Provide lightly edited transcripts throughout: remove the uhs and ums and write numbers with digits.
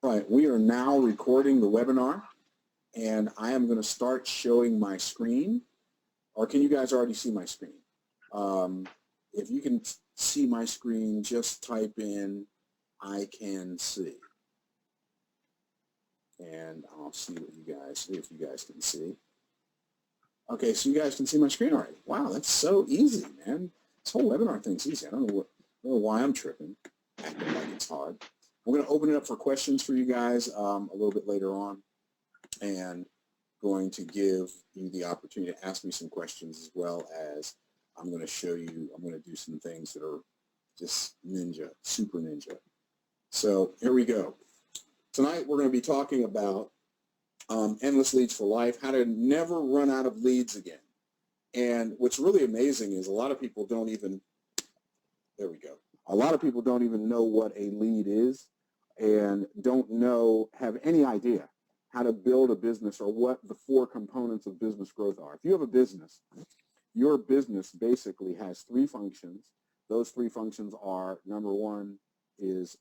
Right, we are now recording the webinar, and I am going to start showing my screen. Or can you guys already see my screen? If you can see my screen, just type in "I can see," and I'll see what you guys, if you guys can see. Okay, so you guys can see my screen already. Wow, that's so easy, man. This whole webinar thing's easy. I don't know why I'm tripping, acting like it's hard. We're going to open it up for questions for you guys a little bit later on, and going to give you the opportunity to ask me some questions, as well as I'm going to show you, I'm going to do some things that are just ninja, super ninja. So here we go. Tonight we're going to be talking about endless leads for life, how to never run out of leads again. And what's really amazing is a lot of people don't even, there we go, a lot of people don't even know what a lead is and don't know, have any idea how to build a business or what the four components of business growth are. If you have a business, your business basically has three functions. Those three functions are, number one is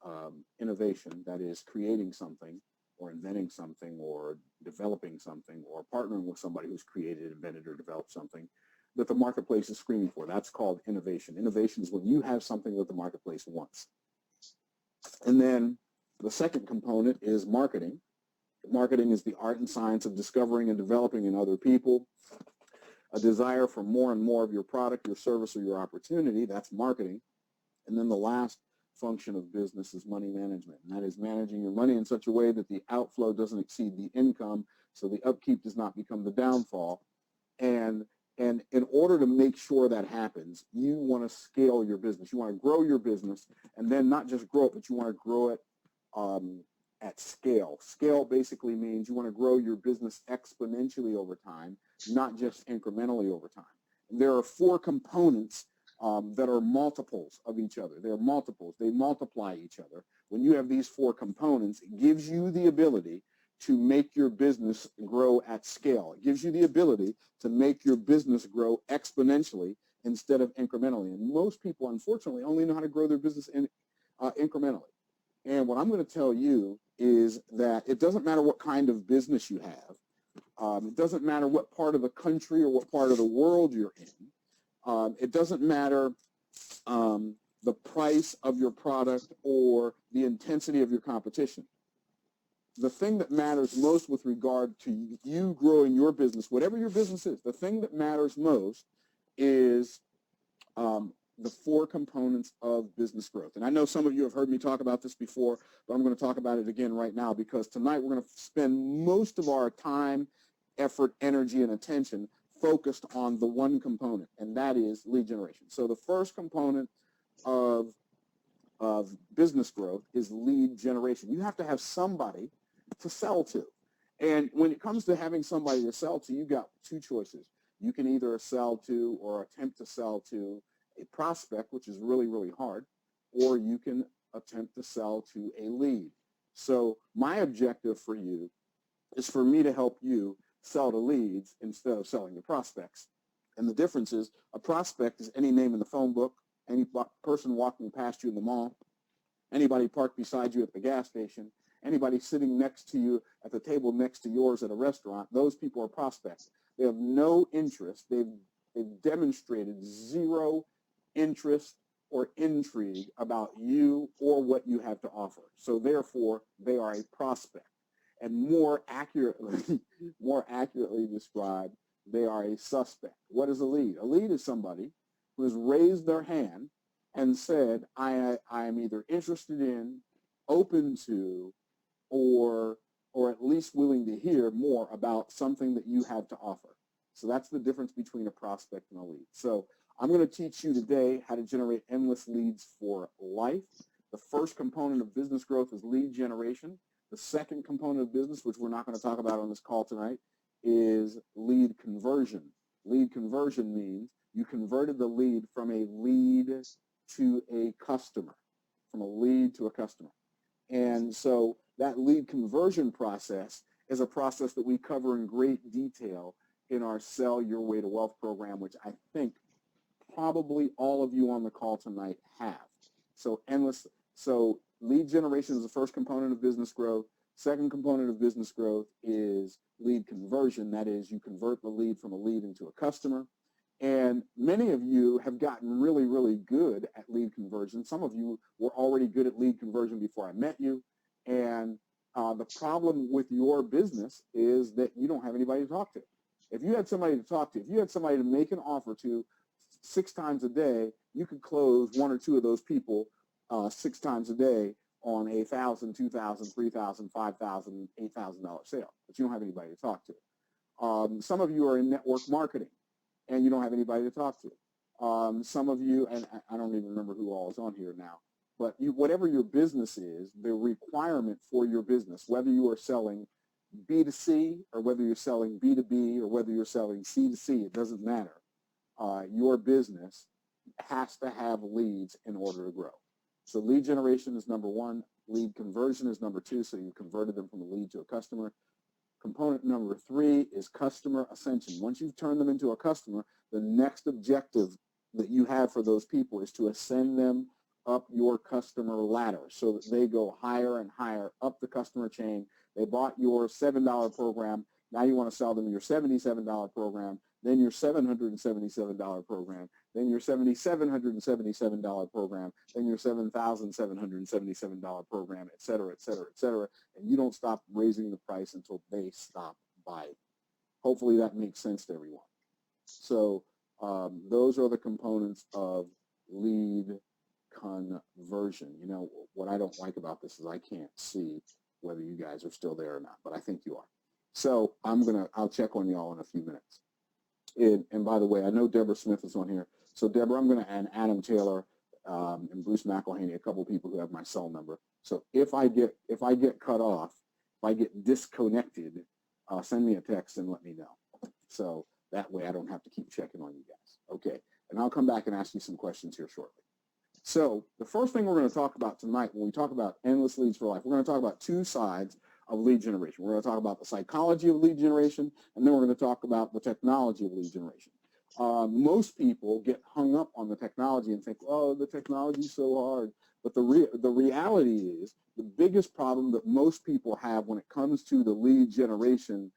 innovation, that is creating something or inventing something or developing something or partnering with somebody who's created, invented, or developed something that the marketplace is screaming for. That's called innovation. Innovation is when you have something that the marketplace wants. And then the second component is marketing. Marketing is the art and science of discovering and developing in other people a desire for more and more of your product, your service, or your opportunity. That's marketing. And then the last function of business is money management, and that is managing your money in such a way that the outflow doesn't exceed the income, so the upkeep does not become the downfall. And in order to make sure that happens, you want to scale your business. You want to grow your business, and then not just grow it, but you want to grow it at scale. Scale basically means you want to grow your business exponentially over time, not just incrementally over time. And there are four components that are multiples of each other. They're multiples. They multiply each other. When you have these four components, it gives you the ability to make your business grow at scale. It gives you the ability to make your business grow exponentially instead of incrementally. And most people, unfortunately, only know how to grow their business incrementally. And what I'm going to tell you is that it doesn't matter what kind of business you have. It doesn't matter what part of the country or what part of the world you're in. It doesn't matter the price of your product or the intensity of your competition. The thing that matters most with regard to you growing your business, whatever your business is, the thing that matters most is the four components of business growth. And I know some of you have heard me talk about this before, but I'm going to talk about it again right now, because tonight we're going to spend most of our time, effort, energy, and attention focused on the one component, and that is lead generation. So the first component of business growth is lead generation. You have to have somebody to sell to. And when it comes to having somebody to sell to, you've got two choices. You can either sell to or attempt to sell to a prospect, which is really, really hard, or you can attempt to sell to a lead. So my objective for you is for me to help you sell to leads instead of selling to prospects. And the difference is a prospect is any name in the phone book, any person walking past you in the mall, anybody parked beside you at the gas station, anybody sitting next to you at the table next to yours at a restaurant. Those people are prospects. They have no interest. They've demonstrated zero interest or intrigue about you or what you have to offer. So therefore, they are a prospect. And more accurately described, they are a suspect. What is a lead? A lead is somebody who has raised their hand and said, I am either interested in, open to, or at least willing to hear more about something that you have to offer. So that's the difference between a prospect and a lead. So I'm going to teach you today how to generate endless leads for life. The first component of business growth is lead generation. The second component of business, which we're not going to talk about on this call tonight, is lead conversion. Lead conversion means you converted the lead from a lead to a customer, from a lead to a customer. And so that lead conversion process is a process that we cover in great detail in our Sell Your Way to Wealth program, which I think probably all of you on the call tonight have. So lead generation is the first component of business growth. Second component of business growth is lead conversion. That is, you convert the lead from a lead into a customer. And many of you have gotten really, really good at lead conversion. Some of you were already good at lead conversion before I met you. And the problem with your business is that you don't have anybody to talk to. If you had somebody to talk to, if you had somebody to make an offer to 6 times a day, you could close 1 or 2 of those people 6 times a day on a $1,000, $2,000, $3,000, $5,000, $8,000 sale, but you don't have anybody to talk to. Some of you are in network marketing, and you don't have anybody to talk to. Some of you, and I don't even remember who all is on here now, but whatever your business is, the requirement for your business, whether you are selling B2C or whether you're selling B2B or whether you're selling C2C, it doesn't matter. Your business has to have leads in order to grow. So lead generation is number 1. Lead conversion is number 2. So you converted them from a lead to a customer. Component number 3 is customer ascension. Once you've turned them into a customer, the next objective that you have for those people is to ascend them up your customer ladder so that they go higher and higher up the customer chain. They bought your $7 program. Now you want to sell them your $77 program, then your $777 program, then your $7,777 program, then your $7,777 program, et cetera, et cetera, et cetera. And you don't stop raising the price until they stop buying. Hopefully that makes sense to everyone. So those are the components of lead conversion. You know, what I don't like about this is I can't see whether you guys are still there or not, but I think you are. So I'll check on y'all in a few minutes. And by the way, I know Deborah Smith is on here. So Deborah, I'm going to add Adam Taylor and Bruce McElhaney, a couple of people who have my cell number. So if I get cut off, if I get disconnected, send me a text and let me know. So that way I don't have to keep checking on you guys. Okay. And I'll come back and ask you some questions here shortly. So the first thing we're going to talk about tonight, when we talk about endless leads for life, we're going to talk about 2 sides of lead generation. We're going to talk about the psychology of lead generation, and then we're going to talk about the technology of lead generation. Most people get hung up on the technology and think, oh, the technology is so hard. But the reality is the biggest problem that most people have when it comes to the lead generation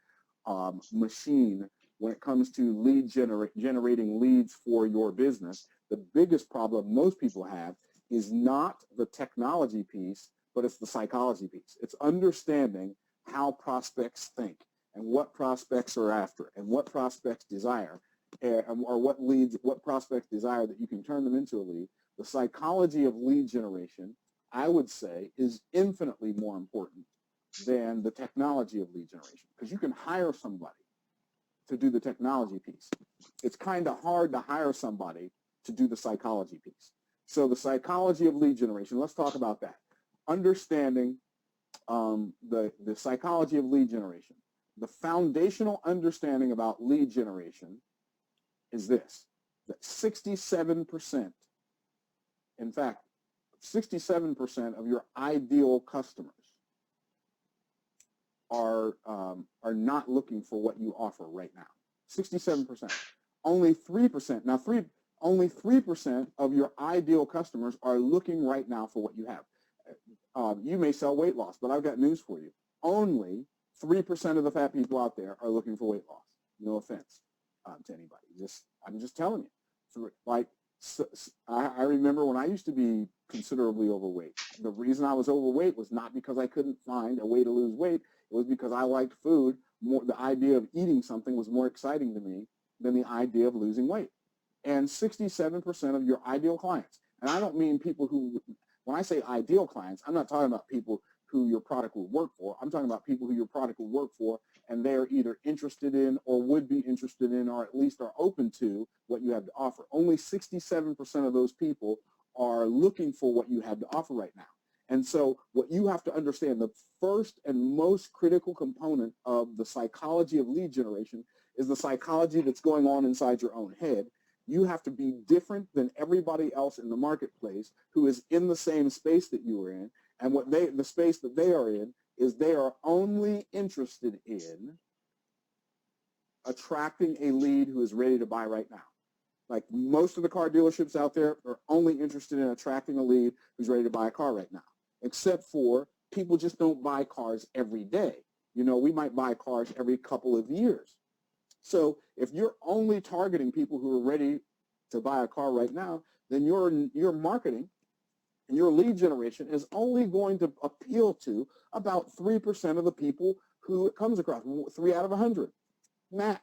machine, when it comes to lead generating leads for your business, the biggest problem most people have is not the technology piece, but it's the psychology piece. It's understanding how prospects think and what prospects are after and what prospects desire, or what prospects desire that you can turn them into a lead. The psychology of lead generation, I would say, is infinitely more important than the technology of lead generation, because you can hire somebody to do the technology piece. It's kind of hard to hire somebody to do the psychology piece. So the psychology of lead generation, let's talk about that. Understanding the psychology of lead generation. The foundational understanding about lead generation is this, that 67%, in fact, 67% of your ideal customers are not looking for what you offer right now. 67%. Only 3%. Only 3% of your ideal customers are looking right now for what you have. You may sell weight loss, but I've got news for you. Only 3% of the fat people out there are looking for weight loss. No offense to anybody. I'm just telling you. I remember when I used to be considerably overweight. The reason I was overweight was not because I couldn't find a way to lose weight. It was because I liked food more. The idea of eating something was more exciting to me than the idea of losing weight. And 67% of your ideal clients, and I don't mean people who, when I say ideal clients, I'm not talking about people who your product will work for. I'm talking about people who your product will work for, and they are either interested in or would be interested in, or at least are open to what you have to offer. Only 67% of those people are looking for what you have to offer right now. And so what you have to understand, the first and most critical component of the psychology of lead generation is the psychology that's going on inside your own head. You have to be different than everybody else in the marketplace who is in the same space that you are in. And the space that they are in is they are only interested in attracting a lead who is ready to buy right now. Like most of the car dealerships out there are only interested in attracting a lead who's ready to buy a car right now. except for people just don't buy cars every day. You know, we might buy cars every couple of years. So if you're only targeting people who are ready to buy a car right now, then your marketing and your lead generation is only going to appeal to about 3% of the people who it comes across. 3 out of 100, max.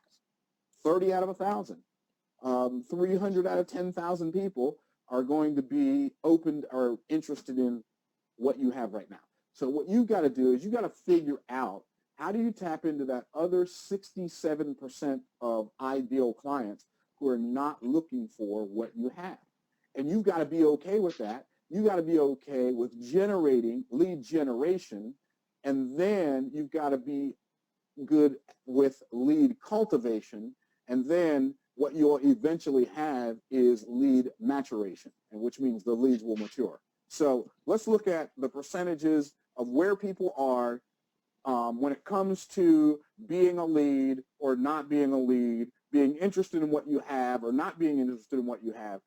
30 out of 1,000. 300 out of 10,000 people are going to be open or interested in what you have right now. So what you've got to do is you've got to figure out, how do you tap into that other 67% of ideal clients who are not looking for what you have? And you've got to be okay with that. You've got to be okay with generating lead generation, and then you've got to be good with lead cultivation, and then what you'll eventually have is lead maturation, and which means the leads will mature. So let's look at the percentages of where people are when it comes to being a lead or not being a lead, being interested in what you have or not being interested in what you have.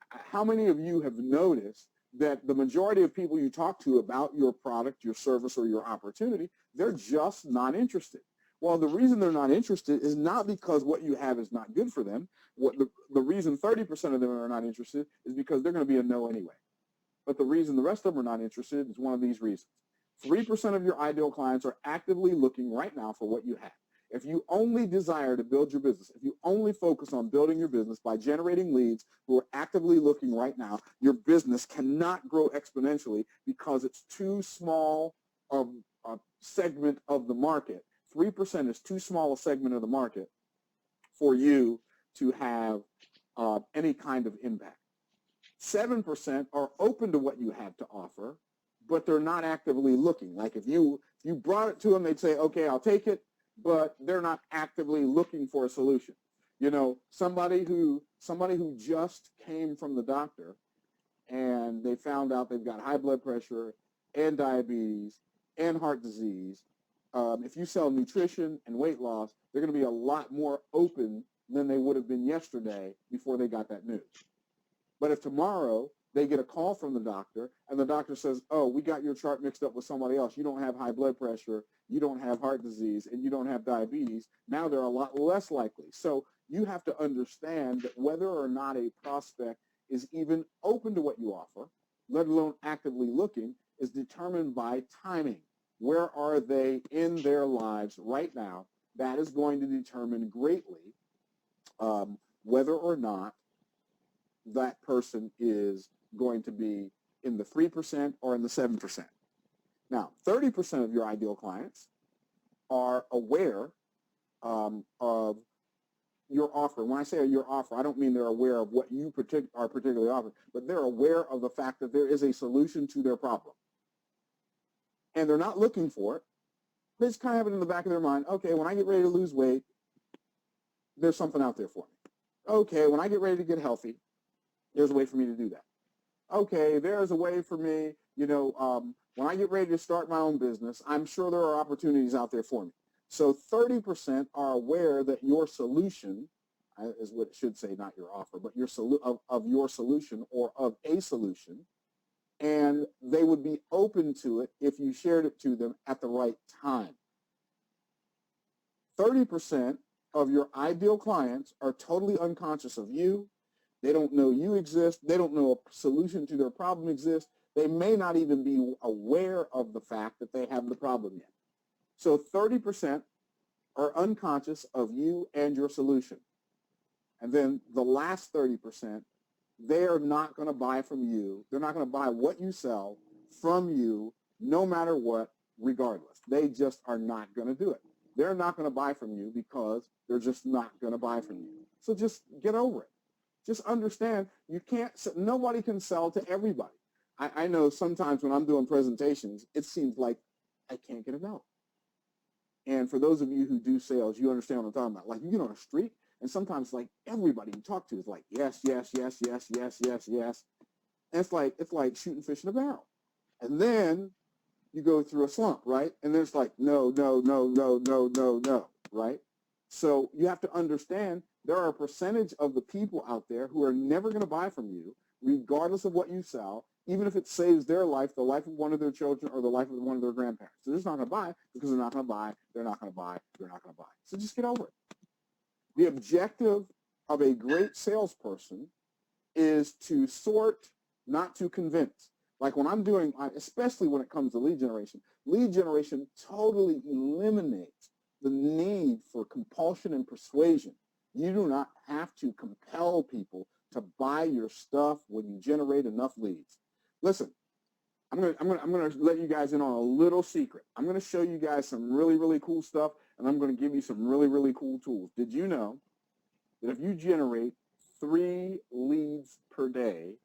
How many of you have noticed that the majority of people you talk to about your product, your service, or your opportunity, they're just not interested? Well, the reason they're not interested is not because what you have is not good for them. The reason 30% of them are not interested is because they're going to be a no anyway. But the reason the rest of them are not interested is one of these reasons. 3% of your ideal clients are actively looking right now for what you have. If you only desire to build your business, if you only focus on building your business by generating leads who are actively looking right now, your business cannot grow exponentially because it's too small of a segment of the market. 3% is too small a segment of the market for you to have any kind of impact. 7% are open to what you have to offer, but they're not actively looking. Like if you brought it to them, they'd say, okay, I'll take it, but they're not actively looking for a solution. You know, somebody who just came from the doctor and they found out they've got high blood pressure and diabetes and heart disease. If you sell nutrition and weight loss, they're going to be a lot more open than they would have been yesterday before they got that news. But if tomorrow they get a call from the doctor and the doctor says, oh, we got your chart mixed up with somebody else. You don't have high blood pressure, you don't have heart disease, and you don't have diabetes, now they're a lot less likely. So you have to understand that whether or not a prospect is even open to what you offer, let alone actively looking, is determined by timing. Where are they in their lives right now? That is going to determine greatly whether or not that person is going to be in the 3% or in the 7%. Now, 30% of your ideal clients are aware of your offer. When I say your offer, I don't mean they're aware of what you are particularly offering, but they're aware of the fact that there is a solution to their problem. And they're not looking for it. They just kind of have it in the back of their mind. Okay, when I get ready to lose weight, there's something out there for me. Okay, when I get ready to get healthy, there's a way for me to do that. Okay, there's a way for me, when I get ready to start my own business, I'm sure there are opportunities out there for me. So 30% are aware that your solution, is what it should say, not your offer, but your of your solution or of a solution, and they would be open to it if you shared it to them at the right time. 30% of your ideal clients are totally unconscious of you. They don't know you exist. They don't know a solution to their problem exists. They may not even be aware of the fact that they have the problem yet. So 30% are unconscious of you and your solution. And then the last 30%, they are not going to buy from you. They're not going to buy what you sell from you, no matter what, regardless. They just are not going to do it. They're not going to buy from you because they're just not going to buy from you. So just get over it. Just understand nobody can sell to everybody. I know sometimes when I'm doing presentations, it seems like I can't get a no. And for those of you who do sales, you understand what I'm talking about. Like you get on a street and sometimes like everybody you talk to is like, yes, yes, yes, yes, yes, yes, yes. And it's like shooting fish in a barrel. And then you go through a slump, right? And then it's like, no, no, no, no, no, no, no, right? So you have to understand there are a percentage of the people out there who are never going to buy from you, regardless of what you sell, even if it saves their life, the life of one of their children, or the life of one of their grandparents. They're just not going to buy because they're not going to buy, they're not going to buy, they're not going to buy. So just get over it. The objective of a great salesperson is to sort, not to convince. Like when I'm doing, especially when it comes to lead generation totally eliminates the need for compulsion and persuasion. You do not have to compel people to buy your stuff when you generate enough leads. Listen, I'm gonna let you guys in on a little secret. I'm gonna show you guys some really, really cool stuff, and I'm gonna give you some really, really cool tools. Did you know that if you generate 3 leads per day,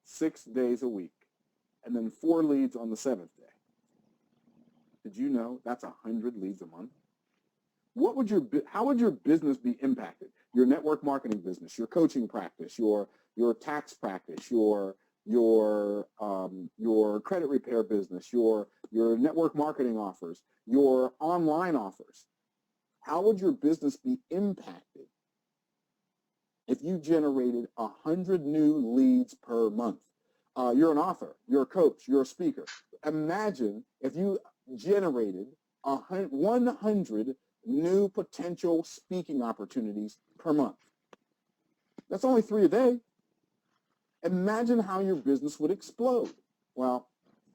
6 days a week, and then 4 leads on the 7th day, did you know that's 100 leads a month? How would your business be impacted? Your network marketing business, your coaching practice, your tax practice, your credit repair business, your network marketing offers, your online offers. How would your business be impacted if you generated 100 new leads per month? You're an author, you're a coach, you're a speaker. Imagine if you generated 100 new potential speaking opportunities per month. That's only 3 a day. Imagine how your business would explode. Well,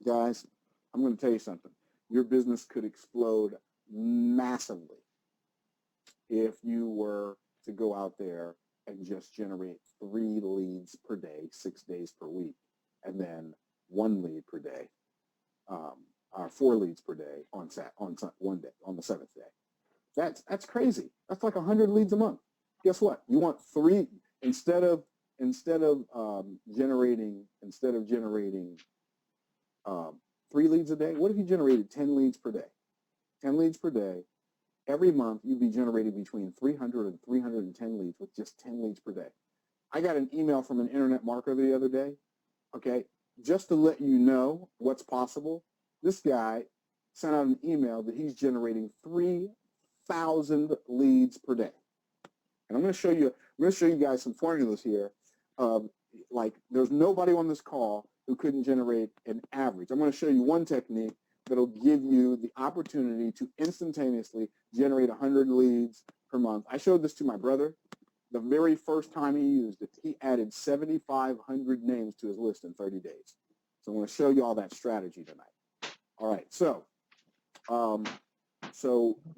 guys, I'm going to tell you something. Your business could explode massively if you were to go out there and just generate 3 leads per day, 6 days per week, and then 1 lead per day, or 4 leads per day on one day, on the 7th day. That's crazy. That's like 100 leads a month. Guess what? You want 3 instead of generating 3 leads a day. What if you generated 10 leads per day? 10 leads per day. Every month, you'd be generating between 300 and 310 leads with just 10 leads per day. I got an email from an internet marketer the other day. Okay, just to let you know what's possible, this guy sent out an email that he's generating 3,000 leads per day. And I'm going to show you guys some formulas here. Like there's nobody on this call who couldn't generate an average. I'm going to show you one technique that'll give you the opportunity to instantaneously generate 100 leads per month. I showed this to my brother. The very first time he used it, he added 7,500 names to his list in 30 days. So I'm going to show you all that strategy tonight. All right, so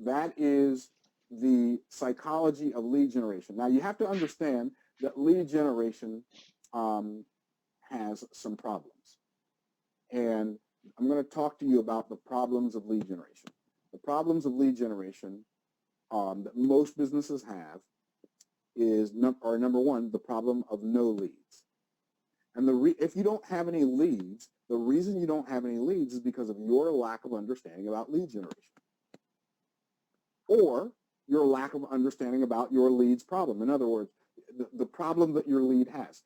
that is the psychology of lead generation. Now you have to understand that lead generation has some problems. And I'm going to talk to you about the problems of lead generation. The problems of lead generation that most businesses have are number one, the problem of no leads. And if you don't have any leads, the reason you don't have any leads is because of your lack of understanding about lead generation, or your lack of understanding about your lead's problem. In other words, the problem that your lead has.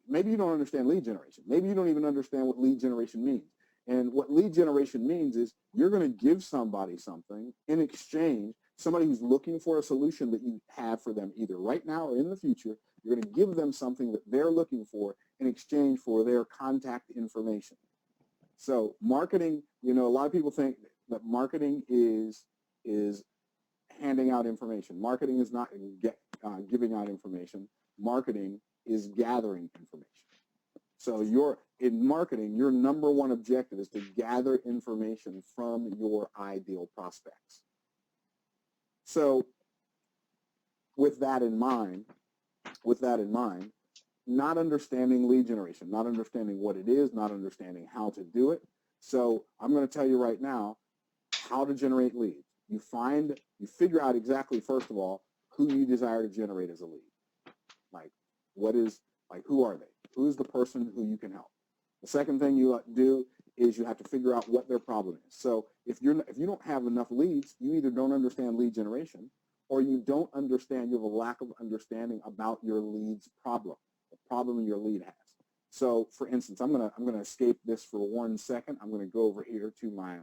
Maybe you don't understand lead generation. Maybe you don't even understand what lead generation means. And what lead generation means is you're going to give somebody something in exchange, somebody who's looking for a solution that you have for them either right now or in the future. You're going to give them something that they're looking for in exchange for their contact information. So marketing, a lot of people think that marketing is handing out information. Marketing is not giving out information. Marketing is gathering information. So in marketing, your number one objective is to gather information from your ideal prospects. So with that in mind, not understanding lead generation, not understanding what it is, not understanding how to do it. So I'm going to tell you right now how to generate leads. You figure out exactly, first of all, who you desire to generate as a lead. Who are they? Who's the person who you can help? The second thing you do is you have to figure out what their problem is. So if you don't have enough leads, you either don't understand lead generation, or you don't understand, you have a lack of understanding about your lead's problem, the problem your lead has. So for instance, I'm gonna escape this for 1 second. I'm gonna go over here to my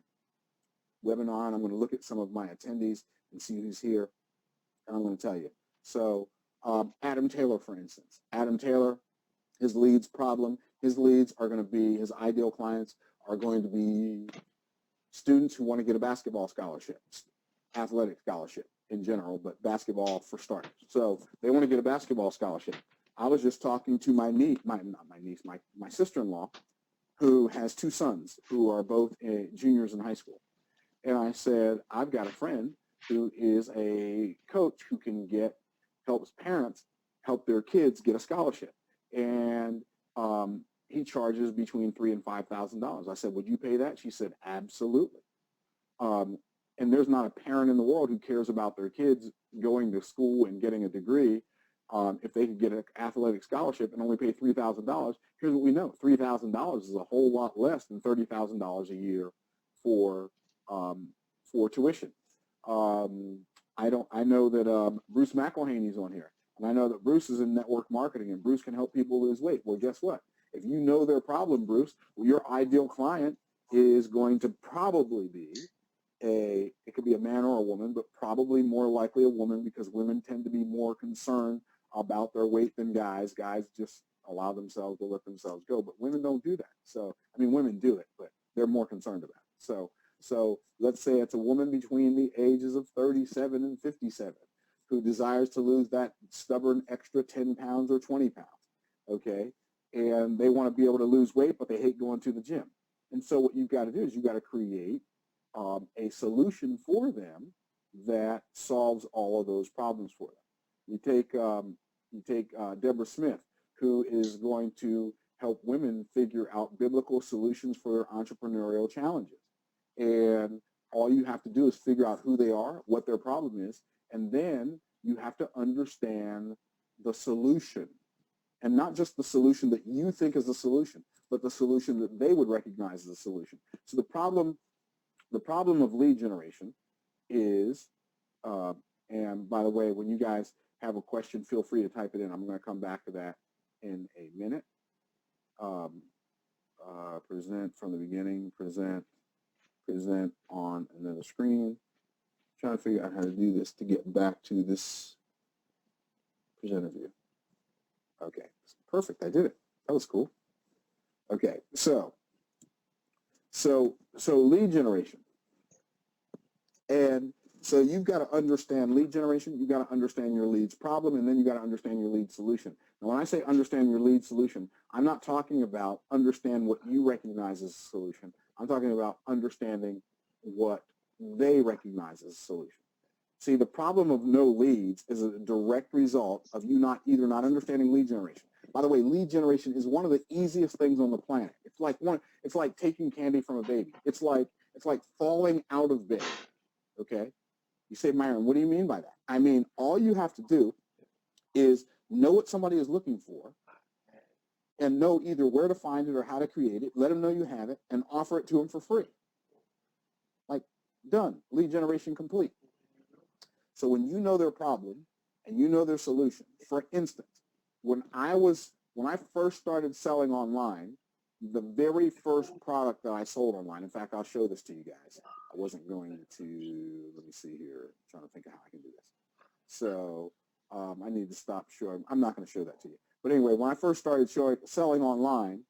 webinar, and I'm gonna look at some of my attendees and see who's here, and I'm gonna tell you. So Adam Taylor, for instance. Adam Taylor, his leads problem. His leads are going to be, his ideal clients are going to be students who want to get a basketball scholarship, athletic scholarship in general, but basketball for starters. So they want to get a basketball scholarship. I was just talking to my sister-in-law, who has two sons who are both juniors in high school. And I said, I've got a friend who is a coach who can helps parents help their kids get a scholarship. And he charges between $3,000 and $5,000. I said, would you pay that? She said, absolutely. And there's not a parent in the world who cares about their kids going to school and getting a degree. If they could get an athletic scholarship and only pay $3,000, here's what we know. $3,000 is a whole lot less than $30,000 a year for tuition. I know that Bruce McElhaney's on here, and I know that Bruce is in network marketing, and Bruce can help people lose weight. Well, guess what? If you know their problem, Bruce, well, your ideal client is going to probably be it could be a man or a woman, but probably more likely a woman, because women tend to be more concerned about their weight than guys. Guys just allow themselves to let themselves go, but women don't do that. So, I mean, women do it, but they're more concerned about it. So let's say it's a woman between the ages of 37 and 57 who desires to lose that stubborn extra 10 pounds or 20 pounds, okay? And they want to be able to lose weight, but they hate going to the gym. And so what you've got to do is you've got to create a solution for them that solves all of those problems for them. You take Deborah Smith, who is going to help women figure out biblical solutions for their entrepreneurial challenges. And all you have to do is figure out who they are, what their problem is, and then you have to understand the solution. And not just the solution that you think is the solution, but the solution that they would recognize as a solution. So the problem of lead generation is, and by the way, when you guys have a question, feel free to type it in. I'm going to come back to that in a minute. Present from the beginning, present on another screen. Trying to figure out how to do this to get back to this presenter view. Okay, perfect. I did it. That was cool. Okay, so lead generation. And so you've got to understand lead generation, you've got to understand your lead's problem, and then you've got to understand your lead solution. Now, when I say understand your lead solution, I'm not talking about understand what you recognize as a solution. I'm talking about understanding what they recognize as a solution. See, the problem of no leads is a direct result of you not understanding lead generation. By the way, lead generation is one of the easiest things on the planet. It's like taking candy from a baby. It's like falling out of bed. Okay? You say, Myron, what do you mean by that? I mean, all you have to do is know what somebody is looking for and know either where to find it or how to create it, let them know you have it, and offer it to them for free. Like, done. Lead generation complete. So when you know their problem and you know their solution, for instance, when I first started selling online, the very first product that I sold online, in fact, I'll show this to you guys. I wasn't going to, let me see here, I'm trying to think of how I can do this. So I need to stop showing. I'm not going to show that to you. But anyway, when I first started selling online,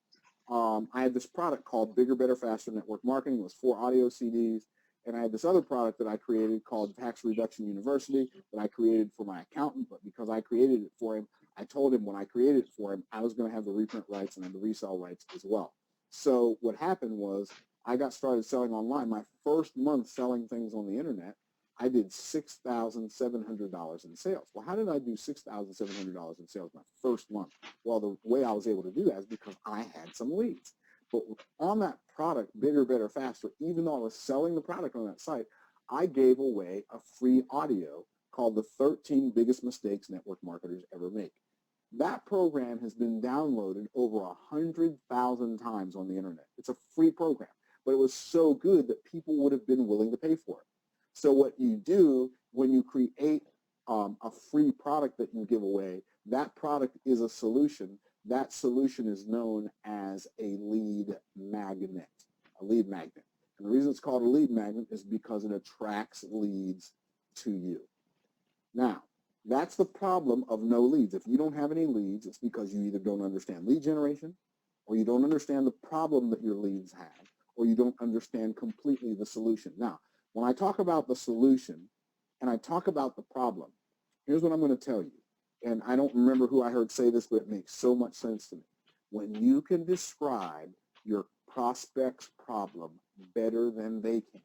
I had this product called Bigger, Better, Faster Network Marketing. It was 4 audio CDs. And I had this other product that I created called Tax Reduction University that I created for my accountant. But because I created it for him, I told him when I created it for him, I was going to have the reprint rights and the resale rights as well. So what happened was I got started selling online. My first month selling things on the internet, I did $6,700 in sales. Well, how did I do $6,700 in sales my first month? Well, the way I was able to do that is because I had some leads. But on that product, Bigger, Better, Faster, even though I was selling the product on that site, I gave away a free audio called The 13 Biggest Mistakes Network Marketers Ever Make. That program has been downloaded over 100,000 times on the internet. It's a free program, but it was so good that people would have been willing to pay for it. So what you do when you create a free product that you give away, that product is a solution. That solution is known as a lead magnet, a lead magnet. And the reason it's called a lead magnet is because it attracts leads to you. Now, That's the problem of no leads. If you don't have any leads, it's because you either don't understand lead generation, or you don't understand the problem that your leads have, or you don't understand completely the solution. Now, when I talk about the solution and I talk about the problem, here's what I'm going to tell you. And I don't remember who I heard say this, but it makes so much sense to me. When you can describe your prospect's problem better than they can,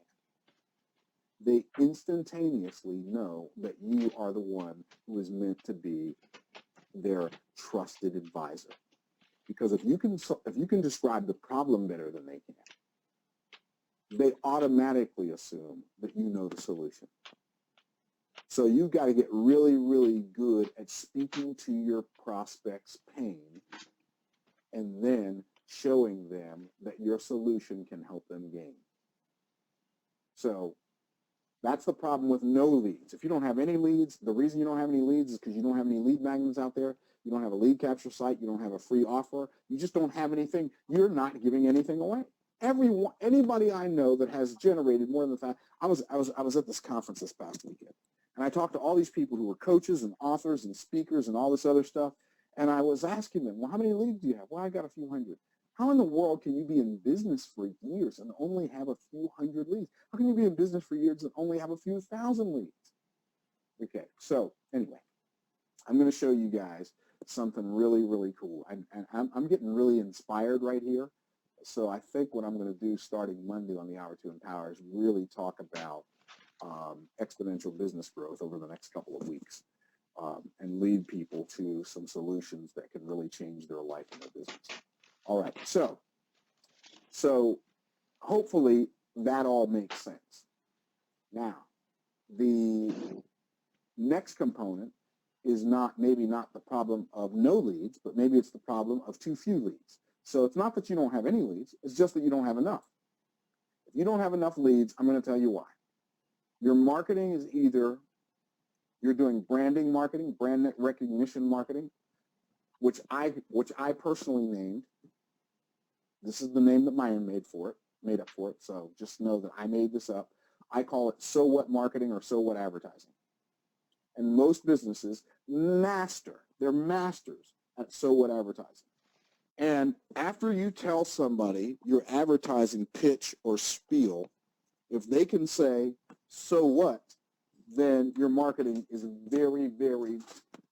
they instantaneously know that you are the one who is meant to be their trusted advisor. Because if you can describe the problem better than they can, they automatically assume that you know the solution. So you've got to get really, really good at speaking to your prospect's pain and then showing them that your solution can help them gain. So that's the problem with no leads. If you don't have any leads, the reason you don't have any leads is because you don't have any lead magnets out there. You don't have a lead capture site. You don't have a free offer. You just don't have anything. You're not giving anything away. Anybody I know that has generated more than that. I was at this conference this past weekend, and I talked to all these people who were coaches and authors and speakers and all this other stuff. And I was asking them, well, how many leads do you have? Well, I got a few hundred. How in the world can you be in business for years and only have a few hundred leads? How can you be in business for years and only have a few thousand leads? Okay, so anyway, I'm going to show you guys something really, really cool. And I'm getting really inspired right here. So I think what I'm going to do starting Monday on the Hour to Empower is really talk about exponential business growth over the next couple of weeks and lead people to some solutions that can really change their life and their business. All right, so hopefully that all makes sense. Now, the next component is maybe not the problem of no leads, but maybe it's the problem of too few leads. So it's not that you don't have any leads, it's just that you don't have enough. If you don't have enough leads, I'm going to tell you why. Your marketing is either you're doing branding marketing, brand recognition marketing, which I personally named. This is the name that Myron made up for it. So just know that I made this up. I call it so what marketing or so what advertising. And most businesses they're masters at so what advertising. And after you tell somebody your advertising pitch or spiel, if they can say, so what, then your marketing is very, very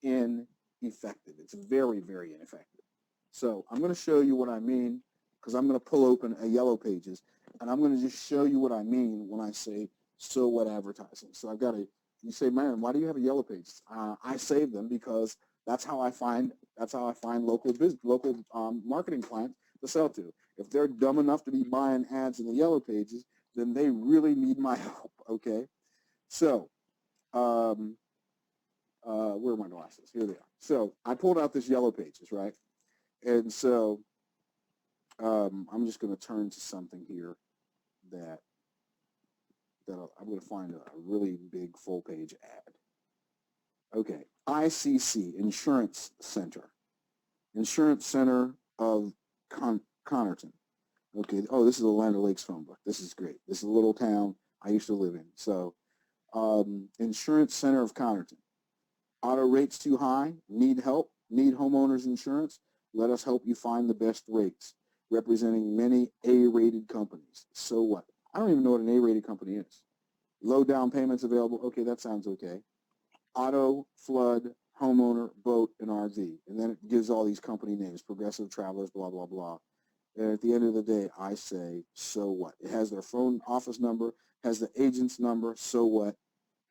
ineffective. It's very, very ineffective. So I'm going to show you what I mean, because I'm going to pull open a Yellow Pages, and I'm going to just show you what I mean when I say so what advertising. So you say, Myron, why do you have a Yellow Pages? I save them because that's how I find local marketing clients to sell to. If they're dumb enough to be buying ads in the Yellow Pages, then they really need my help. Okay, so where are my glasses? Here they are. So I pulled out this Yellow Pages, right? And so I'm just going to turn to something here that I'm going to find a really big full page ad. Okay, ICC, Insurance Center of Connerton. Okay, oh, this is the Land O'Lakes phone book. This is great. This is a little town I used to live in. So Insurance Center of Connerton. Auto rates too high? Need help? Need homeowners insurance? Let us help you find the best rates. Representing many A-rated companies. So what? I don't even know what an A-rated company is. Low down payments available. Okay, that sounds okay. Auto, flood, homeowner, boat, and RV. And then it gives all these company names, Progressive, Travelers, blah, blah, blah. And at the end of the day, I say, so what? It has their phone office number, has the agent's number, so what?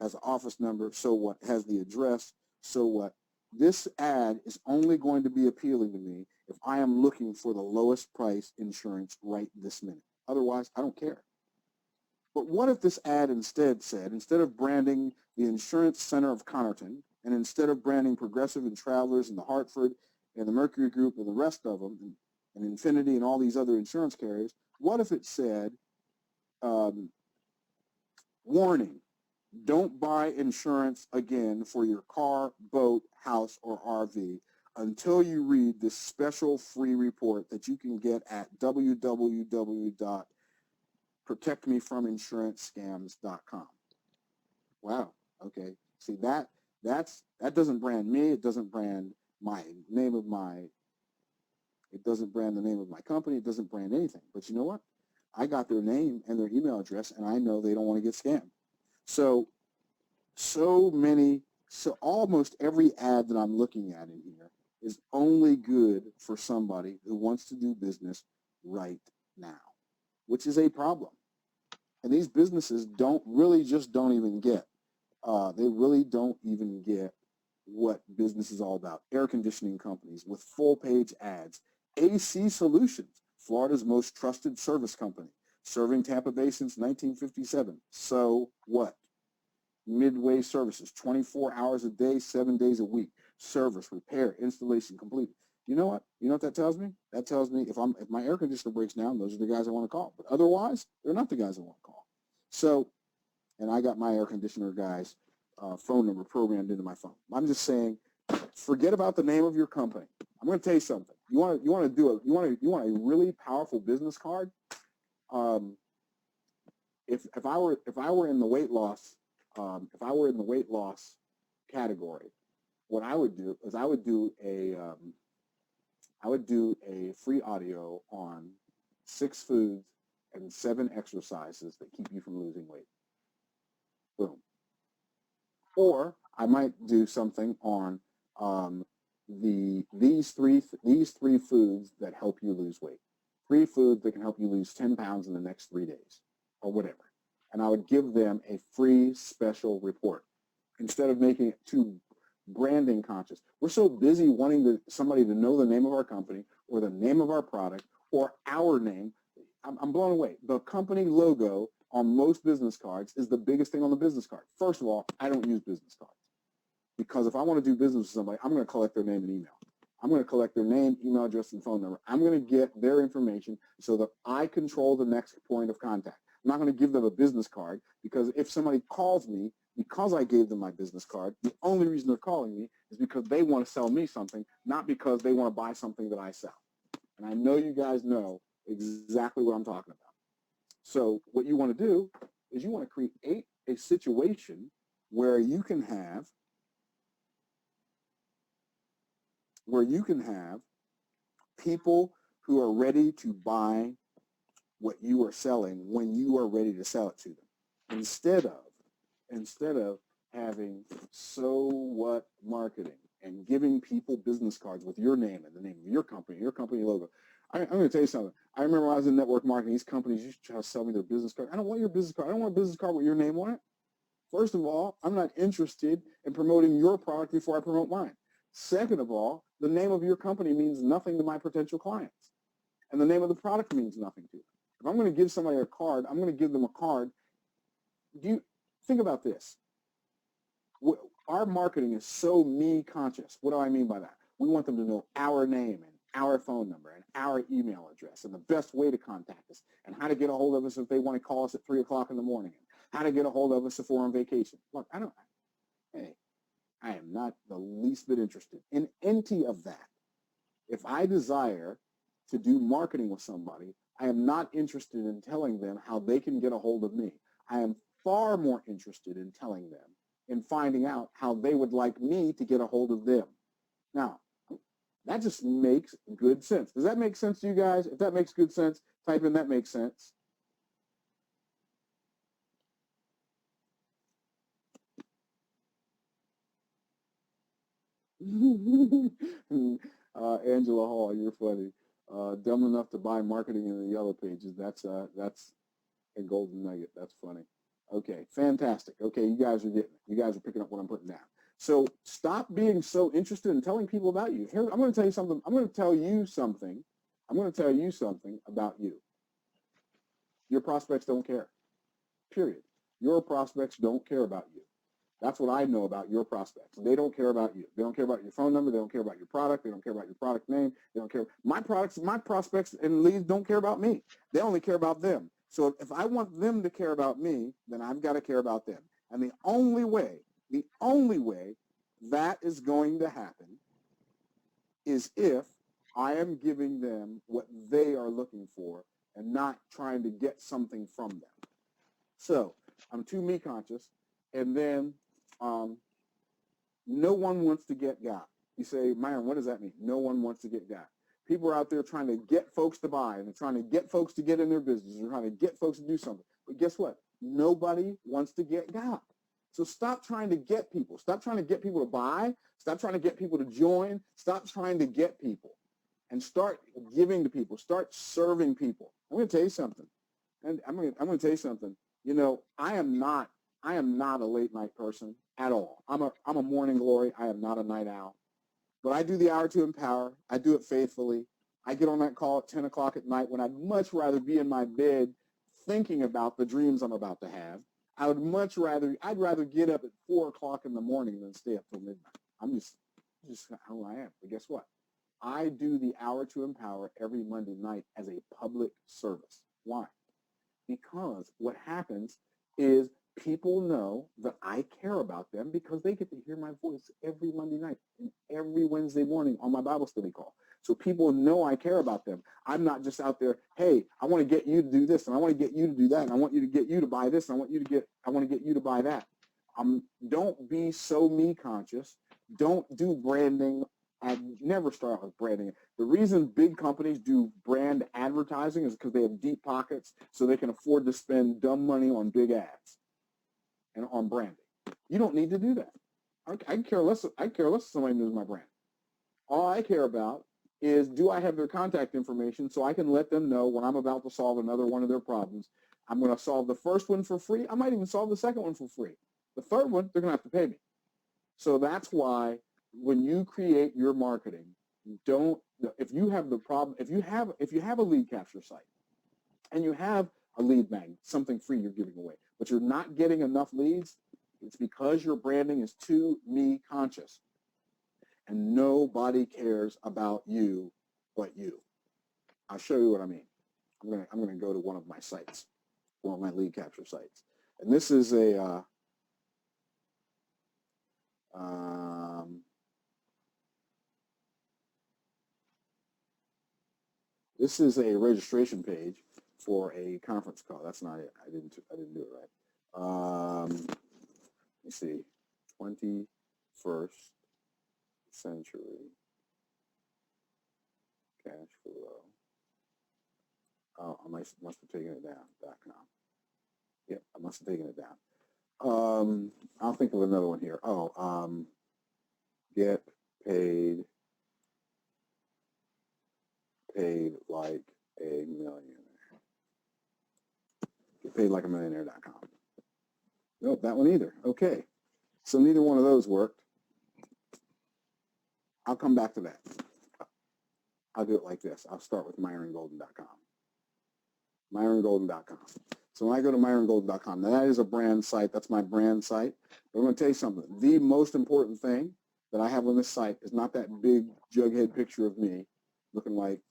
Has the office number, so what? Has the address, so what? This ad is only going to be appealing to me if I am looking for the lowest price insurance right this minute. Otherwise, I don't care. But what if this ad instead said, instead of branding the Insurance Center of Connerton, and instead of branding Progressive and Travelers and the Hartford and the Mercury Group and the rest of them, and Infinity and all these other insurance carriers, what if it said, warning, don't buy insurance again for your car, boat, house, or RV until you read this special free report that you can get at www.protectmefrominsurancescams.com. Wow. Okay. See, That doesn't brand me. It doesn't brand it doesn't brand the name of my company. It doesn't brand anything. But you know what? I got their name and their email address, and I know they don't want to get scammed. So almost every ad that I'm looking at in here is only good for somebody who wants to do business right now, which is a problem. And these businesses don't even get, they really don't even get what business is all about. Air conditioning companies with full-page ads. AC Solutions, Florida's most trusted service company, serving Tampa Bay since 1957. So what? Midway Services, 24 hours a day, 7 days a week. Service, repair, installation completed. You know what? You know what that tells me? That tells me if my air conditioner breaks down, those are the guys I want to call. But otherwise, they're not the guys I want to call. So, and I got my air conditioner guys' phone number programmed into my phone. I'm just saying, forget about the name of your company. I'm going to tell you something. You want a really powerful business card. If I were in the weight loss category, what I would do is I would do a free audio on 6 foods and 7 exercises that keep you from losing weight. Boom. Or I might do something on these three foods that help you lose weight. 3 foods that can help you lose 10 pounds in the next 3 days, or whatever. And I would give them a free special report instead of making it too branding conscious. We're so busy wanting somebody to know the name of our company or the name of our product or our name. I'm blown away. The company logo on most business cards is the biggest thing on the business card. First of all, I don't use business cards because if I want to do business with somebody, I'm going to collect their name and email. I'm going to collect their name, email address, and phone number. I'm going to get their information so that I control the next point of contact. I'm not going to give them a business card because if somebody calls me because I gave them my business card, the only reason they're calling me is because they want to sell me something, not because they want to buy something that I sell. And I know you guys know exactly what I'm talking about. So what you want to do is you want to create a situation where you can have people who are ready to buy what you are selling when you are ready to sell it to them, instead of having so what marketing and giving people business cards with your name and the name of your company logo. I'm going to tell you something. I remember when I was in network marketing, these companies used to try to sell me their business card. I don't want your business card. I don't want a business card with your name on it. First of all, I'm not interested in promoting your product before I promote mine. Second of all, the name of your company means nothing to my potential clients. And the name of the product means nothing to them. If I'm going to give somebody a card, I'm going to give them a card. Think about this. Our marketing is so me conscious. What do I mean by that? We want them to know our name and our phone number and our email address and the best way to contact us and how to get a hold of us if they want to call us at 3 o'clock in the morning and how to get a hold of us if we're on vacation. Look, I am not the least bit interested in any of that. If I desire to do marketing with somebody, I am not interested in telling them how they can get a hold of me. I am far more interested in telling them and finding out how they would like me to get a hold of them. Now, that just makes good sense. Does that make sense to you guys? If that makes good sense, type in that makes sense. Angela Hall, you're funny. Dumb enough to buy marketing in the yellow pages. That's a golden nugget. That's funny. Okay, fantastic. Okay, you guys are picking up what I'm putting down. So stop being so interested in telling people about you. Here, I'm going to tell you something. I'm going to tell you something about you. Your prospects don't care. Period. Your prospects don't care about you. That's what I know about your prospects. They don't care about you. They don't care about your phone number. They don't care about your product. They don't care about your product name. They don't care. My prospects and leads don't care about me. They only care about them. So if I want them to care about me, then I've got to care about them. And the only way that is going to happen is if I am giving them what they are looking for and not trying to get something from them. So I'm too me conscious, and then No one wants to get got. You say, Myron, what does that mean? No one wants to get got. People are out there trying to get folks to buy, and they're trying to get folks to get in their business. They're trying to get folks to do something. But guess what? Nobody wants to get got. So stop trying to get people. Stop trying to get people to buy. Stop trying to get people to join. Stop trying to get people and start giving to people. Start serving people. I'm going to tell you something. And I'm going to tell you something. You know, I am not a late night person at all. I'm a morning glory. I am not a night owl. But I do the Hour to Empower. I do it faithfully. I get on that call at 10 o'clock at night when I'd much rather be in my bed thinking about the dreams I'm about to have. I'd rather get up at 4 o'clock in the morning than stay up till midnight. I'm just how I am. But guess what? I do the Hour to Empower every Monday night as a public service. Why? Because what happens is people know that I care about them because they get to hear my voice every Monday night and every Wednesday morning on my Bible study call. So people know I care about them. I'm not just out there, hey, I want to get you to do this, and I want to get you to do that, and I want you to get you to buy this, and I want to get you to buy that. Don't be so me conscious. Don't do branding. I never start with branding. The reason big companies do brand advertising is because they have deep pockets, so they can afford to spend dumb money on big ads and on branding. You don't need to do that. I care less. I care less if somebody knows my brand. All I care about is, do I have their contact information so I can let them know when I'm about to solve another one of their problems. I'm going to solve the first one for free. I might even solve the second one for free. The third one, they're going to have to pay me. So that's why when you create your marketing, if you have the problem, if you have a lead capture site and you have a lead magnet, something free you're giving away, but you're not getting enough leads, it's because your branding is too me conscious. And nobody cares about you but you. I'll show you what I mean. I'm gonna go to one of my sites, one of my lead capture sites, and this is a registration page for a conference call. That's not it. I didn't do it right. Let me see. 21st century cash flow. Oh, I must have taken it down. .com. Yep, I must have taken it down. I'll think of another one here. Oh, get paid like a millionaire. Get paid like a millionaire.com. Nope, that one either. Okay, so neither one of those worked. I'll come back to that. I'll do it like this. I'll start with MyronGolden.com. MyronGolden.com. So when I go to MyronGolden.com, now that is a brand site. That's my brand site. But I'm going to tell you something. The most important thing that I have on this site is not that big jughead picture of me looking like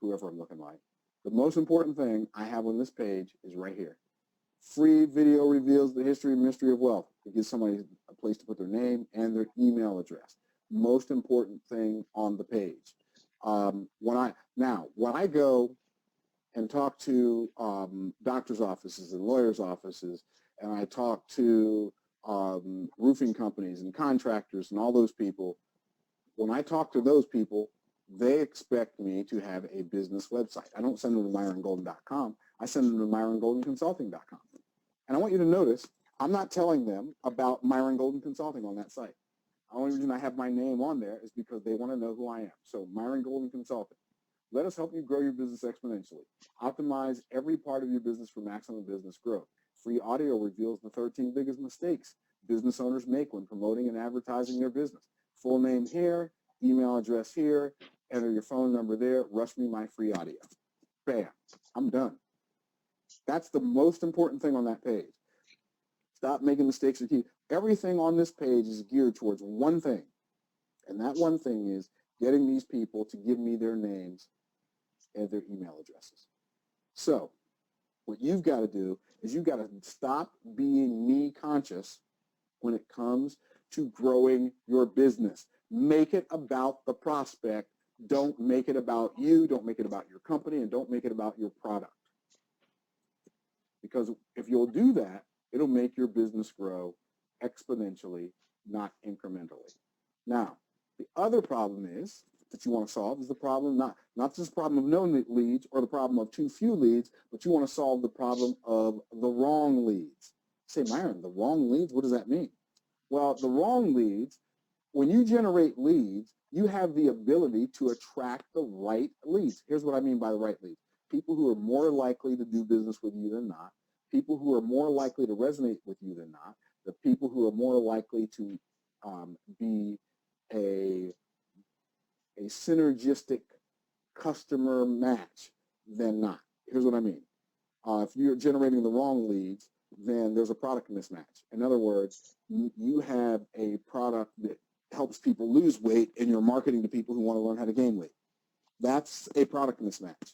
whoever I'm looking like. The most important thing I have on this page is right here. Free video reveals the history and mystery of wealth. It gives somebody a place to put their name and their email address. Most important thing on the page. When I go and talk to doctors' offices and lawyers' offices, and I talk to roofing companies and contractors and all those people, when I talk to those people, they expect me to have a business website. I don't send them to MyronGolden.com. I send them to MyronGoldenConsulting.com. And I want you to notice, I'm not telling them about Myron Golden Consulting on that site. The only reason I have my name on there is because they want to know who I am. So Myron Golden Consulting. Let us help you grow your business exponentially. Optimize every part of your business for maximum business growth. Free audio reveals the 13 biggest mistakes business owners make when promoting and advertising their business. Full name here, email address here, enter your phone number there, rush me my free audio. Bam, I'm done. That's the most important thing on that page. Stop making mistakes. Everything on this page is geared towards one thing, and that one thing is getting these people to give me their names and their email addresses. So what you've got to do is you've got to stop being me conscious when it comes to growing your business. Make it about the prospect. Don't make it about you. Don't make it about your company, and don't make it about your product. Because if you'll do that, it'll make your business grow exponentially not incrementally. Now, the other problem is that you want to solve is the problem, not just the problem of no leads or the problem of too few leads, but you want to solve the problem of the wrong leads. Say, Myron, the wrong leads, what does that mean? Well, the wrong leads, when you generate leads, you have the ability to attract the right leads. Here's what I mean by the right leads. People who are more likely to do business with you than not, people who are more likely to resonate with you than not, the people who are more likely to be a synergistic customer match than not. Here's what I mean. If you're generating the wrong leads, then there's a product mismatch. In other words, you have a product that helps people lose weight and you're marketing to people who want to learn how to gain weight. That's a product mismatch.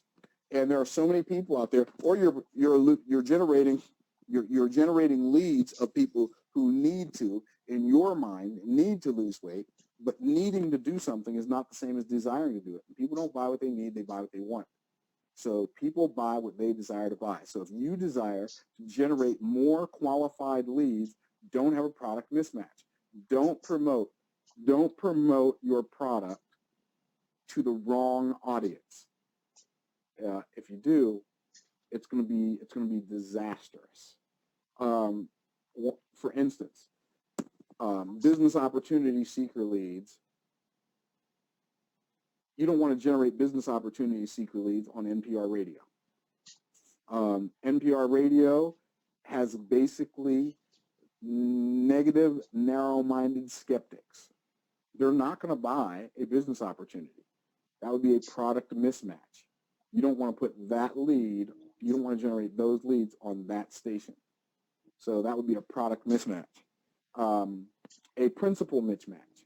And there are so many people out there, or you're generating leads of people who need to, in your mind, need to lose weight, but needing to do something is not the same as desiring to do it. People don't buy what they need, they buy what they want. So people buy what they desire to buy. So if you desire to generate more qualified leads, don't have a product mismatch. Don't promote your product to the wrong audience. If you do, it's going to be disastrous. For instance, business opportunity seeker leads. You don't want to generate business opportunity seeker leads on NPR radio. NPR radio has basically negative, narrow-minded skeptics. They're not going to buy a business opportunity. That would be a product mismatch. You don't want to put that lead, you don't want to generate those leads on that station. So that would be a product mismatch. A principal mismatch.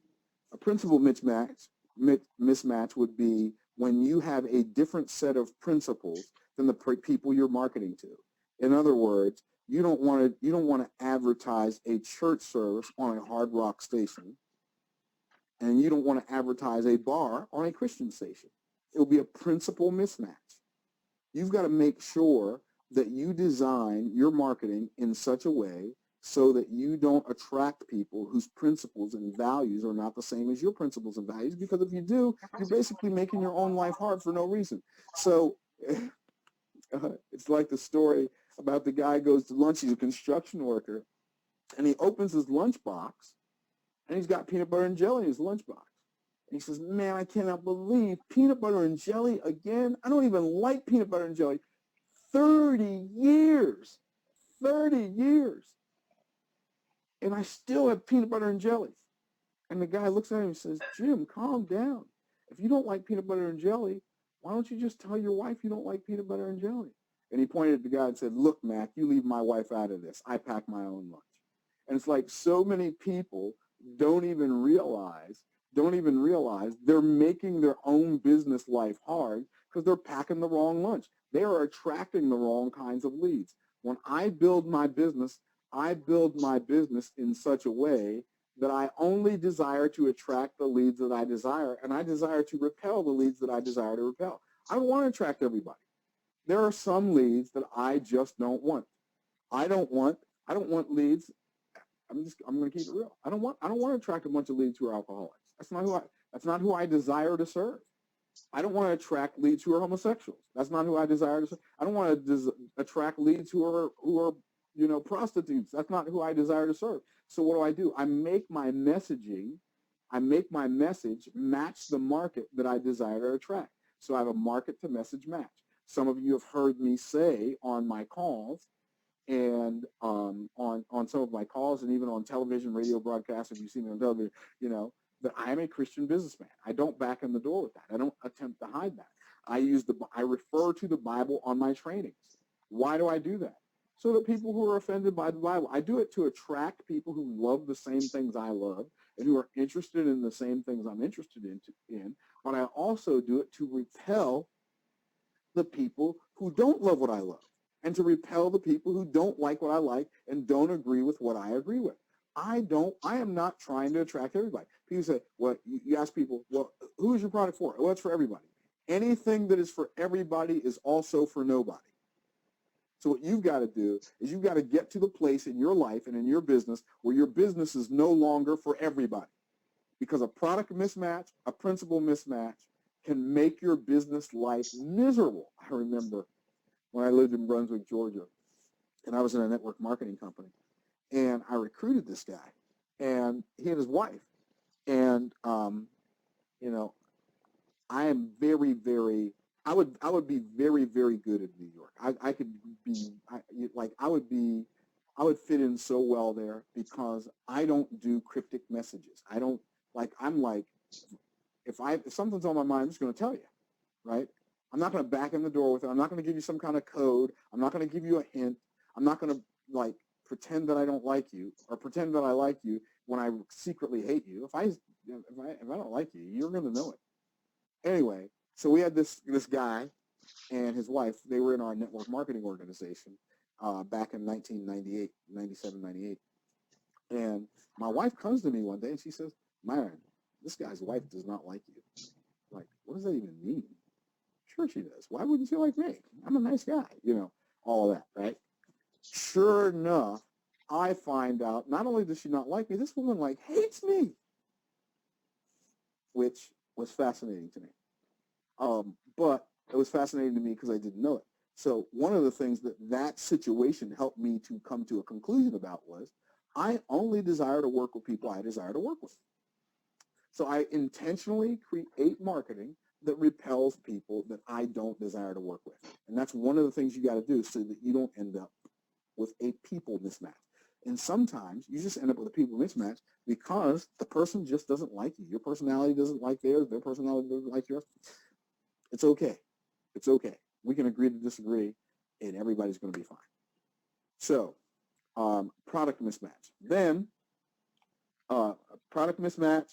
A principal mismatch would be when you have a different set of principles than the people you're marketing to. In other words, you don't want to advertise a church service on a hard rock station, and you don't want to advertise a bar on a Christian station. It will be a principal mismatch. You've got to make sure that you design your marketing in such a way so that you don't attract people whose principles and values are not the same as your principles and values, because if you do, you're basically making your own life hard for no reason. So it's like the story about the guy goes to lunch, he's a construction worker, and he opens his lunchbox, and he's got peanut butter and jelly in his lunchbox. And he says, man, I cannot believe peanut butter and jelly again. I don't even like peanut butter and jelly. 30 years. And I still have peanut butter and jelly. And the guy looks at him and says, Jim, calm down. If you don't like peanut butter and jelly, why don't you just tell your wife you don't like peanut butter and jelly? And he pointed at the guy and said, look, Mac, you leave my wife out of this. I pack my own lunch. And it's like so many people don't even realize they're making their own business life hard because they're packing the wrong lunch. They are attracting the wrong kinds of leads. When I build my business in such a way that I only desire to attract the leads that I desire, and I desire to repel the leads that I desire to repel. I don't want to attract everybody. There are some leads that I just don't want. I don't want leads. I'm going to keep it real. I don't want to attract a bunch of leads who are alcoholics. That's not who I desire to serve. I don't want to attract leads who are homosexuals. That's not who I desire to serve. I don't want to attract leads who are prostitutes. That's not who I desire to serve. So what do? I make my message match the market that I desire to attract. So I have a market to message match. Some of you have heard me say on my calls and on some of my calls and even on television, radio broadcasts, if you see me on television, that I am a Christian businessman. I don't back in the door with that. I don't attempt to hide that. I refer to the Bible on my trainings. Why do I do that? So that people who are offended by the Bible, I do it to attract people who love the same things I love and who are interested in the same things I'm interested in, but I also do it to repel the people who don't love what I love and to repel the people who don't like what I like and don't agree with what I agree with. I am not trying to attract everybody. People say, well, you ask people, well, who is your product for? Well, it's for everybody. Anything that is for everybody is also for nobody. So what you've got to do is you've got to get to the place in your life and in your business where your business is no longer for everybody. Because a product mismatch, a principle mismatch can make your business life miserable. I remember when I lived in Brunswick, Georgia, and I was in a network marketing company, and I recruited this guy, and he and his wife. And, I am very, very, I would be very, very good in New York. I could be, I would fit in so well there because I don't do cryptic messages. I don't, I'm like, if something's on my mind, I'm just going to tell you, right? I'm not going to back in the door with it. I'm not going to give you some kind of code. I'm not going to give you a hint. I'm not going to pretend that I don't like you or pretend that I like you when I secretly hate you. If I don't like you, you're going to know it. Anyway, so we had this guy and his wife. They were in our network marketing organization back in 1998, 97, 98. And my wife comes to me one day and she says, Myron, this guy's wife does not like you. Like, what does that even mean? Sure she does. Why wouldn't she like me? I'm a nice guy, all of that, right? Sure enough, I find out not only does she not like me, this woman hates me, which was fascinating to me. But it was fascinating to me because I didn't know it. So one of the things that situation helped me to come to a conclusion about was I only desire to work with people I desire to work with. So I intentionally create marketing that repels people that I don't desire to work with. And that's one of the things you got to do so that you don't end up with a people mismatch. And sometimes you just end up with a people mismatch because the person just doesn't like you. Your personality doesn't like theirs. Their personality doesn't like yours. It's okay. It's okay. We can agree to disagree, and everybody's going to be fine. So, product mismatch. Then, product mismatch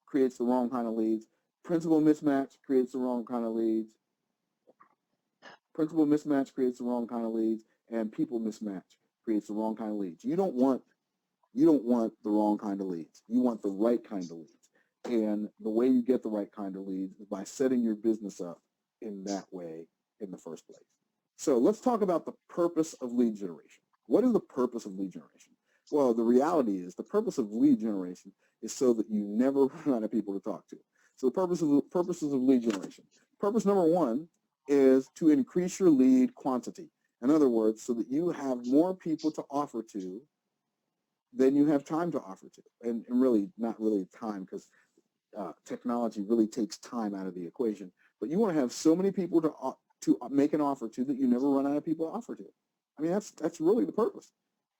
creates the wrong kind of leads. Principal mismatch creates the wrong kind of leads. Principal mismatch creates the wrong kind of leads, and people mismatch creates the wrong kind of leads. You don't want the wrong kind of leads. You want the right kind of leads. And the way you get the right kind of leads is by setting your business up in that way in the first place. So let's talk about the purpose of lead generation. What is the purpose of lead generation? Well, the reality is the purpose of lead generation is so that you never run out of people to talk to. So the purposes of lead generation. Purpose number one is to increase your lead quantity. In other words, so that you have more people to offer to than you have time to offer to. And really, not really time because technology really takes time out of the equation. But you want to have so many people to make an offer to that you never run out of people to offer to. I mean, that's really the purpose.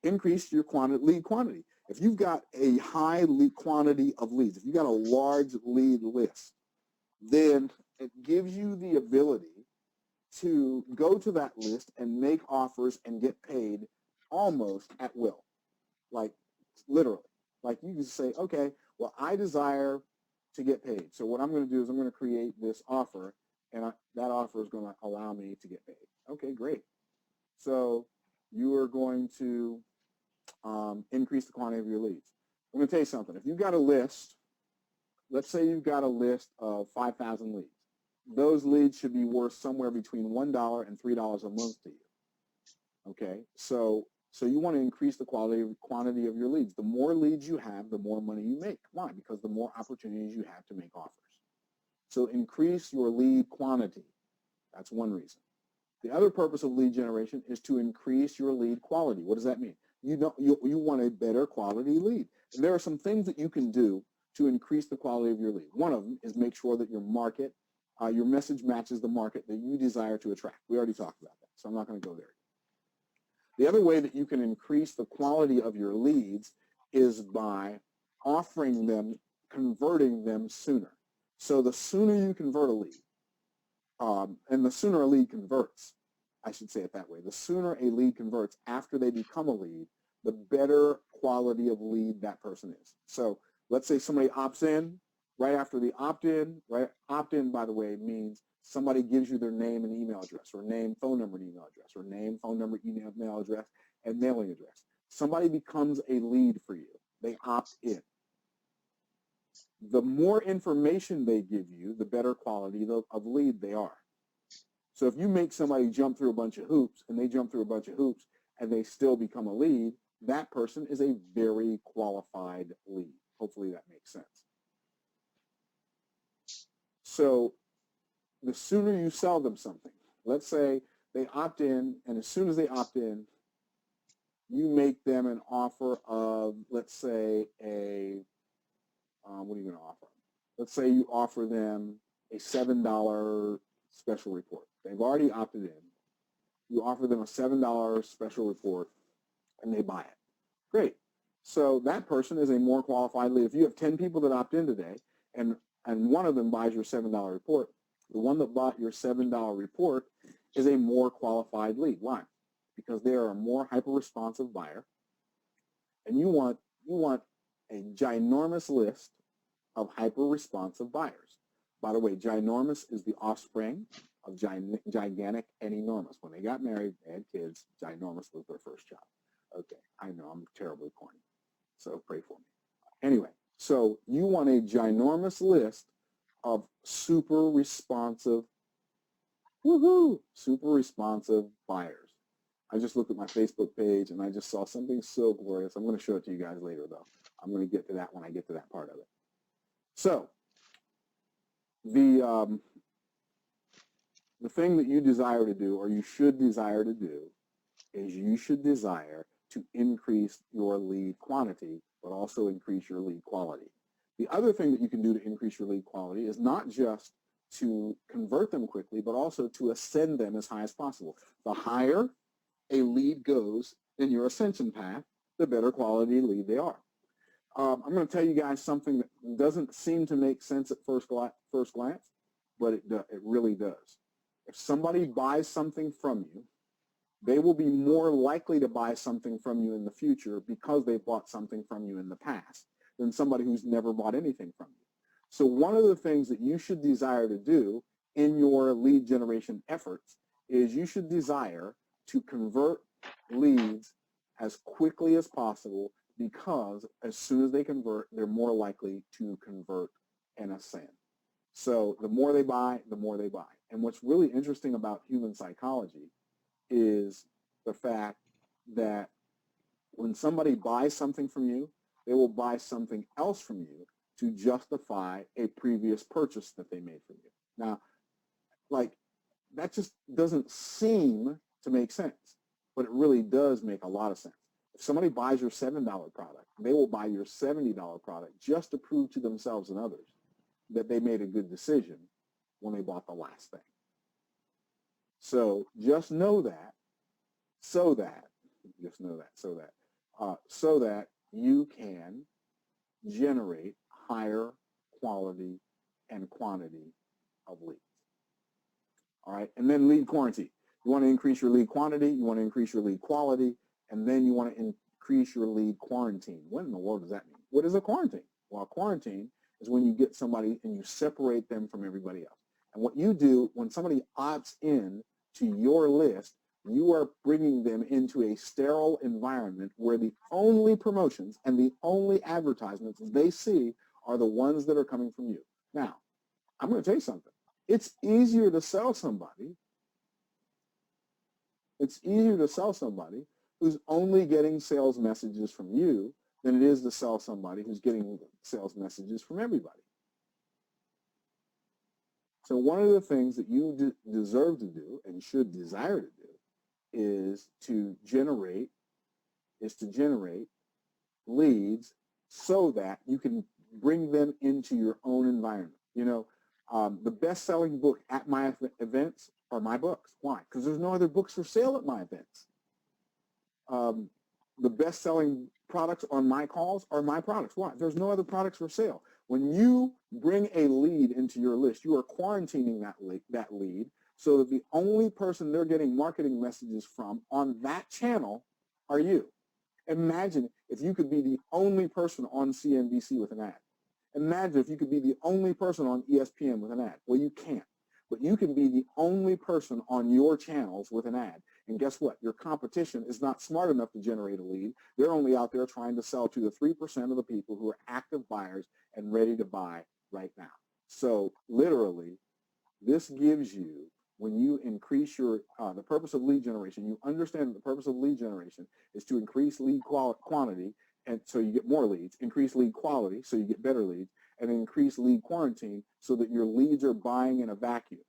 Increase your lead quantity. If you've got a high lead quantity of leads, if you've got a large lead list, then it gives you the ability to go to that list and make offers and get paid almost at will. Like literally. Like you can say, okay, well, I desire to get paid. So what I'm going to do is I'm going to create this offer, and that offer is going to allow me to get paid. Okay, great. So you are going to increase the quantity of your leads. I'm going to tell you something. If you've got a list, let's say you've got a list of 5,000 leads. Those leads should be worth somewhere between $1 and $3 a month to you. Okay, so you want to increase the quantity of your leads. The more leads you have, the more money you make. Why? Because the more opportunities you have to make offers. So increase your lead quantity. That's one reason. The other purpose of lead generation is to increase your lead quality. What does that mean? You want a better quality lead. And there are some things that you can do to increase the quality of your lead. One of them is make sure that your message matches the market that you desire to attract. We already talked about that, so I'm not going to go there. The other way that you can increase the quality of your leads is by offering them, converting them sooner. So the sooner you convert a lead, and the sooner a lead converts, I should say it that way, the sooner a lead converts after they become a lead, the better quality of lead that person is. So let's say somebody opts in. Right after the opt-in, right? Opt-in, by the way, means somebody gives you their name and email address, or name, phone number, and email address, or name, phone number, email address, and mailing address. Somebody becomes a lead for you. They opt in. The more information they give you, the better quality of lead they are. So if you make somebody jump through a bunch of hoops and they jump through a bunch of hoops and they still become a lead, that person is a very qualified lead. Hopefully that makes sense. So the sooner you sell them something, let's say they opt in, and as soon as they opt in, you make them an offer of, let's say, what are you going to offer? Let's say you offer them a $7 special report. They've already opted in. You offer them a $7 special report, and they buy it. Great. So that person is a more qualified lead. If you have 10 people that opt in today, and one of them buys your $7 report, the one that bought your $7 report is a more qualified lead. Why? Because they are a more hyper-responsive buyer, and you want a ginormous list of hyper-responsive buyers. By the way, ginormous is the offspring of gigantic and enormous. When they got married, they had kids. Ginormous was their first child. Okay, I know I'm terribly corny, so pray for me. Anyway, so you want a ginormous list of super responsive buyers. I just looked at my Facebook page and I just saw something so glorious. I'm going to show it to you guys later, though. I'm going to get to that when I get to that part of it. So the thing that you desire to do, or you should desire to do, is you should desire to increase your lead quantity, but also increase your lead quality. The other thing that you can do to increase your lead quality is not just to convert them quickly, but also to ascend them as high as possible. The higher a lead goes in your ascension path, the better quality lead they are. I'm going to tell you guys something that doesn't seem to make sense at first glance, but it really does. If somebody buys something from you, they will be more likely to buy something from you in the future because they bought something from you in the past than somebody who's never bought anything from you. So one of the things that you should desire to do in your lead generation efforts is you should desire to convert leads as quickly as possible, because as soon as they convert, they're more likely to convert and ascend. So the more they buy, the more they buy. And what's really interesting about human psychology is the fact that when somebody buys something from you, they will buy something else from you to justify a previous purchase that they made from you. Now, like, that just doesn't seem to make sense, but it really does make a lot of sense. If somebody buys your $7 product, they will buy your $70 product just to prove to themselves and others that they made a good decision when they bought the last thing. So just know that, so that you can generate higher quality and quantity of leads. All right, and then lead quarantine. You want to increase your lead quantity, you want to increase your lead quality, and then you want to increase your lead quarantine. What in the world does that mean? What is a quarantine? Well, a quarantine is when you get somebody and you separate them from everybody else. And what you do when somebody opts in to your list, you are bringing them into a sterile environment where the only promotions and the only advertisements they see are the ones that are coming from you. Now, I'm going to tell you something. It's easier to sell somebody. It's easier to sell somebody who's only getting sales messages from you than it is to sell somebody who's getting sales messages from everybody. So one of the things that you deserve to do and should desire to do is to generate leads so that you can bring them into your own environment. You know, the best-selling book at my events are my books. Why? Because there's no other books for sale at my events. The best-selling products on my calls are my products. Why? There's no other products for sale. When you bring a lead into your list, you are quarantining that lead so that the only person they're getting marketing messages from on that channel are you. Imagine if you could be the only person on CNBC with an ad. Imagine if you could be the only person on ESPN with an ad. Well, you can't. But you can be the only person on your channels with an ad. And guess what? Your competition is not smart enough to generate a lead. They're only out there trying to sell to the 3% of the people who are active buyers and ready to buy right now. So literally, this gives you when you increase your, the purpose of lead generation, you understand that the purpose of lead generation is to increase lead quantity, and so you get more leads, increase lead quality so you get better leads, and increase lead quarantine so that your leads are buying in a vacuum.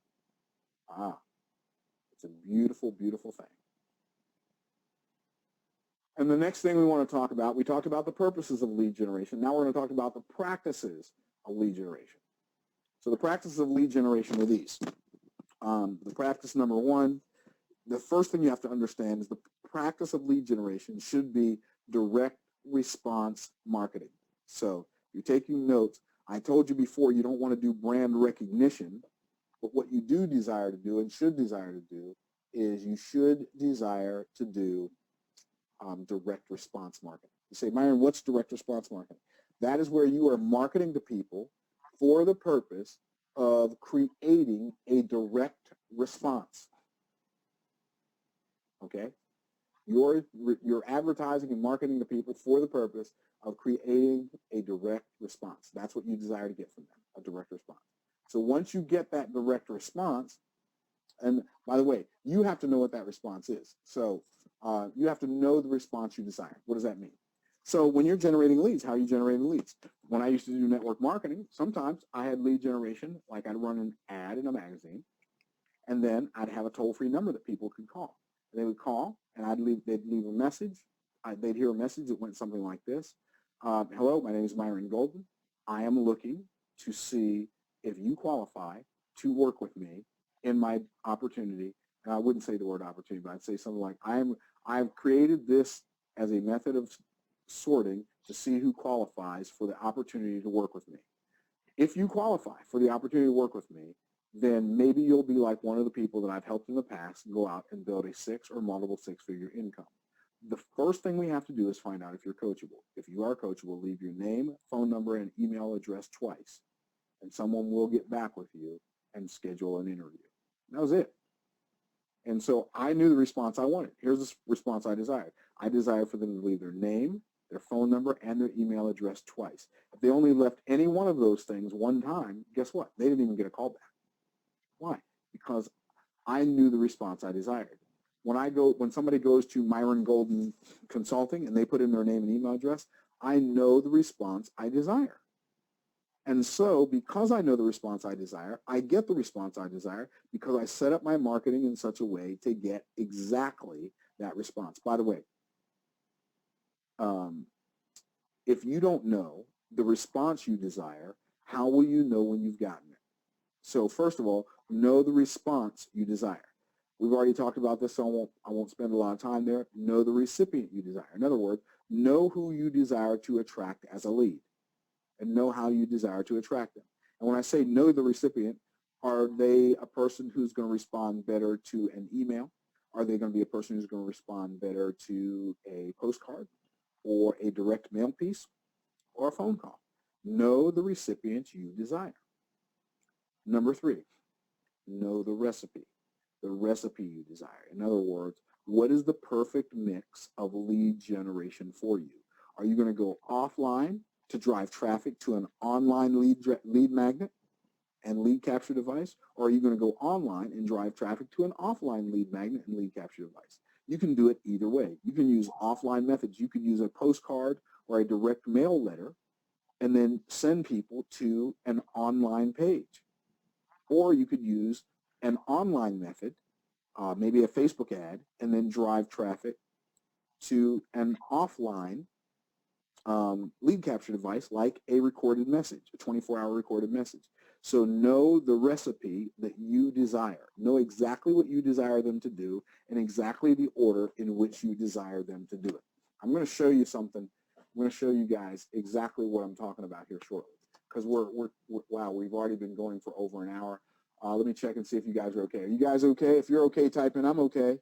It's a beautiful, beautiful thing. And the next thing we want to talk about, we talked about the purposes of lead generation. Now we're going to talk about the practices of lead generation. So the practices of lead generation are these. The practice number one, the first thing you have to understand is the practice of lead generation should be direct response marketing. So you're taking notes. I told you before you don't want to do brand recognition, but what you do desire to do and should desire to do is you should desire to do direct response marketing. You say, Myron, what's direct response marketing? That is where you are marketing to people for the purpose of creating a direct response. Okay? You're advertising and marketing to people for the purpose of creating a direct response. That's what you desire to get from them, a direct response. So once you get that direct response, and by the way, you have to know what that response is. So you have to know the response you desire. What does that mean? So when you're generating leads, how are you generating leads? When I used to do network marketing, sometimes I had lead generation, like I'd run an ad in a magazine, and then I'd have a toll-free number that people could call. They would call, and they'd leave a message. They'd hear a message that went something like this. Hello, my name is Myron Golden. I am looking to see if you qualify to work with me in my opportunity. And I wouldn't say the word opportunity, but I'd say something like, I've created this as a method of sorting to see who qualifies for the opportunity to work with me. If you qualify for the opportunity to work with me, then maybe you'll be like one of the people that I've helped in the past and go out and build a 6 or multiple 6-figure income. The first thing we have to do is find out if you're coachable. If you are coachable, leave your name, phone number, and email address twice, and someone will get back with you and schedule an interview. That was it. And so I knew the response I wanted. Here's the response I desired. I desired for them to leave their name, their phone number, and their email address twice. If they only left any one of those things one time, guess what? They didn't even get a call back. Why? Because I knew the response I desired. When somebody goes to Myron Golden Consulting and they put in their name and email address, I know the response I desire. And so because I know the response I desire, I get the response I desire because I set up my marketing in such a way to get exactly that response. By the way, if you don't know the response you desire, how will you know when you've gotten it? So first of all, know the response you desire. We've already talked about this, so I won't spend a lot of time there. Know the recipient you desire. In other words, know who you desire to attract as a lead and know how you desire to attract them. And when I say know the recipient, are they a person who's going to respond better to an email? Are they going to be a person who's going to respond better to a postcard or a direct mail piece or a phone call? Know the recipient you desire. Number 3, know the recipe you desire. In other words, what is the perfect mix of lead generation for you? Are you going to go offline to drive traffic to an online lead magnet and lead capture device, or are you going to go online and drive traffic to an offline lead magnet and lead capture device? You can do it either way. You can use offline methods. You could use a postcard or a direct mail letter and then send people to an online page. Or you could use an online method, maybe a Facebook ad, and then drive traffic to an offline lead capture device like a recorded message, a 24-hour recorded message. So know the recipe that you desire. Know exactly what you desire them to do and exactly the order in which you desire them to do it. I'm going to show you something. I'm going to show you guys exactly what I'm talking about here shortly because wow, we've already been going for over an hour. Let me check and see if you guys are okay. Are you guys okay? If you're okay, type in, I'm okay.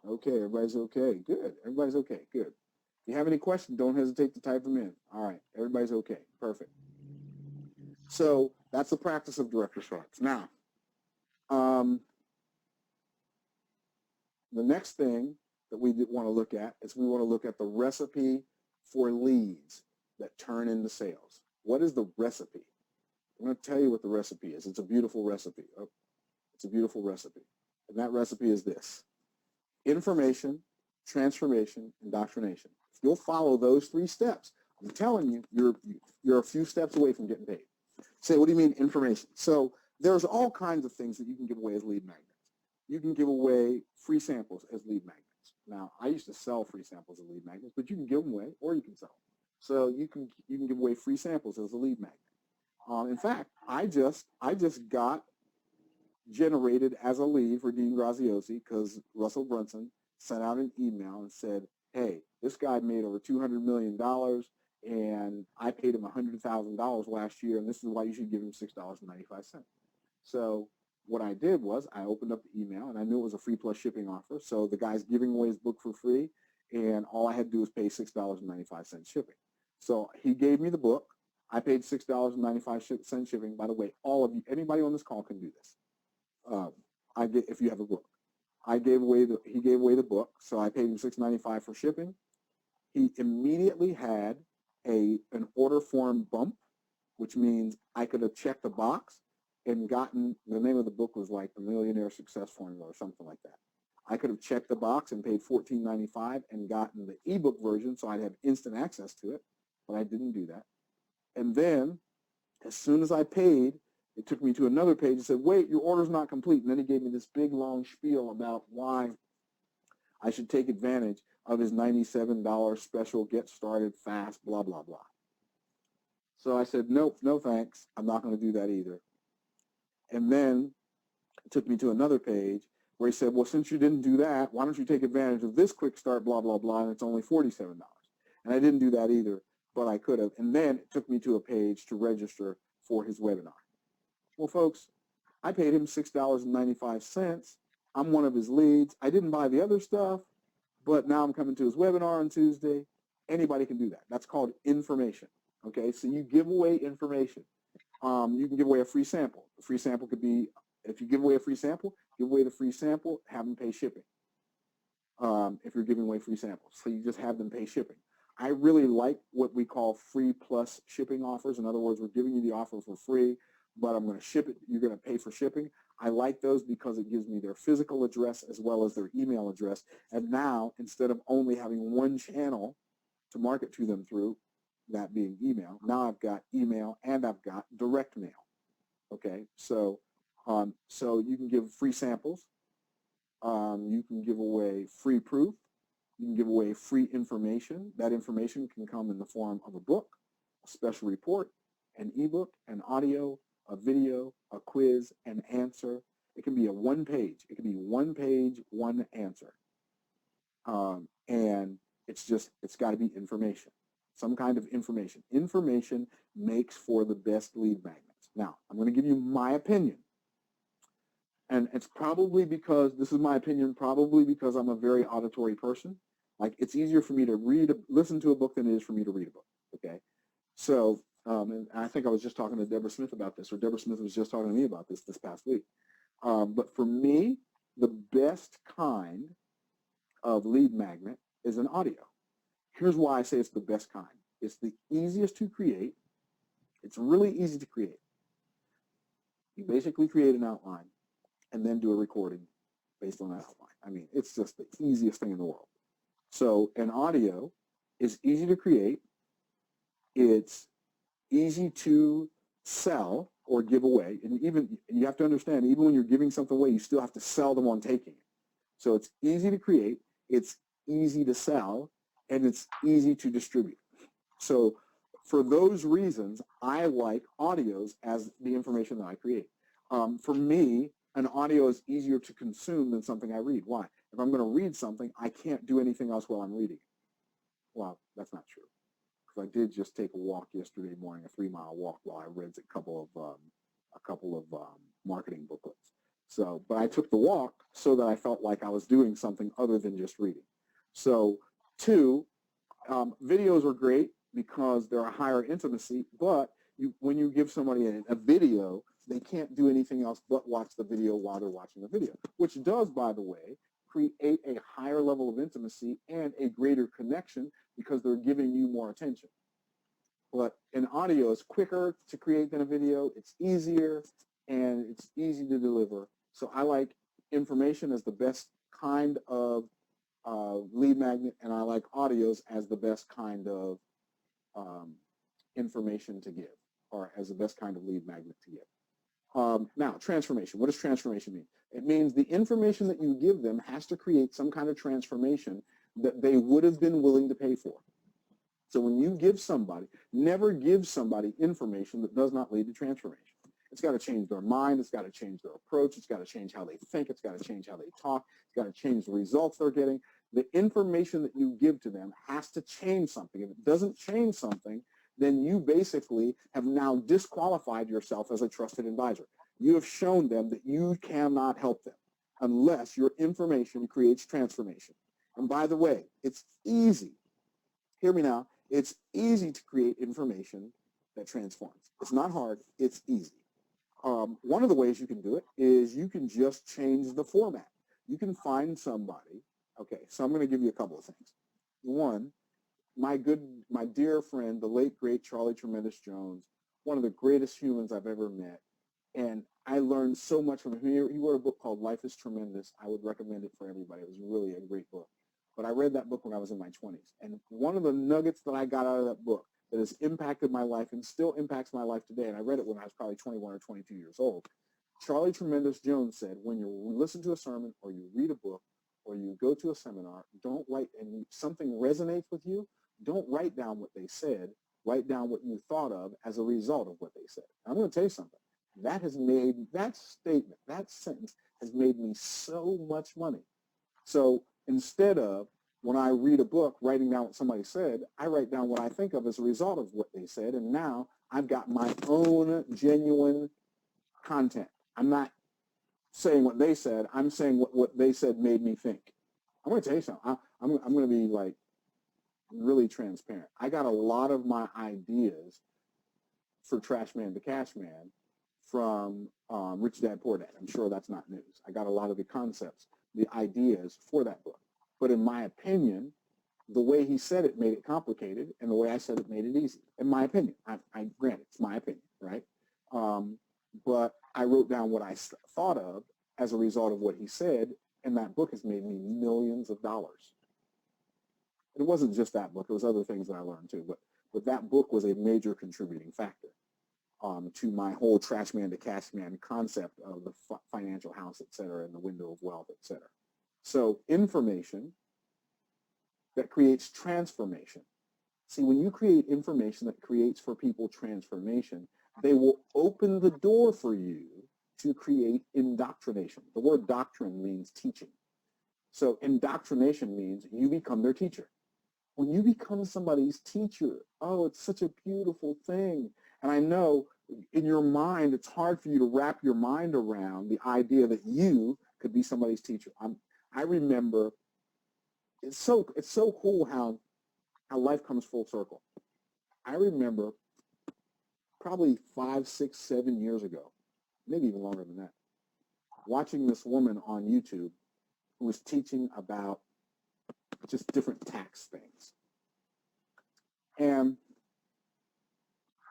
Okay, everybody's okay. Good. Everybody's okay. Good. If you have any questions, don't hesitate to type them in. All right. Everybody's okay. Perfect. So that's the practice of direct response. Now, the next thing that we want to look at is we want to look at the recipe for leads. that turn into sales. What is the recipe? I'm going to tell you what the recipe is. It's a beautiful recipe. Oh, it's a beautiful recipe. And that recipe is this: information, transformation, indoctrination. If you'll follow those 3 steps, I'm telling you, you're a few steps away from getting paid. Say, what do you mean information? So there's all kinds of things that you can give away as lead magnets. You can give away free samples as lead magnets. Now, I used to sell free samples as lead magnets, but you can give them away or you can sell them. So you can give away free samples as a lead magnet. In fact, I just got generated as a lead for Dean Graziosi because Russell Brunson sent out an email and said, hey, this guy made over $200 million and I paid him $100,000 last year, and this is why you should give him $6.95. So what I did was I opened up the email, and I knew it was a free plus shipping offer. So the guy's giving away his book for free, and all I had to do was pay $6.95 shipping. So he gave me the book. I paid $6.95 shipping. By the way, all of you, anybody on this call can do this. If you have a book. He gave away the book, so I paid him $6.95 for shipping. He immediately had an order form bump, which means I could have checked the box and gotten, the name of the book was like the Millionaire Success Formula or something like that. I could have checked the box and paid $14.95 and gotten the ebook version, so I'd have instant access to it, but I didn't do that. And then as soon as I paid, it took me to another page and said, wait, your order's not complete. And then he gave me this big long spiel about why I should take advantage of his $97 special, get started fast, blah, blah, blah. So I said, nope, no thanks. I'm not going to do that either. And then it took me to another page where he said, well, since you didn't do that, why don't you take advantage of this quick start, blah, blah, blah, and it's only $47. And I didn't do that either, but I could have. And then it took me to a page to register for his webinar. Well, folks, I paid him $6.95. I'm one of his leads. I didn't buy the other stuff, but now I'm coming to his webinar on Tuesday. Anybody can do that. That's called information. Okay, so you give away information. You can give away a free sample. A free sample could be, if you give away a free sample, give away the free sample, have them pay shipping. If you're giving away free samples, so you just have them pay shipping. I really like what we call free plus shipping offers. In other words, we're giving you the offer for free, but I'm going to ship it. You're going to pay for shipping. I like those because it gives me their physical address as well as their email address. And now, instead of only having one channel to market to them through, that being email, now I've got email and I've got direct mail. Okay, so you can give free samples. You can give away free proof. You can give away free information. That information can come in the form of a book, a special report, an ebook, an audio, a video, a quiz, an answer. It can be a one page. It can be one page, one answer. And it's got to be information, some kind of information. Information makes for the best lead magnets. Now, I'm going to give you my opinion. And it's probably because, this is my opinion, probably because I'm a very auditory person. Like, it's easier for me to listen to a book than it is for me to read a book, okay? So, and I think I was just talking to Deborah Smith about this, or Deborah Smith was just talking to me about this past week. But for me, the best kind of lead magnet is an audio. Here's why I say it's the best kind. It's the easiest to create. It's really easy to create. You basically create an outline and then do a recording based on that outline. I mean, it's just the easiest thing in the world. So an audio is easy to create. It's easy to sell or give away. And even, you have to understand, even when you're giving something away, you still have to sell them on taking it. So it's easy to create, it's easy to sell, and it's easy to distribute. So for those reasons, I like audios as the information that I create. For me, an audio is easier to consume than something I read. Why? If I'm going to read something, I can't do anything else while I'm reading it. Well, that's not true. Because I did just take a walk yesterday morning, a 3-mile walk, while I read a couple of marketing booklets. So, but I took the walk so that I felt like I was doing something other than just reading. So, 2, videos are great because they're a higher intimacy, but when you give somebody a video, they can't do anything else but watch the video while they're watching the video, which does, by the way, create a higher level of intimacy and a greater connection because they're giving you more attention. But an audio is quicker to create than a video. It's easier and it's easy to deliver. So I like information as the best kind of lead magnet, and I like audios as the best kind of information to give, or as the best kind of lead magnet to give. Now, transformation. What does transformation mean? It means the information that you give them has to create some kind of transformation that they would have been willing to pay for. So when you give somebody, never give somebody information that does not lead to transformation. It's got to change their mind. It's got to change their approach. It's got to change how they think. It's got to change how they talk. It's got to change the results they're getting. The information that you give to them has to change something. If it doesn't change something, then you basically have now disqualified yourself as a trusted advisor. You have shown them that you cannot help them unless your information creates transformation. And by the way, it's easy. Hear me now. It's easy to create information that transforms. It's not hard. It's easy. One of the ways you can do it is you can just change the format. You can find somebody. Okay, so I'm going to give you a couple of things. One, my dear friend, the late, great Charlie Tremendous Jones, one of the greatest humans I've ever met. And I learned so much from him. He wrote a book called Life is Tremendous. I would recommend it for everybody. It was really a great book. But I read that book when I was in my 20s. And one of the nuggets that I got out of that book that has impacted my life and still impacts my life today, and I read it when I was probably 21 or 22 years old, Charlie Tremendous Jones said, when you listen to a sermon or you read a book or you go to a seminar, don't write, and something resonates with you, don't write down what they said, write down what you thought of as a result of what they said. I'm going to tell you something. That statement, that sentence has made me so much money. So instead of, when I read a book, writing down what somebody said, I write down what I think of as a result of what they said, and now I've got my own genuine content. I'm not saying what they said. I'm saying what they said made me think. I'm going to tell you something. I'm going to be like really transparent. I got a lot of my ideas for Trash Man to Cash Man from Rich Dad Poor Dad. I'm sure that's not news. I got a lot of the concepts, the ideas for that book. But in my opinion, the way he said it made it complicated, and the way I said it made it easy. In my opinion, I grant it's my opinion, right? But I wrote down what I thought of as a result of what he said, and that book has made me millions of dollars. It wasn't just that book; it was other things that I learned too. But that book was a major contributing factor to my whole Trash Man to Cash Man concept of the financial house, et cetera, and the window of wealth, et cetera. So information that creates transformation. See, when you create information that creates for people transformation, they will open the door for you to create indoctrination. The word doctrine means teaching. So indoctrination means you become their teacher. When you become somebody's teacher, oh, it's such a beautiful thing. And I know in your mind, it's hard for you to wrap your mind around the idea that you could be somebody's teacher. I remember, it's so cool how life comes full circle. I remember probably 5, 6, 7 years ago, maybe even longer than that, watching this woman on YouTube who was teaching about just different tax things. And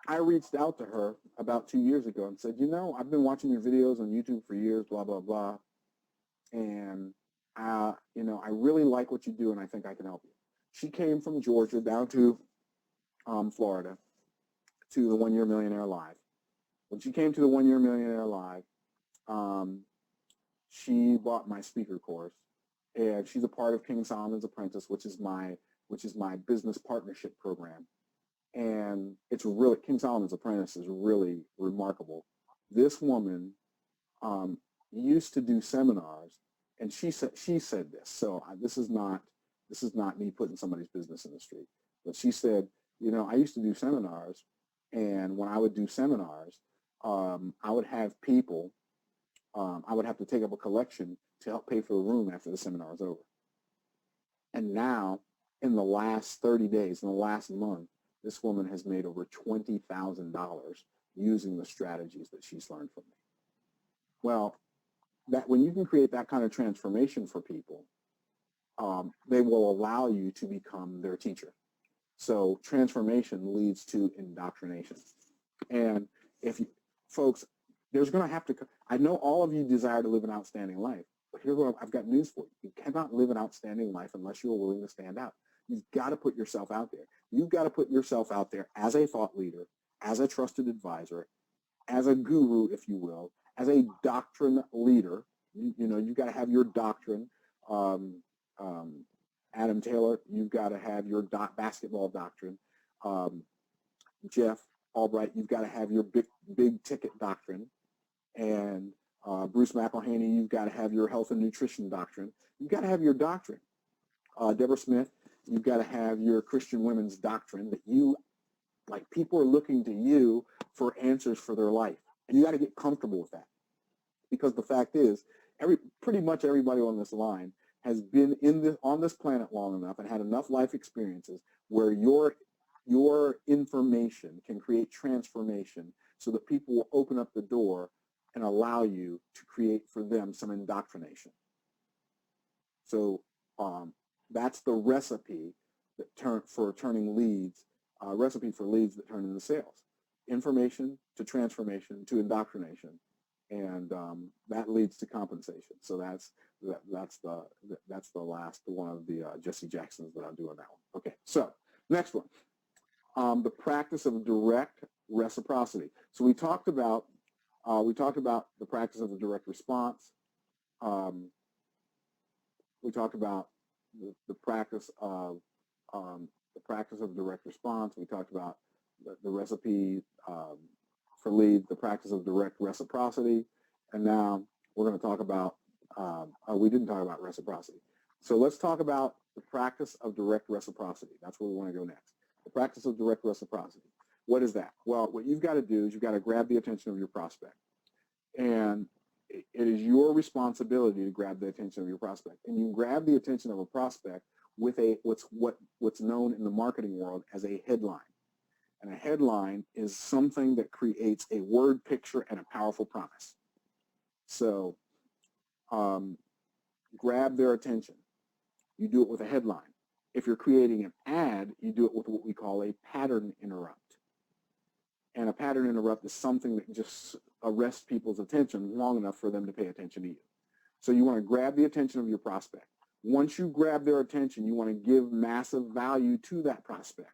I reached out to her about 2 years ago and said, I've been watching your videos on YouTube for years, blah, blah, blah. And, I really like what you do, and I think I can help you. She came from Georgia down to Florida to the 1 Year Millionaire Live. When she came to the 1 Year Millionaire Live, she bought my speaker course, and she's a part of King Solomon's Apprentice, which is my business partnership program. And it's really, King Solomon's Apprentice is really remarkable. This woman used to do seminars, and she said this. So this is not me putting somebody's business in the street, but she said, I used to do seminars, and when I would do seminars, I would have people, I would have to take up a collection to help pay for the room after the seminar was over. And now, in the last 30 days, in the last month, this woman has made over $20,000 using the strategies that she's learned from me. Well, that when you can create that kind of transformation for people, they will allow you to become their teacher. So transformation leads to indoctrination. And if you, folks, there's going to have to, I know all of you desire to live an outstanding life, but here's what I've got news for you. You cannot live an outstanding life unless you're willing to stand out. You've got to put yourself out there. You've got to put yourself out there as a thought leader, as a trusted advisor, as a guru, if you will, as a doctrine leader. You know, you've got to have your doctrine. Adam Taylor, you've got to have your basketball doctrine. Jeff Albright, you've got to have your big ticket doctrine. And Bruce McElhaney, you've got to have your health and nutrition doctrine. You've got to have your doctrine. Deborah Smith, you've got to have your Christian women's doctrine that you, like, people are looking to you for answers for their life. And you got to get comfortable with that. Because the fact is, pretty much everybody on this line has been on this planet long enough and had enough life experiences where your information can create transformation so that people will open up the door and allow you to create for them some indoctrination. So that's the recipe for turning leads, recipe for leads that turn into sales. Information to transformation to indoctrination, and that leads to compensation. So that's the last one of the Jesse Jacksons that I'll do on that one. Okay, so next one, the practice of direct reciprocity. So we talked about the practice of the direct response. We talked about the practice of direct response. We talked about the recipe for leads, the practice of direct reciprocity, and now we're going to talk about. We didn't talk about reciprocity, so let's talk about the practice of direct reciprocity. That's where we want to go next. The practice of direct reciprocity. What is that? Well, what you've got to do is you've got to grab the attention of your prospect, and it is your responsibility to grab the attention of your prospect. And you grab the attention of a prospect with what's known in the marketing world as a headline. And a headline is something that creates a word picture and a powerful promise. So grab their attention. You do it with a headline. If you're creating an ad, you do it with what we call a pattern interrupt. And a pattern interrupt is something that just arrests people's attention long enough for them to pay attention to you. So you want to grab the attention of your prospect. Once you grab their attention, you want to give massive value to that prospect.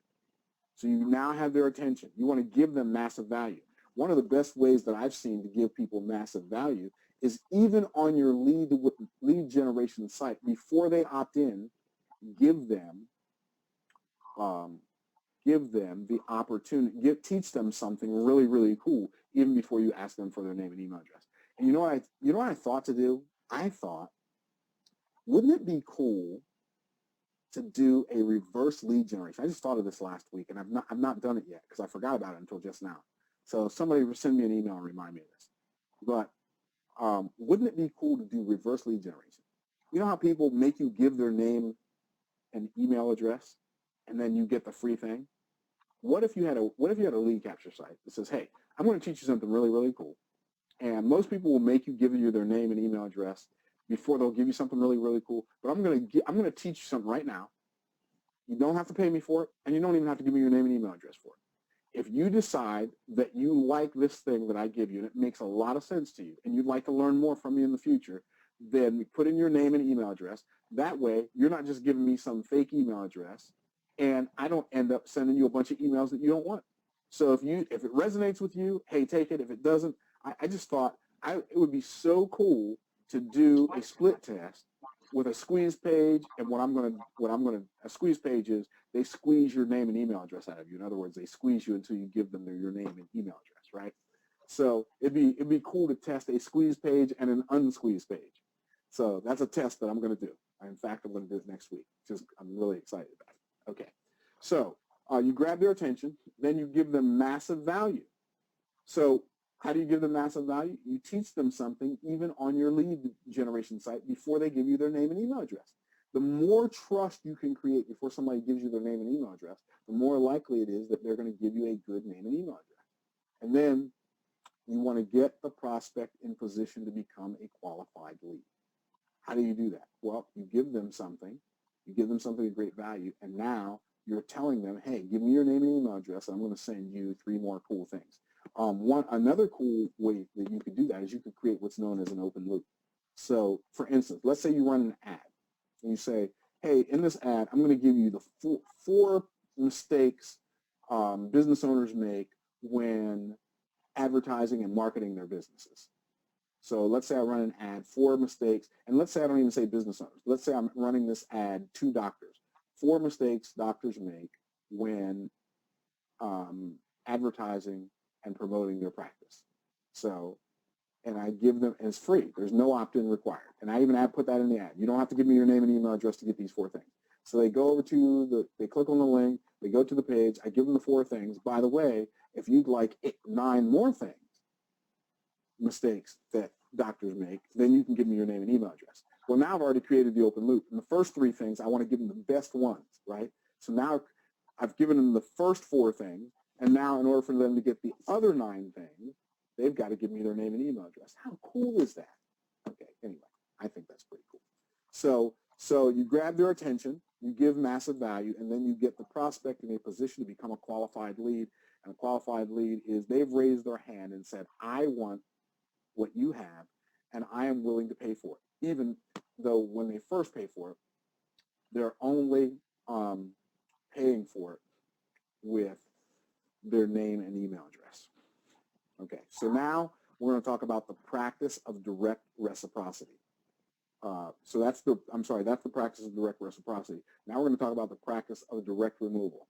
So you now have their attention. You want to give them massive value. One of the best ways that I've seen to give people massive value is even on your lead generation site, before they opt in, give them the opportunity, teach them something really, really cool, even before you ask them for their name and email address. And you know what I thought to do? I thought, wouldn't it be cool to do a reverse lead generation? I just thought of this last week, and I've not done it yet because I forgot about it until just now. So somebody send me an email and remind me of this. But wouldn't it be cool to do reverse lead generation? You know how people make you give their name and email address, and then you get the free thing? What if you had a lead capture site that says, hey, I'm going to teach you something really, really cool. And most people will make you give you their name and email address before they'll give you something really, really cool. But I'm going to teach you something right now. You don't have to pay me for it, and you don't even have to give me your name and email address for it. If you decide that you like this thing that I give you and it makes a lot of sense to you and you'd like to learn more from me in the future, then put in your name and email address. That way, you're not just giving me some fake email address, and I don't end up sending you a bunch of emails that you don't want. So if it resonates with you, hey, take it. If it doesn't, I just thought it would be so cool to do a split test with a squeeze page. And a squeeze page is they squeeze your name and email address out of you. In other words, they squeeze you until you give them your name and email address, right? So it'd be cool to test a squeeze page and an unsqueeze page. So that's a test that I'm going to do. In fact, I'm going to do it next week. I'm really excited about it. Okay. So you grab their attention, then you give them massive value. So how do you give them massive value? You teach them something even on your lead generation site before they give you their name and email address. The more trust you can create before somebody gives you their name and email address, the more likely it is that they're going to give you a good name and email address. And then you want to get the prospect in position to become a qualified lead. How do you do that? Well, you give them something of great value, and now you're telling them, hey, give me your name and email address, and I'm going to send you 3 more cool things. Another cool way that you could do that is you could create what's known as an open loop. So, for instance, let's say you run an ad, and you say, hey, in this ad, I'm going to give you the four mistakes business owners make when advertising and marketing their businesses. So let's say I run an ad, 4 mistakes, and let's say I don't even say business owners. Let's say I'm running this ad to doctors. 4 mistakes doctors make when advertising and promoting their practice. So, and I give them, and it's free. There's no opt-in required. And I even put that in the ad. You don't have to give me your name and email address to get these 4 things. So they go over to they click on the link, they go to the page, I give them the 4 things. By the way, if you'd like 9 more mistakes that doctors make, then you can give me your name and email address. Well, now I've already created the open loop. And the first 3 things, I want to give them the best ones, right? So now I've given them the first 4 things, and now in order for them to get the other 9 things, they've got to give me their name and email address. How cool is that? Okay, anyway, I think that's pretty cool. So you grab their attention, you give massive value, and then you get the prospect in a position to become a qualified lead. And a qualified lead is they've raised their hand and said, I want what you have, and I am willing to pay for it. Even though when they first pay for it, they're only paying for it with their name and email address. Okay, so now we're going to talk about the practice of direct reciprocity. So that's the practice of direct reciprocity. Now we're going to talk about the practice of direct removal.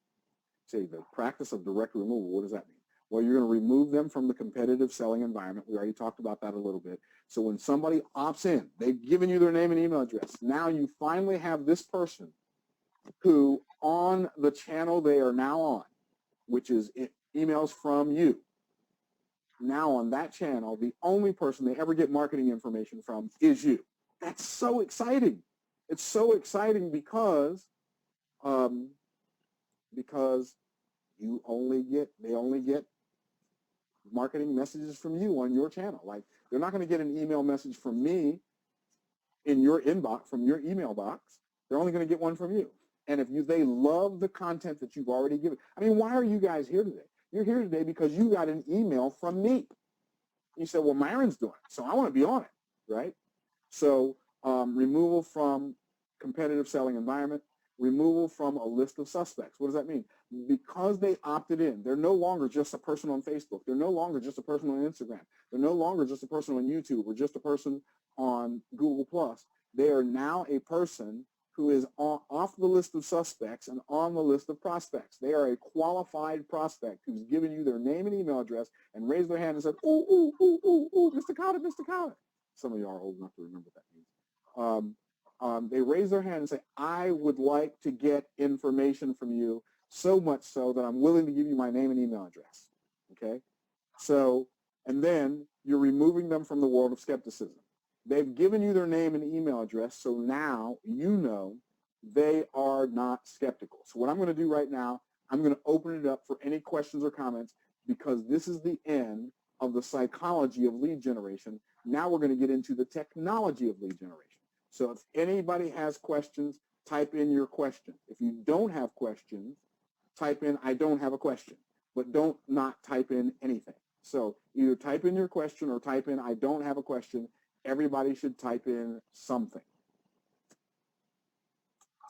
Say the practice of direct removal, what does that mean? Well, you're going to remove them from the competitive selling environment. We already talked about that a little bit. So when somebody opts in, they've given you their name and email address. Now you finally have this person who on the channel they are now on, which is emails from you. Now on that channel, the only person they ever get marketing information from is you. That's so exciting. It's so exciting because they only get marketing messages from you on your channel. Like they're not going to get an email message from me in your inbox, from your email box. They're only going to get one from you. And if they love the content that you've already given, I mean, why are you guys here today? You're here today because you got an email from me. You said, well, Myron's doing it, so I want to be on it, right? So removal from competitive selling environment, removal from a list of suspects. What does that mean? Because they opted in, they're no longer just a person on Facebook. They're no longer just a person on Instagram. They're no longer just a person on YouTube or just a person on Google+. They are now a person who is off the list of suspects and on the list of prospects. They are a qualified prospect who's given you their name and email address and raised their hand and said, ooh, ooh, ooh, ooh, ooh, Mr. Cotter, Mr. Cotter. Some of you are old enough to remember what that means. They raise their hand and say, I would like to get information from you, so much so that I'm willing to give you my name and email address. Okay? So, and then you're removing them from the world of skepticism. They've given you their name and email address, so now you know they are not skeptical. So what I'm going to do right now, I'm going to open it up for any questions or comments because this is the end of the psychology of lead generation. Now we're going to get into the technology of lead generation. So if anybody has questions, type in your question. If you don't have questions, type in, I don't have a question, but don't not type in anything. So either type in your question or type in, I don't have a question. Everybody should type in something.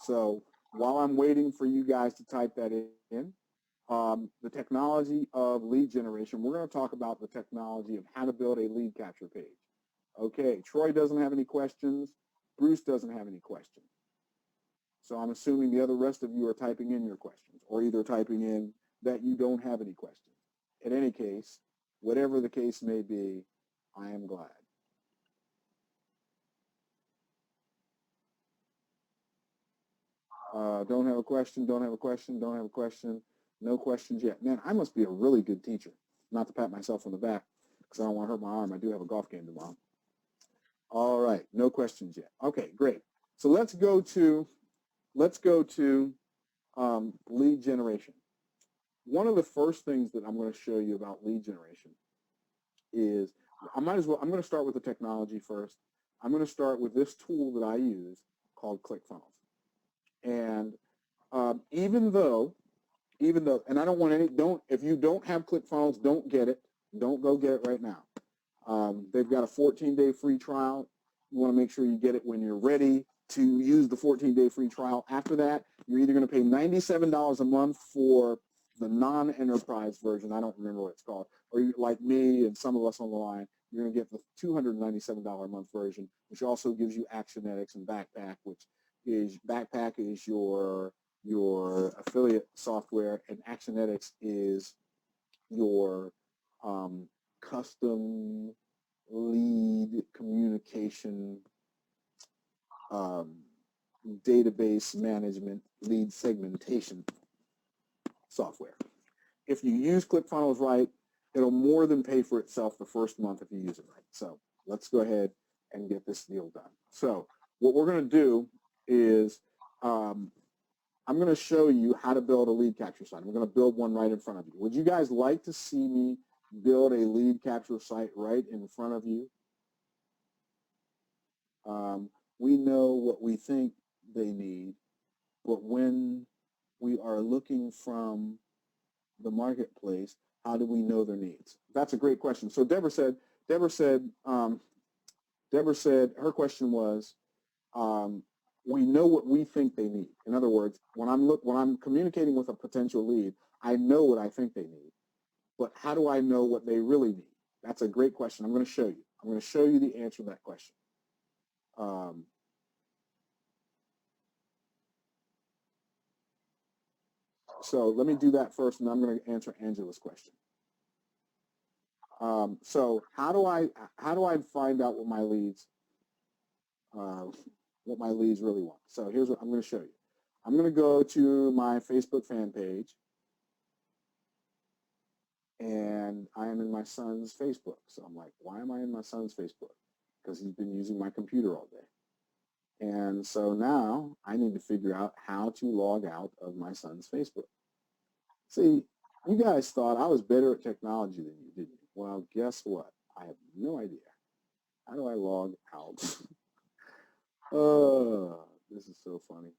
So while I'm waiting for you guys to type that in, the technology of lead generation, we're going to talk about the technology of how to build a lead capture page. Okay, Troy doesn't have any questions. Bruce doesn't have any questions. So I'm assuming the rest of you are typing in your questions or either typing in that you don't have any questions. In any case, whatever the case may be, I am glad. Don't have a question, don't have a question, don't have a question. No questions yet. Man, I must be a really good teacher. Not to pat myself on the back because I don't want to hurt my arm. I do have a golf game tomorrow. All right, no questions yet. Okay, great. So let's go to lead generation. One of the first things that I'm going to show you about lead generation is I'm going to start with the technology first. I'm going to start with this tool that I use called ClickFunnels. And Even though, and I don't want if you don't have ClickFunnels, don't get it. Don't go get it right now. They've got a 14-day free trial. You want to make sure you get it when you're ready to use the 14-day free trial. After that, you're either going to pay $97 a month for the non-enterprise version. I don't remember what it's called. Or you, like me and some of us on the line, you're going to get the $297 a month version, which also gives you Actionetics and Backpack, which is your affiliate software, and Actionetics is your custom lead communication database management lead segmentation software. If you use ClickFunnels right, it'll more than pay for itself the first month if you use it right. So let's go ahead and get this deal done. So what we're going to do is I'm going to show you how to build a lead capture site. I'm going to build one right in front of you. Would you guys like to see me build a lead capture site right in front of you? We know what we think they need, but when we are looking from the marketplace, how do we know their needs? That's a great question. So Deborah said her question was, we know what we think they need. In other words, when I'm communicating with a potential lead, I know what I think they need, but how do I know what they really need? That's a great question. I'm going to show you. I'm going to show you the answer to that question. So let me do that first, and I'm going to answer Angela's question. So how do I find out what my leads really want? So here's what I'm going to show you. I'm going to go to my Facebook fan page, and I am in my son's Facebook. So I'm like, why am I in my son's Facebook? Because he's been using my computer all day. And so now I need to figure out how to log out of my son's Facebook. See, you guys thought I was better at technology than you, didn't you? Well, guess what? I have no idea. How do I log out? This is so funny.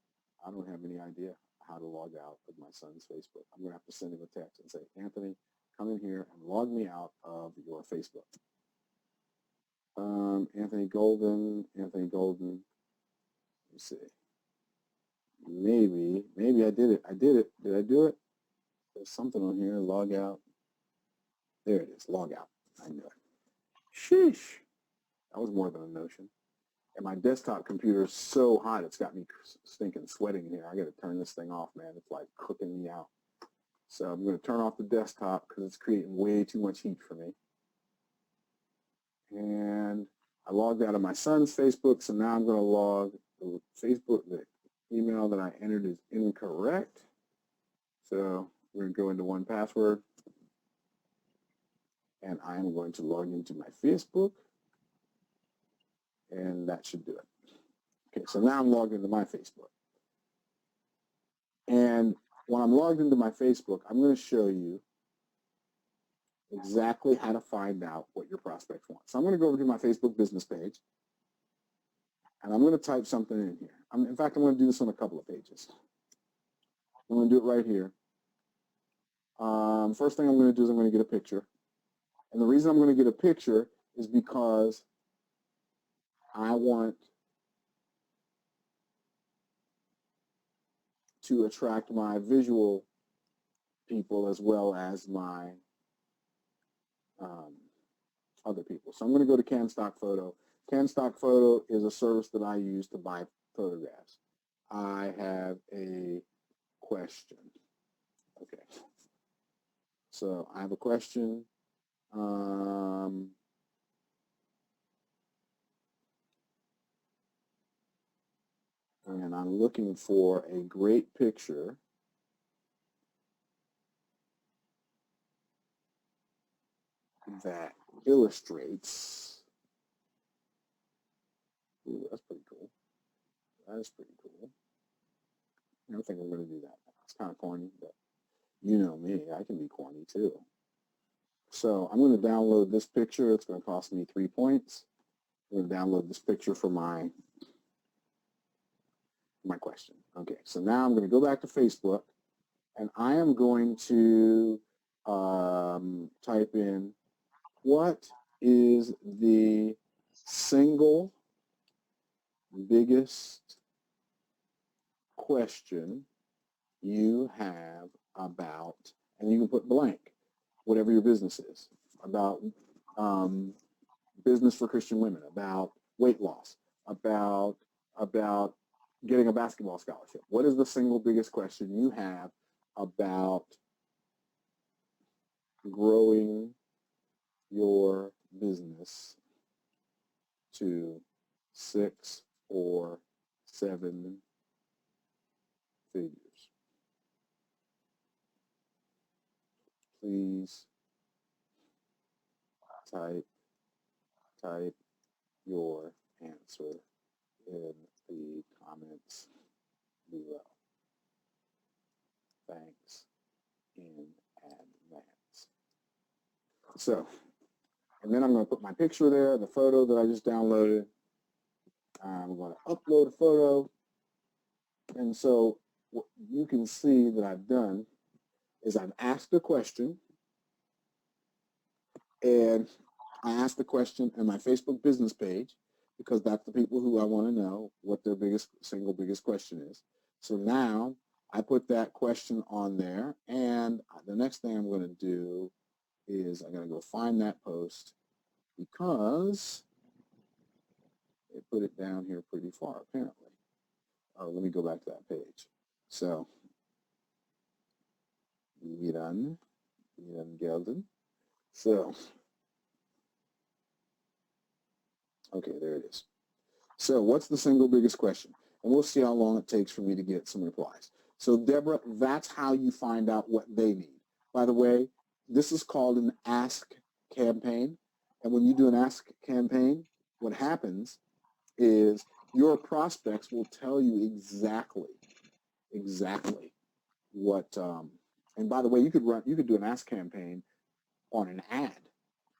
I don't have any idea how to log out of my son's Facebook. I'm going to have to send him a text and say, Anthony, come in here and log me out of your Facebook. Anthony Golden. Let me see. Maybe I did it. Did I do it? There's something on here, log out. There it is, log out. I knew it. Sheesh. That was more than a notion. And my desktop computer is so hot, it's got me stinking sweating in here. I got to turn this thing off, man. It's like cooking me out. So I'm going to turn off the desktop because it's creating way too much heat for me. And I logged out of my son's Facebook, so now I'm going to log the Facebook. The email that I entered is incorrect. So we're going to go into 1Password. And I'm going to log into my Facebook. And that should do it. Okay, so now I'm logged into my Facebook. And when I'm logged into my Facebook, I'm going to show you exactly how to find out what your prospects want. So I'm going to go over to my Facebook business page, and I'm going to type something in here. In fact, I'm going to do this on a couple of pages. I'm going to do it right here. First thing I'm going to do is I'm going to get a picture. And the reason I'm going to get a picture is because I want to attract my visual people as well as my other people. So I'm going to go to CanStock Photo. CanStock Photo is a service that I use to buy photographs. I have a question. Okay. So I have a question. And I'm looking for a great picture that illustrates. Ooh, that's pretty cool. That is pretty cool. I don't think I'm going to do that. It's kind of corny, but you know me, I can be corny too. So I'm going to download this picture. It's going to cost me 3 points. I'm going to download this picture for my my question. Okay, so now I'm going to go back to Facebook, and I am going to type in, what is the single biggest question you have about, and you can put blank, whatever your business is, about business for Christian women, about weight loss, about getting a basketball scholarship. What is the single biggest question you have about growing your business to 6 or 7 figures? Please type your answer in the comments below. Thanks in advance. So, and then I'm going to put my picture there, the photo that I just downloaded. I'm going to upload a photo. And so what you can see that I've done is I've asked a question, and I asked the question on my Facebook business page because that's the people who I want to know what their single biggest question is. So now I put that question on there, and the next thing I'm going to do is I'm going to go find that post because it put it down here pretty far apparently. Oh, let me go back to that page. So, Myron Gelden. So, okay, there it is. So what's the single biggest question? And we'll see how long it takes for me to get some replies. So Deborah, that's how you find out what they need. By the way, this is called an ask campaign. And when you do an ask campaign, what happens is your prospects will tell you exactly what, and by the way, you could do an ask campaign on an ad,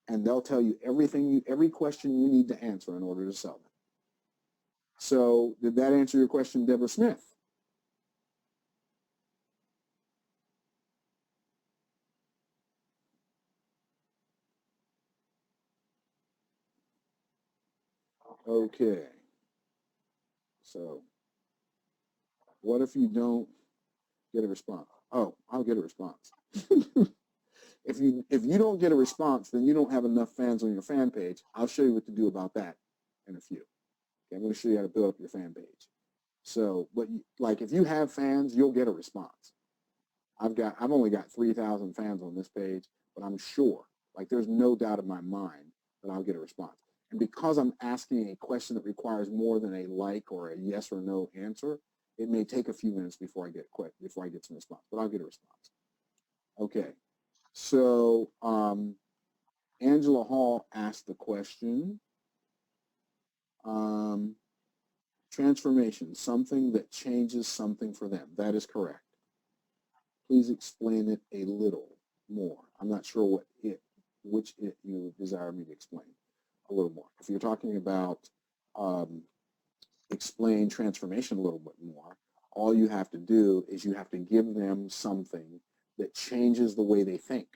and they'll tell you every question you need to answer in order to sell them. So did that answer your question, Deborah Smith? Okay. So what if you don't get a response? Oh, I'll get a response. If you don't get a response, then you don't have enough fans on your fan page. I'll show you what to do about that in a few. Okay, I'm going to show you how to build up your fan page. So, but like if you have fans, you'll get a response. I've only got 3,000 fans on this page, but I'm sure, like there's no doubt in my mind that I'll get a response. And because I'm asking a question that requires more than a like or a yes or no answer, it may take a few minutes before I get some response, but I'll get a response. Okay, so Angela Hall asked the question, transformation, something that changes something for them. That is correct. Please explain it a little more. I'm not sure which you desire me to explain a little more. If you're talking about explain transformation a little bit more, all you have to do is you have to give them something that changes the way they think.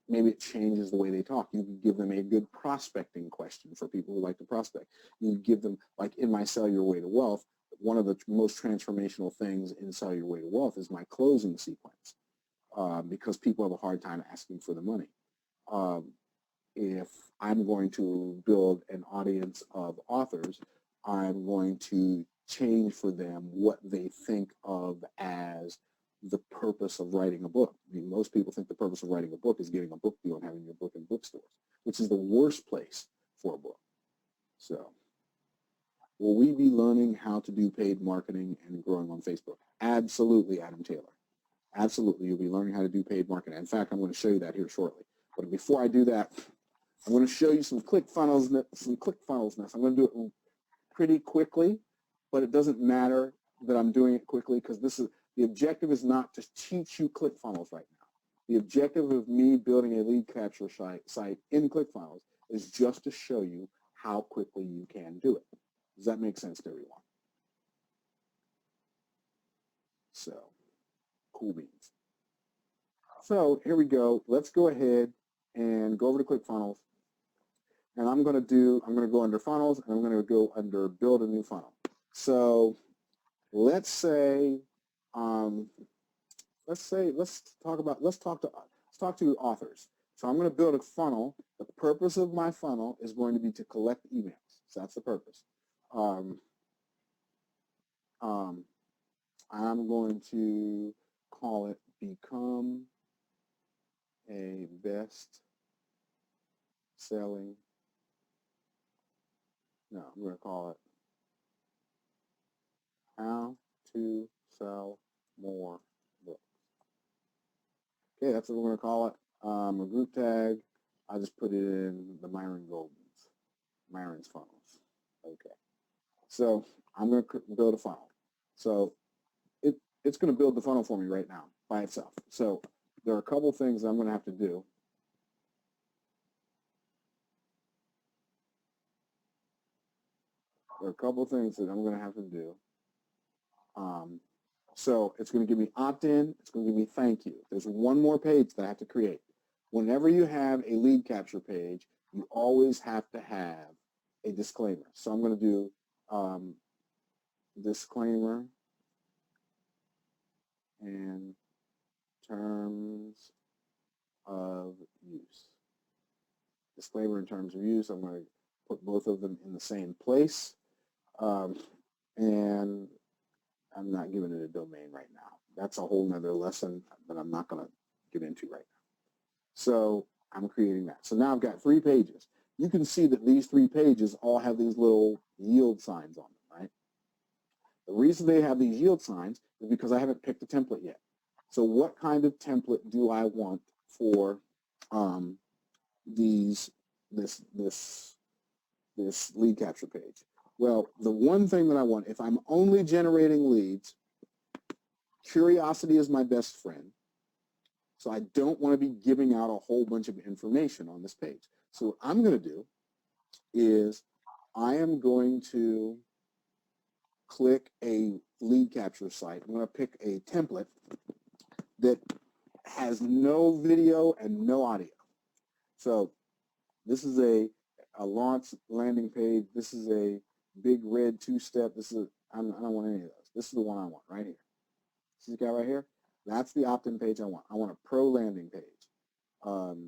Maybe it changes the way they talk. You can give them a good prospecting question for people who like to prospect. You give them, like in my Sell Your Way to Wealth, one of the most transformational things in Sell Your Way to Wealth is my closing sequence, because people have a hard time asking for the money. If I'm going to build an audience of authors, I'm going to change for them what they think of as the purpose of writing a book. I mean, most people think the purpose of writing a book is getting a book deal and having your book in bookstores, which is the worst place for a book. So, will we be learning how to do paid marketing and growing on Facebook? Absolutely, Adam Taylor. Absolutely, you'll be learning how to do paid marketing. In fact, I'm going to show you that here shortly. But before I do that, I'm going to show you some ClickFunnels. I'm going to do it pretty quickly, but it doesn't matter that I'm doing it quickly because the objective is not to teach you ClickFunnels right now. The objective of me building a lead capture site in ClickFunnels is just to show you how quickly you can do it. Does that make sense to everyone? So, cool beans. So here we go. Let's go ahead and go over to ClickFunnels. And I'm going to go under funnels, and I'm going to go under build a new funnel. So let's talk to authors. So I'm going to build a funnel. The purpose of my funnel is going to be to collect emails. So that's the purpose. I'm going to call it Become a Best Selling. No, I'm going to call it How to Sell More Books. Okay, that's what we're going to call it. A group tag, I just put it in the Myron's funnels. Okay. So I'm going to build a funnel. So it's going to build the funnel for me right now by itself. So there are a couple things I'm going to have to do. There are a couple things that I'm going to have to do. So it's going to give me opt-in. It's going to give me thank you. There's one more page that I have to create. Whenever you have a lead capture page, you always have to have a disclaimer. So I'm going to do disclaimer and terms of use. Disclaimer in terms of use. I'm going to put both of them in the same place. And I'm not giving it a domain right now. That's a whole nother lesson that I'm not going to get into right now. So I'm creating that. So now I've got 3 pages. You can see that these 3 pages all have these little yield signs on them, right? The reason they have these yield signs is because I haven't picked a template yet. So what kind of template do I want for this lead capture page? Well, the one thing that I want, if I'm only generating leads, curiosity is my best friend. So I don't want to be giving out a whole bunch of information on this page. So what I'm going to do is I am going to click a lead capture site. I'm going to pick a template that has no video and no audio. So this is a launch landing page. This is a big red 2-step. I don't want any of those. This is the one I want right here. See this guy right here? That's the opt-in page I want. I want a pro landing page. Let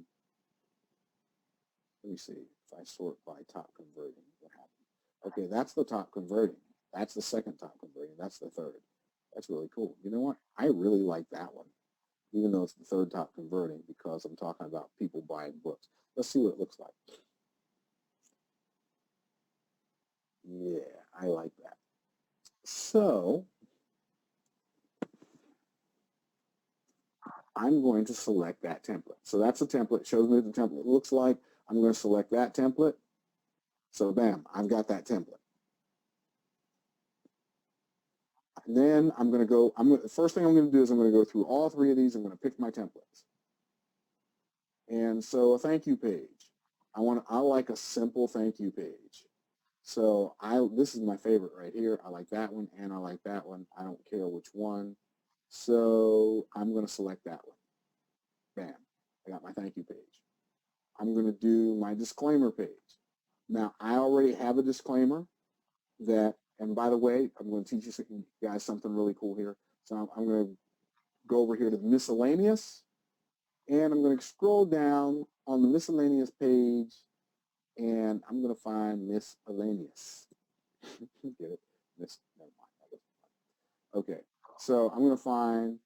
me see if I sort by top converting. What happens? Okay, that's the top converting. That's the second top converting. That's the third. That's really cool. You know what? I really like that one, even though it's the third top converting, because I'm talking about people buying books. Let's see what it looks like. Yeah, I like that. So I'm going to select that template. So that's the template. It shows me what the template looks like. I'm going to select that template. So bam, I've got that template. And then I'm going to go, the first thing I'm going to do is I'm going to go through all 3 of these. I'm going to pick my templates. And so a thank you page. I like a simple thank you page. So this is my favorite right here. I like that one and I like that one. I don't care which one. So I'm going to select that one. Bam, I got my thank you page. I'm going to do my disclaimer page. Now, I already have a disclaimer that, and by the way, I'm going to teach you guys something really cool here. So I'm going to go over here to miscellaneous, and I'm going to scroll down on the miscellaneous page, and I'm going to find miscellaneous. Get it? Never mind. Okay, so I'm going to find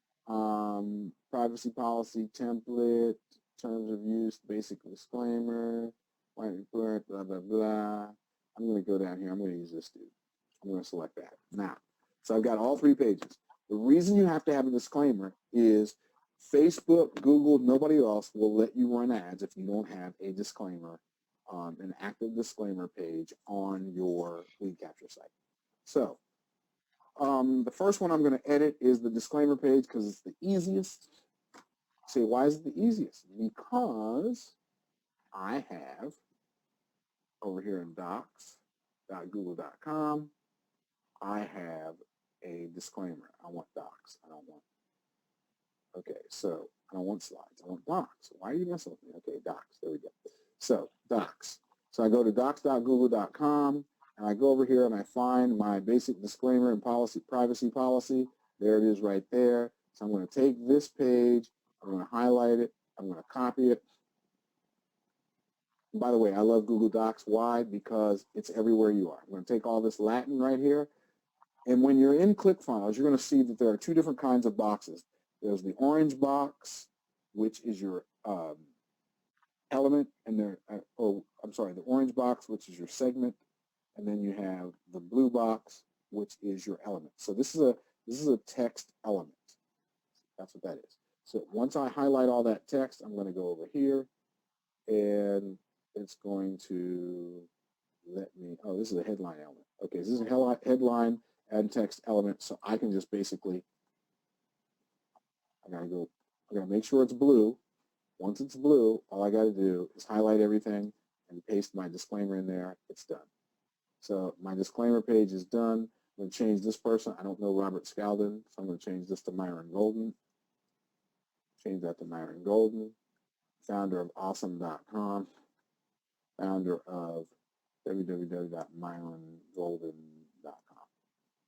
privacy policy template, terms of use, basic disclaimer, white report, blah, blah, blah. I'm going to go down here. I'm going to use this dude. I'm going to select that. Now, so I've got all 3 pages. The reason you have to have a disclaimer is Facebook, Google, nobody else will let you run ads if you don't have a disclaimer, an active disclaimer page on your lead capture site. So the first one I'm going to edit is the disclaimer page because it's the easiest. Say, why is it the easiest? Because I have over here in docs.google.com, I have a disclaimer. I want docs. I don't want, okay, so I don't want slides. I want docs. Why are you messing with me? Okay, docs. There we go. So docs. So I go to docs.google.com and I go over here and I find my basic disclaimer and privacy policy. There it is right there. So I'm going to take this page. I'm going to highlight it. I'm going to copy it. And by the way, I love Google Docs. Why? Because it's everywhere you are. I'm going to take all this Latin right here. And when you're in ClickFunnels, you're going to see that there are two different kinds of boxes. There's the orange box, which is your element, and the orange box, which is your segment, and then you have the blue box, which is your element. So this is a text element. That's what that is. So once I highlight all that text, I'm going to go over here, and it's going to let me, oh, this is a headline element. Okay, so this is a headline and text element, so I can just basically, I gotta make sure it's blue. Once it's blue, all I gotta do is highlight everything and paste my disclaimer in there. It's done. So my disclaimer page is done. I'm going to change this person. I don't know Robert Scaldin, so I'm going to change this to Myron Golden. Change that to Myron Golden, founder of awesome.com, founder of www.myrongolden.com.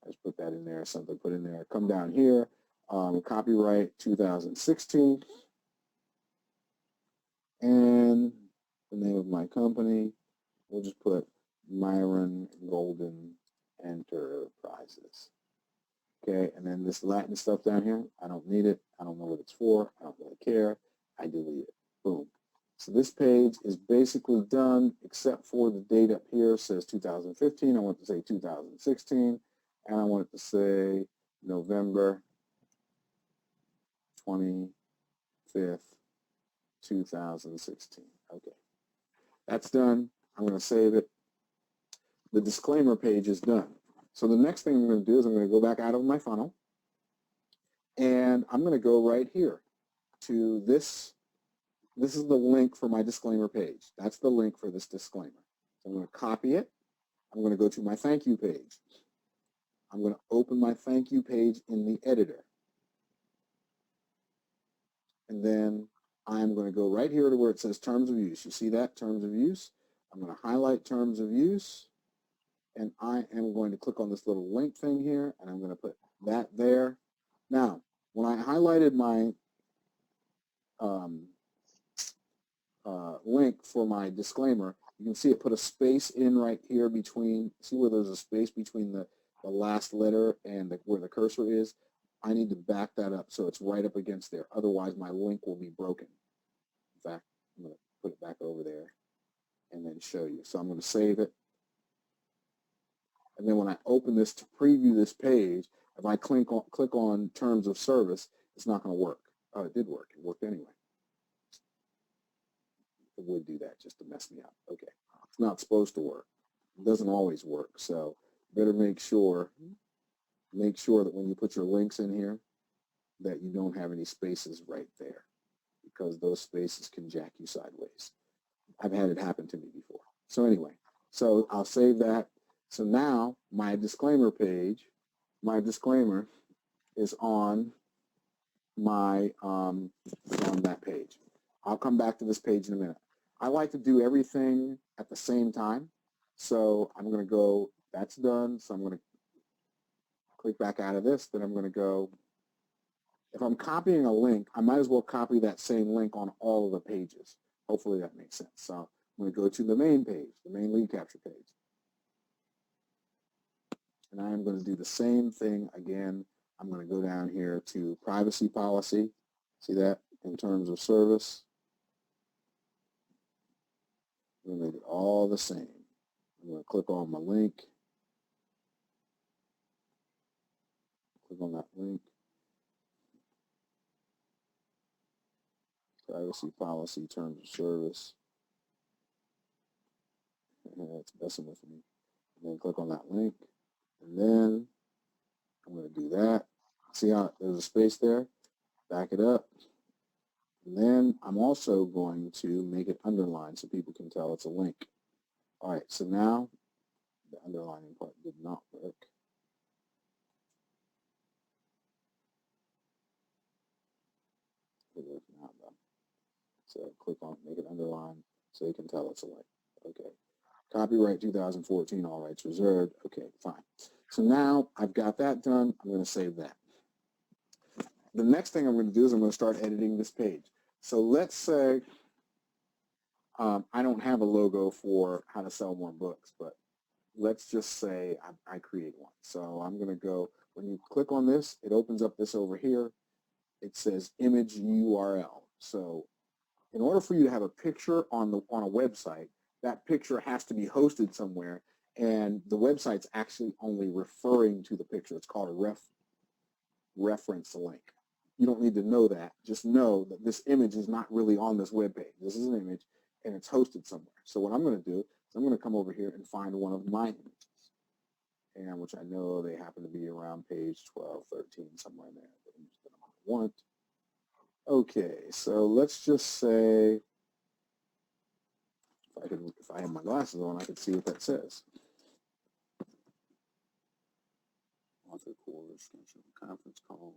I just put that in there, something put in there. Come down here, copyright 2016, and the name of my company, we'll just put Myron Golden Enterprises. Okay, and then this Latin stuff down here, I don't need it. I don't know what it's for. I don't really care. I delete it. Boom. So this page is basically done, except for the date up here says 2015. I want to say 2016, and I want it to say November 25th, 2016. Okay, that's done. I'm going to save it. The disclaimer page is done. So the next thing I'm going to do is I'm going to go back out of my funnel, and I'm going to go right here to this. This is the link for my disclaimer page. That's the link for this disclaimer. So I'm going to copy it. I'm going to go to my thank you page. I'm going to open my thank you page in the editor. And then I'm going to go right here to where it says terms of use. You see that, terms of use? I'm going to highlight terms of use. And I am going to click on this little link thing here, and I'm going to put that there. Now, when I highlighted my link for my disclaimer, you can see it put a space in right here between, see where there's a space between the last letter and where the cursor is? I need to back that up so it's right up against there. Otherwise, my link will be broken. In fact, I'm going to put it back over there and then show you. So I'm going to save it. And then when I open this to preview this page, if I click on terms of service, it's not going to work. Oh, it did work. It worked anyway. It would do that just to mess me up. Okay. It's not supposed to work. It doesn't always work. So better make sure that when you put your links in here that you don't have any spaces right there, because those spaces can jack you sideways. I've had it happen to me before. So anyway, so I'll save that. So now my disclaimer page, my disclaimer is on my on that page. I'll come back to this page in a minute. I like to do everything at the same time. So I'm going to go, that's done. So I'm going to click back out of this. Then I'm going to go, if I'm copying a link, I might as well copy that same link on all of the pages. Hopefully that makes sense. So I'm going to go to the main page, the main lead capture page. And I am going to do the same thing again. I'm going to go down here to privacy policy. See that? In terms of service. I'm going to make it all the same. I'm going to click on my link. Click on that link. Privacy policy, terms of service. It's messing with me. And then click on that link. And then I'm going to do that. See how there's a space there? Back it up. And then I'm also going to make it underlined so people can tell it's a link. All right, so now the underlining part did not work. So click on, make it underline so you can tell it's a link. Okay. Copyright 2014, all rights reserved. Okay, fine. So now I've got that done. I'm going to save that. The next thing I'm going to do is I'm going to start editing this page. So let's say I don't have a logo for how to sell more books, but let's just say I create one. So I'm going to go, when you click on this, it opens up this over here. It says image URL. So in order for you to have a picture on a website, that picture has to be hosted somewhere, and the website's actually only referring to the picture. It's called a reference link. You don't need to know that. Just know that this image is not really on this web page. This is an image, and it's hosted somewhere. So what I'm going to do is I'm going to come over here and find one of my images, and which I know they happen to be around page 12, 13, somewhere in there. The image that I want. Okay, so let's just say, if I have my glasses on, I can see what that says. Author course, conference calls,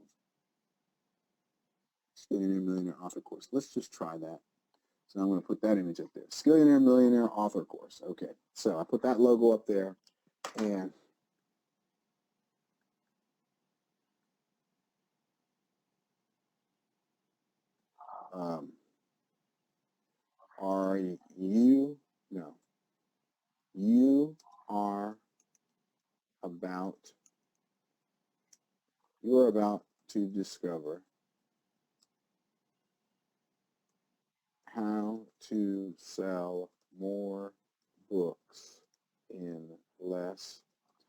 Skillionaire Millionaire author course. Let's just try that. So I'm going to put that image up there. Skillionaire Millionaire author course. Okay, so I put that logo up there, and you are about to discover how to sell more books in less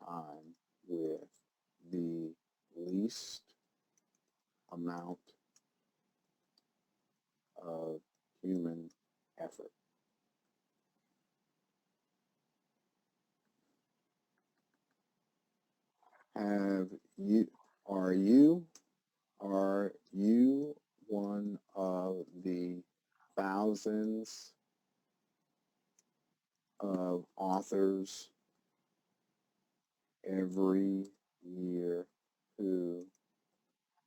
time with the least amount of human effort. Are you one of the thousands of authors every year who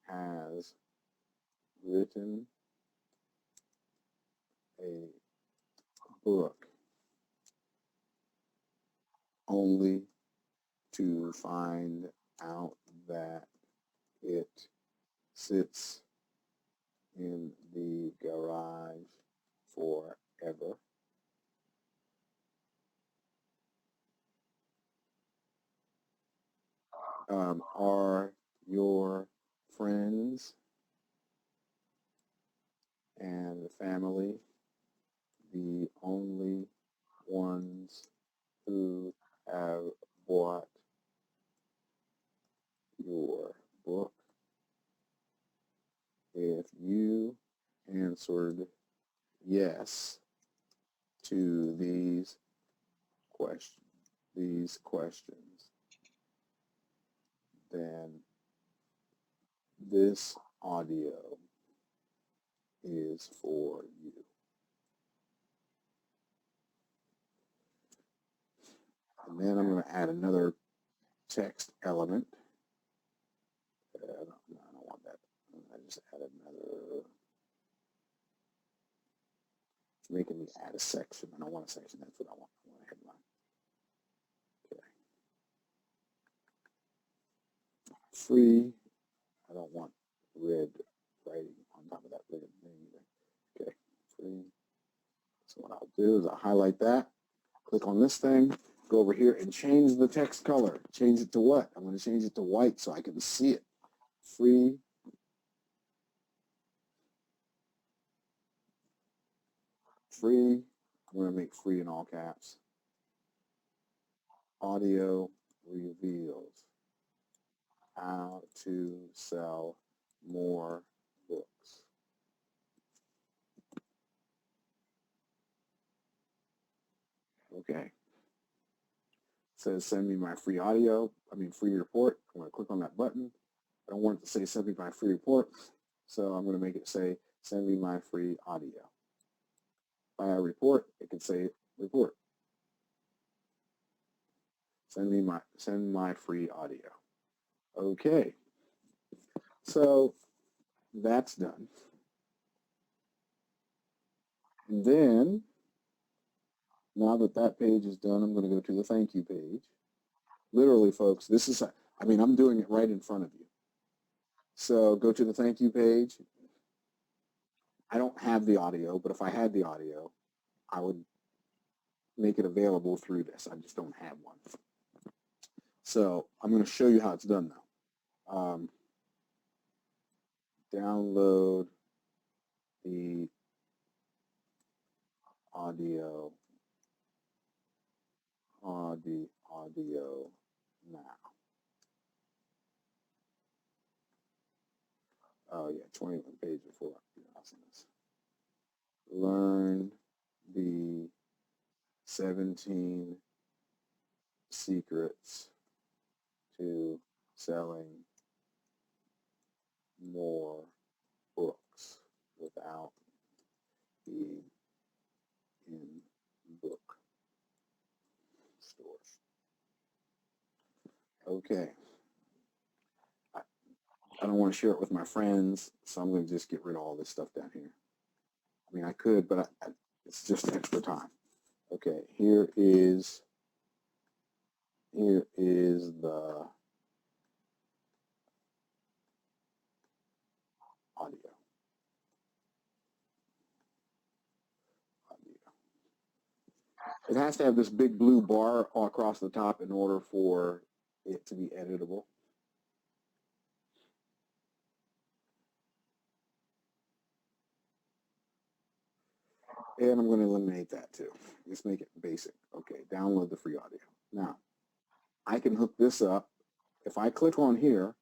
has written a book only to find out that it sits in the garage forever? Are your friends and family the only ones who have bought your book? If you answered yes to these questions, then this audio is for you. And then I'm going to add another text element. No, I don't want that. I just added another. It's making me add a section. I don't want a section. That's what I want. I want a headline. Okay. Free. I don't want red writing on top of that red thing either. Okay. Free. So what I'll do is I'll highlight that. Click on this thing. Go over here and change the text color. Change it to what? I'm going to change it to white so I can see it. Free. Free. I'm going to make free in all caps. Audio reveals how to sell more books. Okay. It says send me my free free report. I'm going to click on that button. I don't want it to say send me my free report, so I'm going to make it say send me my free audio. By a report, it can say report. Send my free audio. Okay. So that's done. And then, now that that page is done, I'm going to go to the thank you page. Literally, folks, this is, I mean, I'm doing it right in front of you. So go to the thank you page. I don't have the audio, but if I had the audio, I would make it available through this. I just don't have one. So I'm going to show you how it's done now. Download the audio now. Oh yeah, 21 pages before. Learn the 17 secrets to selling more books without being in book stores. Okay. I don't want to share it with my friends, so I'm going to just get rid of all this stuff down here. I mean, I could, but it's just extra time. Okay, here is the audio. It has to have this big blue bar all across the top in order for it to be editable. And I'm going to eliminate that too. Just make it basic. Okay, download the free audio. Now, I can hook this up. If I click on here,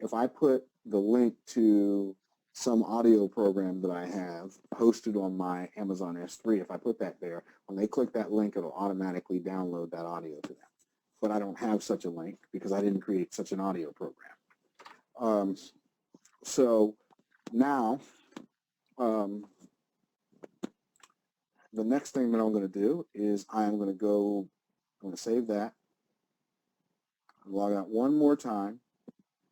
if I put the link to some audio program that I have hosted on my Amazon S3, if I put that there, when they click that link, it'll automatically download that audio to them. But I don't have such a link because I didn't create such an audio program. So now, the next thing that I'm going to do is I'm going to save that, log out one more time,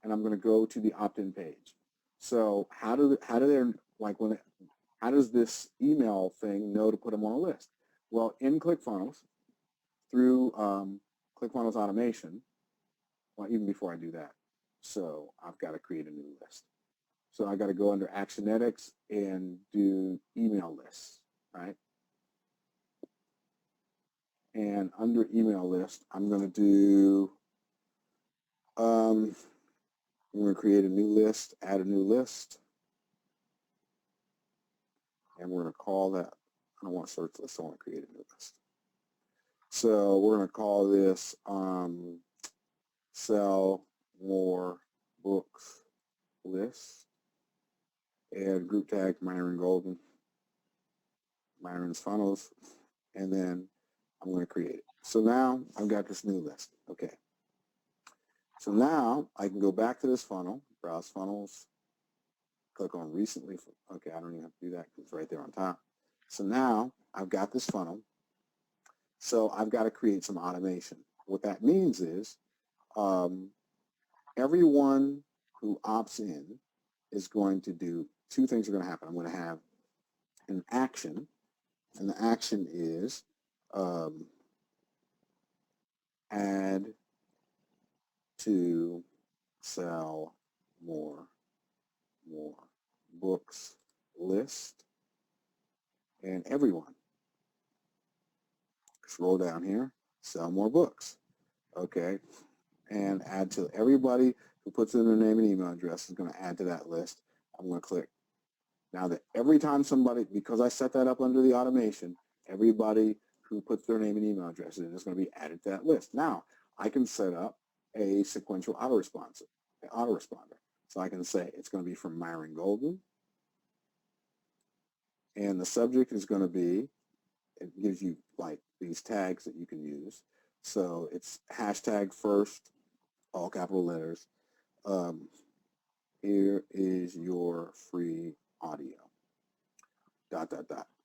and I'm going to go to the opt-in page. So how does this email thing know to put them on a list? Well, in ClickFunnels, through ClickFunnels automation, well, even before I do that, so I've got to create a new list. So I got to go under Actionetics and do email lists, right? And under email list, I'm going to do, I'm going to create a new list, add a new list, and we're going to call that, I don't want to search list, I want to create a new list. So we're going to call this Sell More Books List, and group tag Myron Golden, Myron's Funnels, and then I'm going to create it. So now I've got this new list. Okay. So now I can go back to this funnel, browse funnels, click on recently. Okay, I don't even have to do that because it's right there on top. So now I've got this funnel. So I've got to create some automation. What that means is everyone who opts in is going to do two things are going to happen. I'm going to have an action, and the action is add to sell more books list, and everyone. Scroll down here, sell more books. Okay, and add to everybody who puts in their name and email address is going to add to that list. I'm going to click. Now that every time somebody, because I set that up under the automation, everybody who puts their name and email address in is going to be added to that list. Now I can set up a sequential autoresponder. So I can say it's going to be from Myron Golden, and the subject is going to be, it gives you like these tags that you can use. So it's hashtag first, all capital letters. Here is your free audio. ...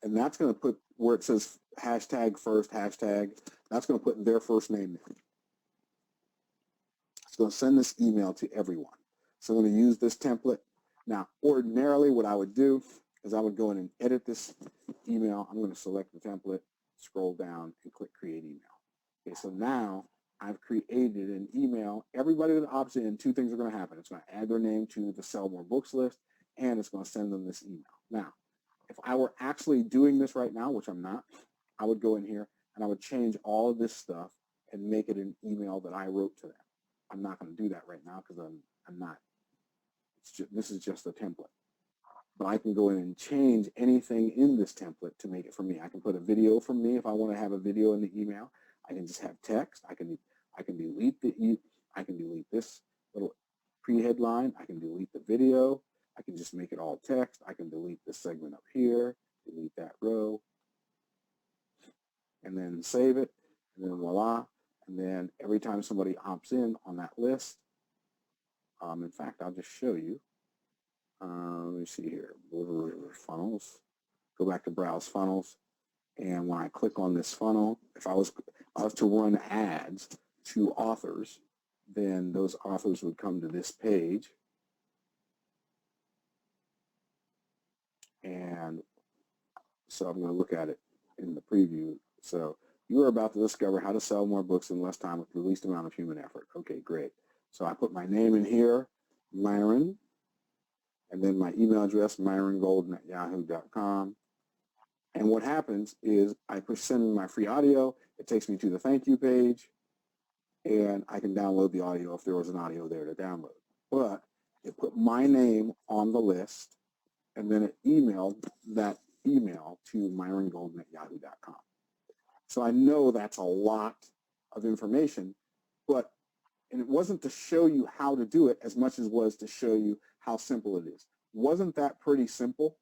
And that's going to put where it says hashtag first, hashtag, that's going to put their first name there. It's going to send this email to everyone. So I'm going to use this template. Now, ordinarily what I would do is I would go in and edit this email. I'm going to select the template, scroll down, and click Create Email. Okay, so now I've created an email. Everybody that opts in, two things are going to happen. It's going to add their name to the Sell More Books list, and it's going to send them this email. Now, if I were actually doing this right now, which I'm not, I would go in here and I would change all of this stuff and make it an email that I wrote to them. I'm not going to do that right now because I'm not. This is just a template. But I can go in and change anything in this template to make it for me. I can put a video from me if I want to have a video in the email. I can just have text. I can delete this little pre-headline. I can delete the video. I can just make it all text. I can delete this segment up here, delete that row, and then save it, and then voila. And then every time somebody opts in on that list, in fact, I'll just show you. Let me see here, funnels, go back to browse funnels. And when I click on this funnel, if I was to run ads to authors, then those authors would come to this page. And so I'm going to look at it in the preview. So you are about to discover how to sell more books in less time with the least amount of human effort. Okay, great. So I put my name in here, Myron, and then my email address, myrongolden@yahoo.com. And what happens is I push send in my free audio. It takes me to the thank you page, and I can download the audio if there was an audio there to download. But it put my name on the list, and then it emailed that email to myrongolden@yahoo.com. So I know that's a lot of information, and it wasn't to show you how to do it as much as it was to show you how simple it is. Wasn't that pretty simple?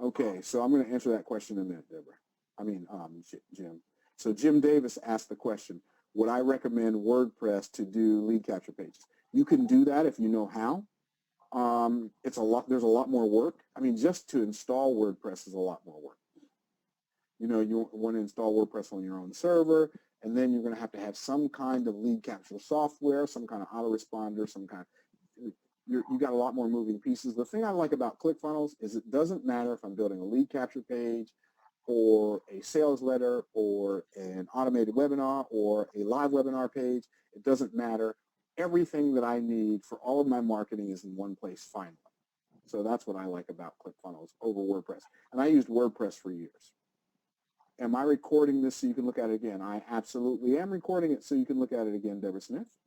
Okay, so I'm going to answer that question in a minute, Jim. So Jim Davis asked the question, would I recommend WordPress to do lead capture pages? You can do that if you know how. There's a lot more work. I mean, just to install WordPress is a lot more work. You know, you want to install WordPress on your own server, and then you're going to have some kind of lead capture software, some kind of autoresponder, you got a lot more moving pieces. The thing I like about ClickFunnels is it doesn't matter if I'm building a lead capture page or a sales letter or an automated webinar or a live webinar page. It doesn't matter. Everything that I need for all of my marketing is in one place finally. So that's what I like about ClickFunnels over WordPress. And I used WordPress for years. Am I recording this so you can look at it again? I absolutely am recording it so you can look at it again, Deborah Smith.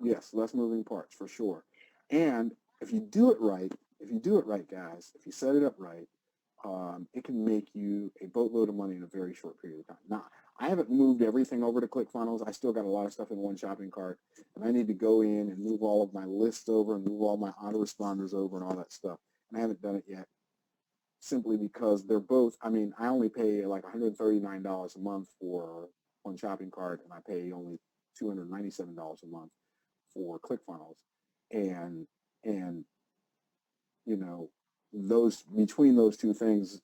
Yes, less moving parts for sure. And if you do it right, guys, if you set it up right, it can make you a boatload of money in a very short period of time. Now, I haven't moved everything over to ClickFunnels. I still got a lot of stuff in one shopping cart, and I need to go in and move all of my lists over and move all my autoresponders over and all that stuff. And I haven't done it yet simply because they're both, I mean, I only pay like $139 a month for one shopping cart, and I pay only $297 a month for ClickFunnels, and you know, between those two things,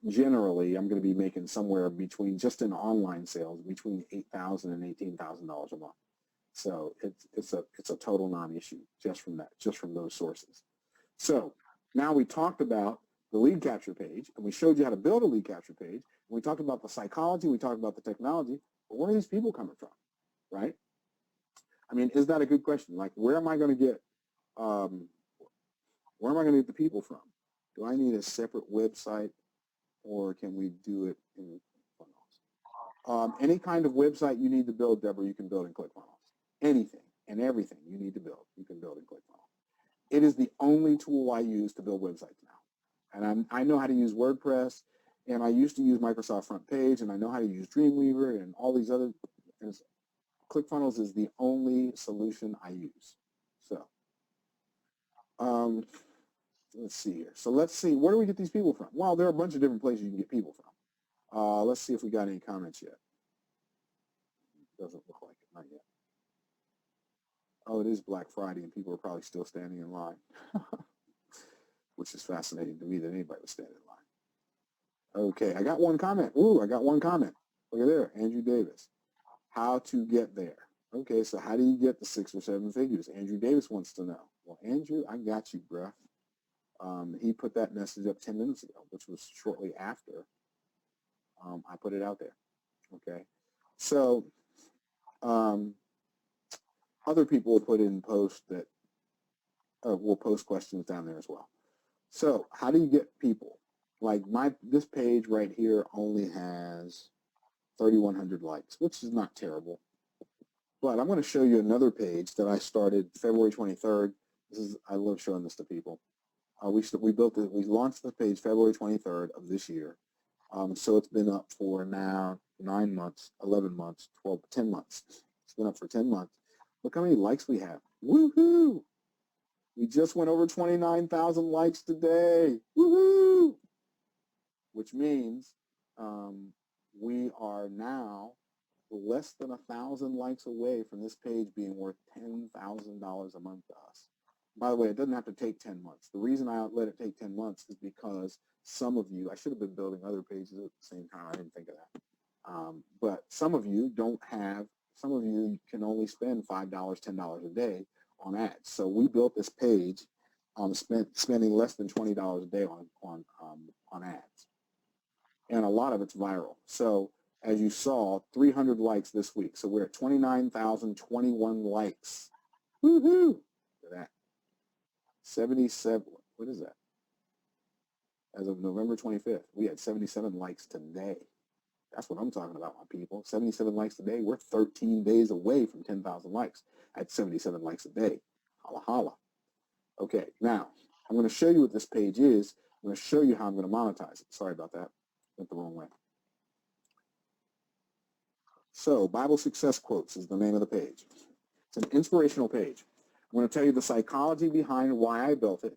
generally I'm going to be making somewhere between, just in online sales, between $8,000 and $18,000 a month. So it's a total non-issue just from those sources. So now we talked about the lead capture page, and we showed you how to build a lead capture page. And we talked about the psychology, we talked about the technology, but where are these people coming from, right? I mean, is that a good question? Like, where am I going to get the people from? Do I need a separate website, or can we do it in ClickFunnels? Any kind of website you need to build, Deborah, you can build in ClickFunnels. Anything and everything you need to build, you can build in ClickFunnels. It is the only tool I use to build websites now. And I know how to use WordPress, and I used to use Microsoft Front Page, and I know how to use Dreamweaver and all these other things. ClickFunnels is the only solution I use. So let's see here. So let's see, where do we get these people from? Well, there are a bunch of different places you can get people from. Let's see if we got any comments yet. Doesn't look like it, not yet. Oh, it is Black Friday, and people are probably still standing in line, which is fascinating to me that anybody would stand in line. Okay, I got one comment. Ooh, I got one comment. Look at there, Andrew Davis. How to get there. Okay, so how do you get the 6 or 7 figures? Andrew Davis wants to know. Well, Andrew, I got you, bruh. He put that message up 10 minutes ago, which was shortly after I put it out there. Okay, so other people will put in posts that will post questions down there as well. So how do you get people? Like this page right here only has 3,100 likes, which is not terrible. But I'm going to show you another page that I started February 23rd. I love showing this to people. We built it. We launched the page February 23rd of this year. So it's been up for now 9 months, 11 months, 12, 10 months. It's been up for 10 months. Look how many likes we have. Woohoo! We just went over 29,000 likes today. Woohoo! Which means we are now less than 1,000 likes away from this page being worth $10,000 a month to us. By the way, it doesn't have to take 10 months. The reason I let it take 10 months is because some of you, I should have been building other pages at the same time. I didn't think of that. But some of you some of you can only spend $5, $10 a day on ads. So we built this page spending less than $20 a day on ads. And a lot of it's viral. So as you saw, 300 likes this week. So we're at 29,021 likes. Woohoo! Look at that. 77, what is that? As of November 25th, we had 77 likes today. That's what I'm talking about, my people. 77 likes today. We're 13 days away from 10,000 likes at 77 likes a day. Holla, holla. Okay, now I'm going to show you what this page is. I'm going to show you how I'm going to monetize it. Sorry about that. Went the wrong way. So Bible Success Quotes is the name of the page. It's an inspirational page. I'm going to tell you the psychology behind why I built it.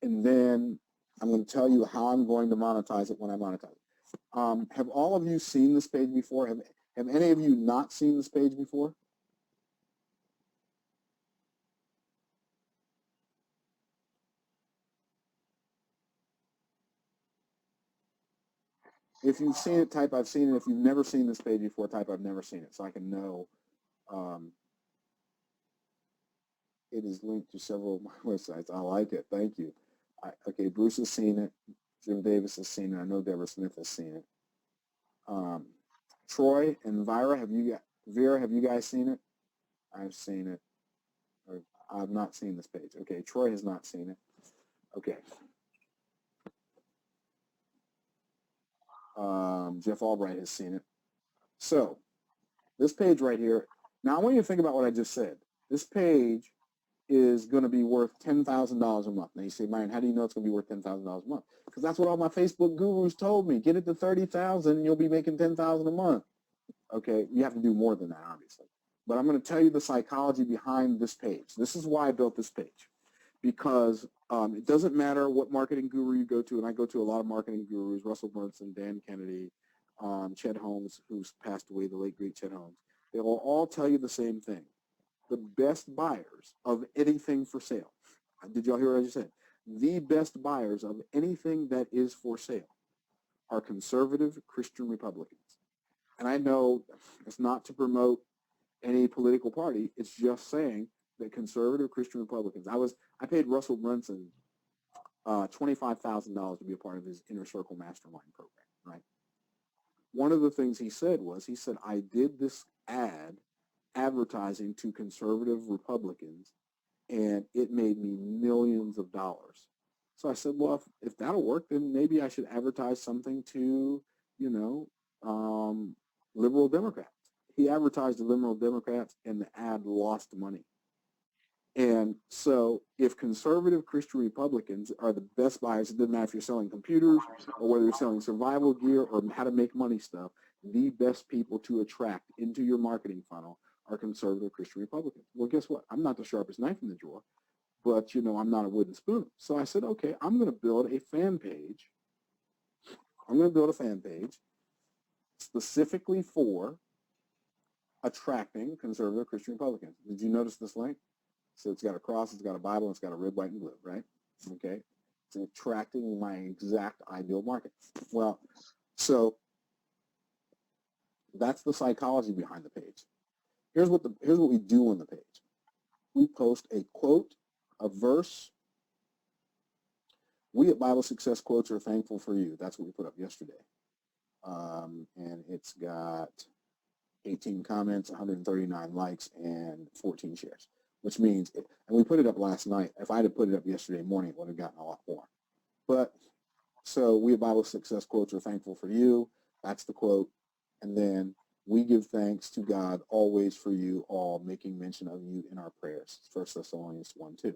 And then I'm going to tell you how I'm going to monetize it when I monetize it. Have all of you seen this page before? Have any of you not seen this page before? If you've seen it, type I've seen it. If you've never seen this page before, type I've never seen it so I can know. It is linked to several of my websites. I like it. Thank you. Okay, Bruce has seen it. Jim Davis has seen it. I know Deborah Smith has seen it. Troy and Vera, have you guys seen it? I've seen it. Or I've not seen this page. Okay, Troy has not seen it. Okay. Jeff Albright has seen it. So this page right here, now I want you to think about what I just said. This page is going to be worth $10,000 a month. Now you say, Myron, how do you know it's going to be worth $10,000 a month? Because that's what all my Facebook gurus told me. Get it to 30,000 and you'll be making $10,000 a month. Okay, you have to do more than that, obviously. But I'm going to tell you the psychology behind this page. This is why I built this page. Because it doesn't matter what marketing guru you go to, and I go to a lot of marketing gurus, Russell Brunson, Dan Kennedy, Chet Holmes, who's passed away, the late, great Chet Holmes. They will all tell you the same thing. The best buyers of anything for sale. Did y'all hear what I just said? The best buyers of anything that is for sale are conservative Christian Republicans. And I know it's not to promote any political party. It's just saying that conservative Christian Republicans. I paid Russell Brunson $25,000 to be a part of his Inner Circle Mastermind program, right? One of the things he said, I did this ad advertising to conservative Republicans, and it made me millions of dollars. So I said, well, if that'll work, then maybe I should advertise something to, liberal Democrats. He advertised to liberal Democrats, and the ad lost money. And so if conservative Christian Republicans are the best buyers, it doesn't matter if you're selling computers or whether you're selling survival gear or how to make money stuff, the best people to attract into your marketing funnel are conservative Christian Republicans. Well, guess what? I'm not the sharpest knife in the drawer, but, I'm not a wooden spoon. So I said, okay, I'm going to build a fan page. I'm going to build a fan page specifically for attracting conservative Christian Republicans. Did you notice this link? So it's got a cross, it's got a Bible, it's got a red, white, and blue, right? Okay. It's attracting my exact ideal market. Well, so that's the psychology behind the page. Here's what we do on the page. We post a quote, a verse. We at Bible Success Quotes are thankful for you. That's what we put up yesterday. And it's got 18 comments, 139 likes, and 14 shares, which means, and we put it up last night. If I had put it up yesterday morning, it would have gotten a lot more. But so we at Bible Success Quotes are thankful for you. That's the quote. And then we give thanks to God always for you all, making mention of you in our prayers. 1 Thessalonians 1:2.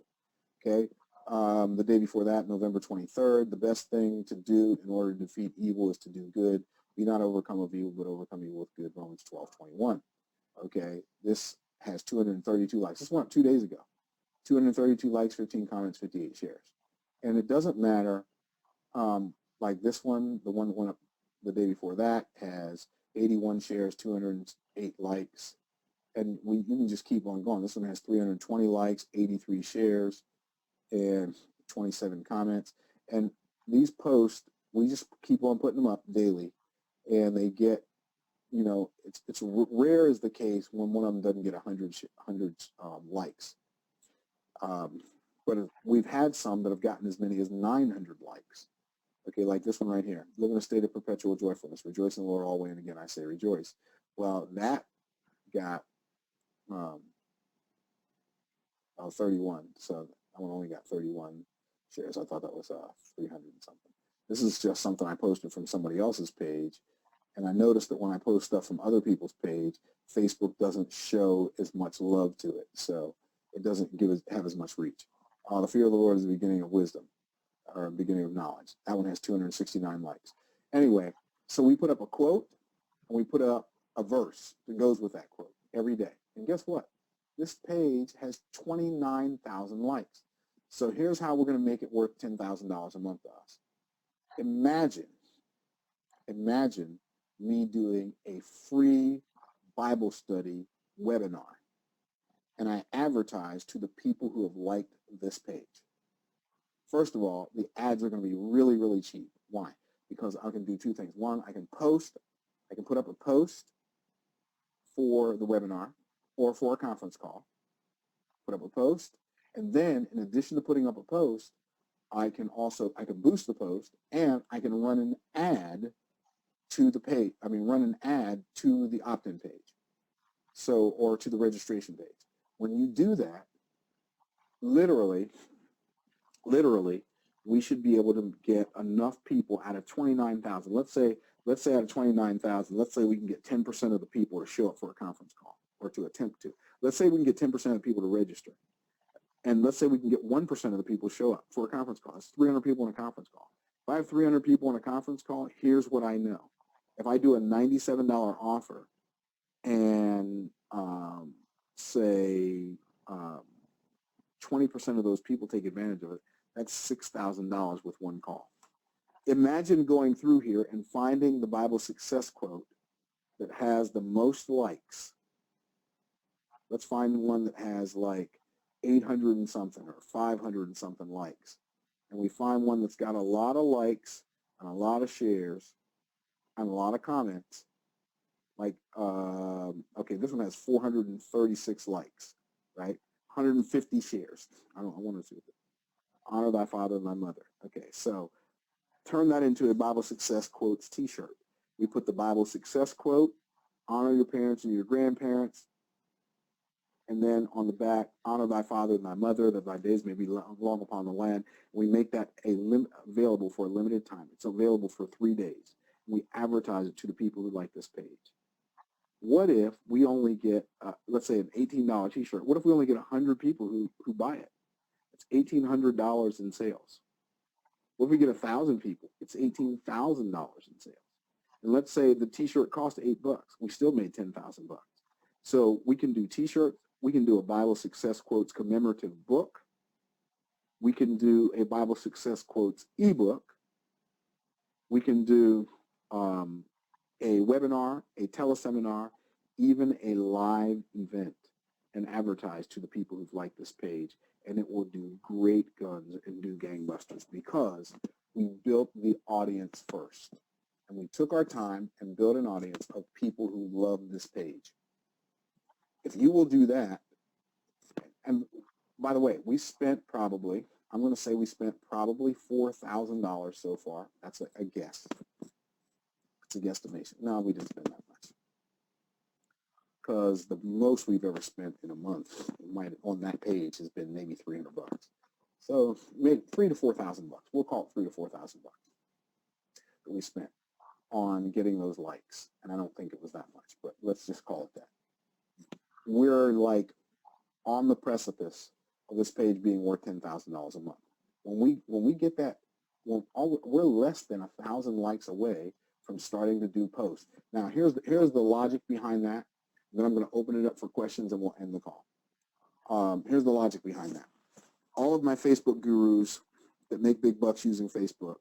Okay. The day before that, November 23rd, the best thing to do in order to defeat evil is to do good. Be not overcome of evil, but overcome evil with good. Romans 12:21. Okay. This has 232 likes. This went up 2 days ago. 232 likes, 15 comments, 58 shares. And it doesn't matter. Like this one, the one that went up the day before that has 81 shares, 208 likes. And you can just keep on going. This one has 320 likes, 83 shares, and 27 comments. And these posts, we just keep on putting them up daily. And they get, you know, it's rare is the case when one of them doesn't get 100 likes. But we've had some that have gotten as many as 900 likes. Okay, like this one right here. Live in a state of perpetual joyfulness. Rejoice in the Lord always, and again I say rejoice. Well, that got 31. So that one only got 31 shares. I thought that was 300 and something. This is just something I posted from somebody else's page. And I noticed that when I post stuff from other people's page, Facebook doesn't show as much love to it. So it doesn't have as much reach. The fear of the Lord is the beginning of wisdom, or beginning of knowledge. That one has 269 likes. Anyway, so we put up a quote and we put up a verse that goes with that quote every day. And guess what? This page has 29,000 likes. So here's how we're going to make it worth $10,000 a month to us. Imagine me doing a free Bible study webinar, and I advertise to the people who have liked this page. First of all, the ads are going to be really, really cheap. Why? Because I can do two things. One, I can put up a post for the webinar or for a conference call, put up a post, and then in addition to putting up a post, I can boost the post, and I can run an ad to the page. Run an ad to the opt-in page. So, or to the registration page. When you do that, literally, we should be able to get enough people out of 29,000. Let's say out of 29,000, let's say we can get 10% of the people to show up for a conference call, or to attempt to. Let's say we can get 10% of the people to register. And let's say we can get 1% of the people to show up for a conference call. That's 300 people in a conference call. If I have 300 people in a conference call, here's what I know. If I do a $97 offer and say 20% of those people take advantage of it, that's $6,000 with one call. Imagine going through here and finding the Bible success quote that has the most likes. Let's find one that has like 800 and something or 500 and something likes. And we find one that's got a lot of likes and a lot of shares and a lot of comments. Like, okay, this one has 436 likes, right? 150 shares. I want to see it. Honor thy father and thy mother. Okay, so turn that into a Bible Success Quotes t-shirt. We put the Bible Success quote, honor your parents and your grandparents, and then on the back, honor thy father and thy mother, that thy days may be long upon the land. We make that available for a limited time. It's available for 3 days. We advertise it to the people who like this page. What if we only get, let's say, an $18 t-shirt? What if we only get 100 people who buy it? It's $1,800 in sales. What if we get 1,000 people? It's $18,000 in sales. And let's say the t-shirt cost $8. We still made $10,000. So we can do t-shirts. We can do a Bible Success Quotes commemorative book. We can do a Bible Success Quotes ebook. We can do a webinar, a teleseminar, even a live event. and advertise to the people who've liked this page, and it will do great guns and do gangbusters because we built the audience first. And we took our time and built an audience of people who love this page. If you will do that, and by the way, we spent probably, I'm going to say we spent probably $4,000 so far. That's a guess. It's a guesstimation. No, we didn't spend that much. Because the most we've ever spent in a month on that page has been maybe $300. So maybe $3,000 to $4,000. We'll call it $3,000 to $4,000 that we spent on getting those likes. And I don't think it was that much, but let's just call it that. We're like on the precipice of this page being worth $10,000 a month. When we get that, we're less than 1,000 likes away from starting to do posts. Now here's the logic behind that. Then I'm going to open it up for questions and we'll end the call. Here's the logic behind that. All of my Facebook gurus that make big bucks using Facebook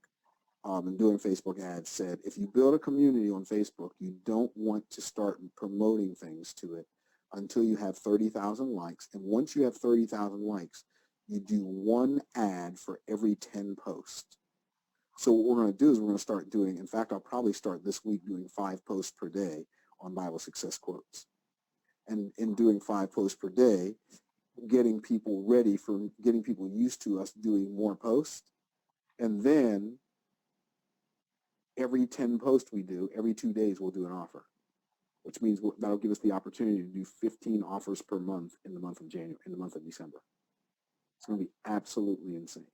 and doing Facebook ads said, if you build a community on Facebook, you don't want to start promoting things to it until you have 30,000 likes. And once you have 30,000 likes, you do one ad for every 10 posts. So what we're going to do is we're going to start doing, in fact, I'll probably start this week doing 5 posts per day on Bible success quotes. And in doing 5 posts per day, getting people ready for getting people used to us doing more posts. And then every 10 posts we do, every 2 days we'll do an offer, which means that'll give us the opportunity to do 15 offers per month in the month of January, in the month of December. It's going to be absolutely insane.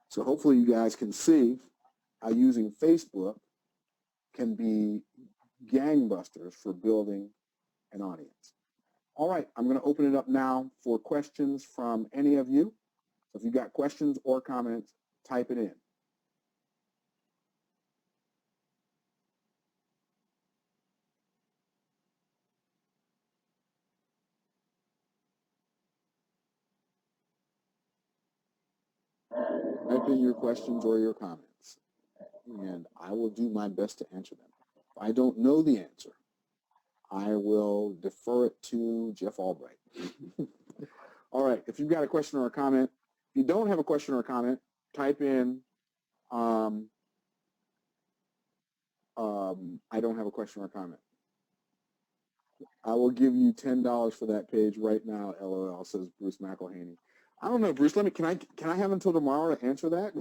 So hopefully you guys can see how using Facebook can be gangbusters for building an audience. All right, I'm going to open it up now for questions from any of you. So if you've got questions or comments, type it in. Type in your questions or your comments, and I will do my best to answer them. If I don't know the answer, I will defer it to Jeff Albright. All right, if you've got a question or a comment, if you don't have a question or a comment, type in, I don't have a question or a comment. I will give you $10 for that page right now, LOL, says Bruce McElhaney. I don't know, Bruce, can I have until tomorrow to answer that?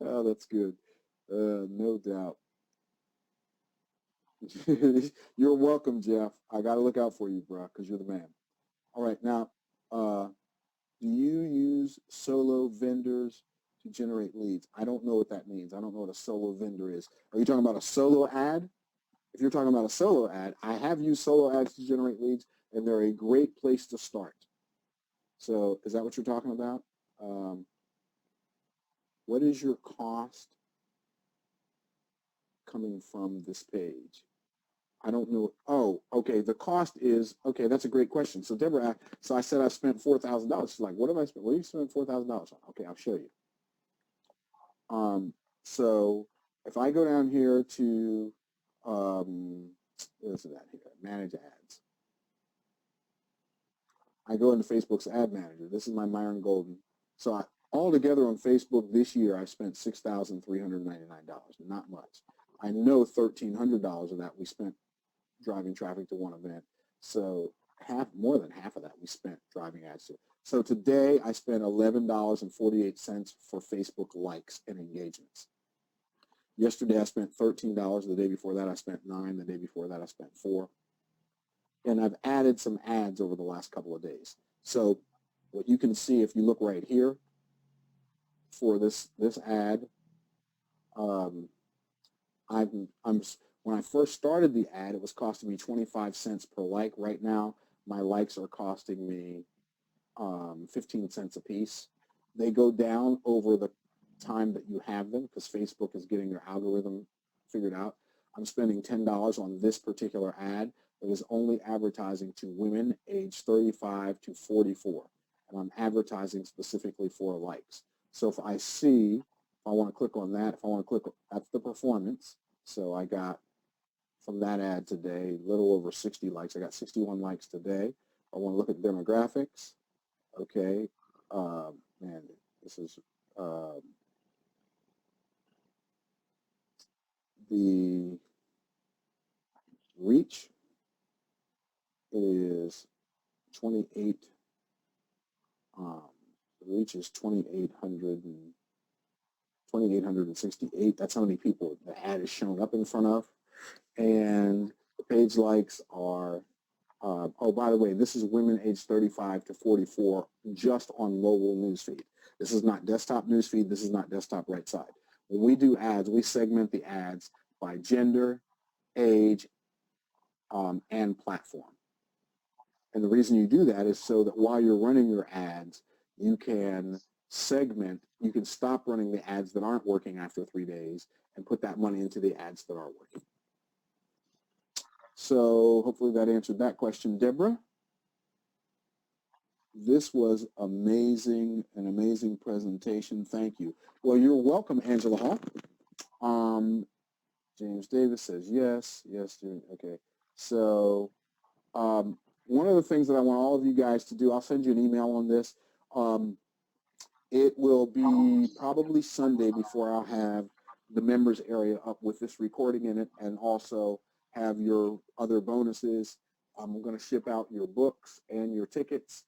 Oh, that's good. No doubt. You're welcome, Jeff. I got to look out for you, bro, because you're the man. All right, now, do you use solo vendors to generate leads? I don't know what that means. I don't know what a solo vendor is. Are you talking about a solo ad? If you're talking about a solo ad, I have used solo ads to generate leads, and they're a great place to start. So is that what you're talking about? What is your cost coming from this page? I don't know. Oh, okay. The cost is, okay, that's a great question. So Deborah, so I said I spent $4,000. She's like, what have I spent? What do you spend $4,000 on? Okay, I'll show you. So if I go down here to, where's that here? Manage ads. I go into Facebook's ad manager. This is my Myron Golden. So altogether on Facebook this year, I spent $6,399. Not much. I know $1,300 of that we spent driving traffic to one event. So more than half of that we spent driving ads to. So today I spent $11.48 for Facebook likes and engagements. Yesterday I spent $13. The day before that I spent $9. The day before that I spent $4. And I've added some ads over the last couple of days. So what you can see if you look right here for this ad, when I first started the ad, it was costing me 25 cents per like. Right now, my likes are costing me 15 cents a piece. They go down over the time that you have them because Facebook is getting their algorithm figured out. I'm spending $10 on this particular ad that is only advertising to women aged 35 to 44. And I'm advertising specifically for likes. So if I want to click on that, that's the performance. So I got from that ad today, a little over 60 likes. I got 61 likes today. I want to look at demographics. Okay. Man, this is the reach is 28. The reach is 2,868. That's how many people the ad is shown up in front of. And the page likes are, oh, by the way, this is women aged 35 to 44 just on mobile newsfeed. This is not desktop newsfeed. This is not desktop right side. When we do ads, we segment the ads by gender, age, and platform. And the reason you do that is so that while you're running your ads, you can segment, you can stop running the ads that aren't working after 3 days and put that money into the ads that are working. So hopefully that answered that question, Deborah. This was amazing, an amazing presentation. Thank you. Well, you're welcome, Angela Hall. James Davis says yes. Yes, okay. So one of the things that I want all of you guys to do, I'll send you an email on this. It will be probably Sunday before I'll have the members area up with this recording in it, and also have your other bonuses. I'm going to ship out your books and your tickets,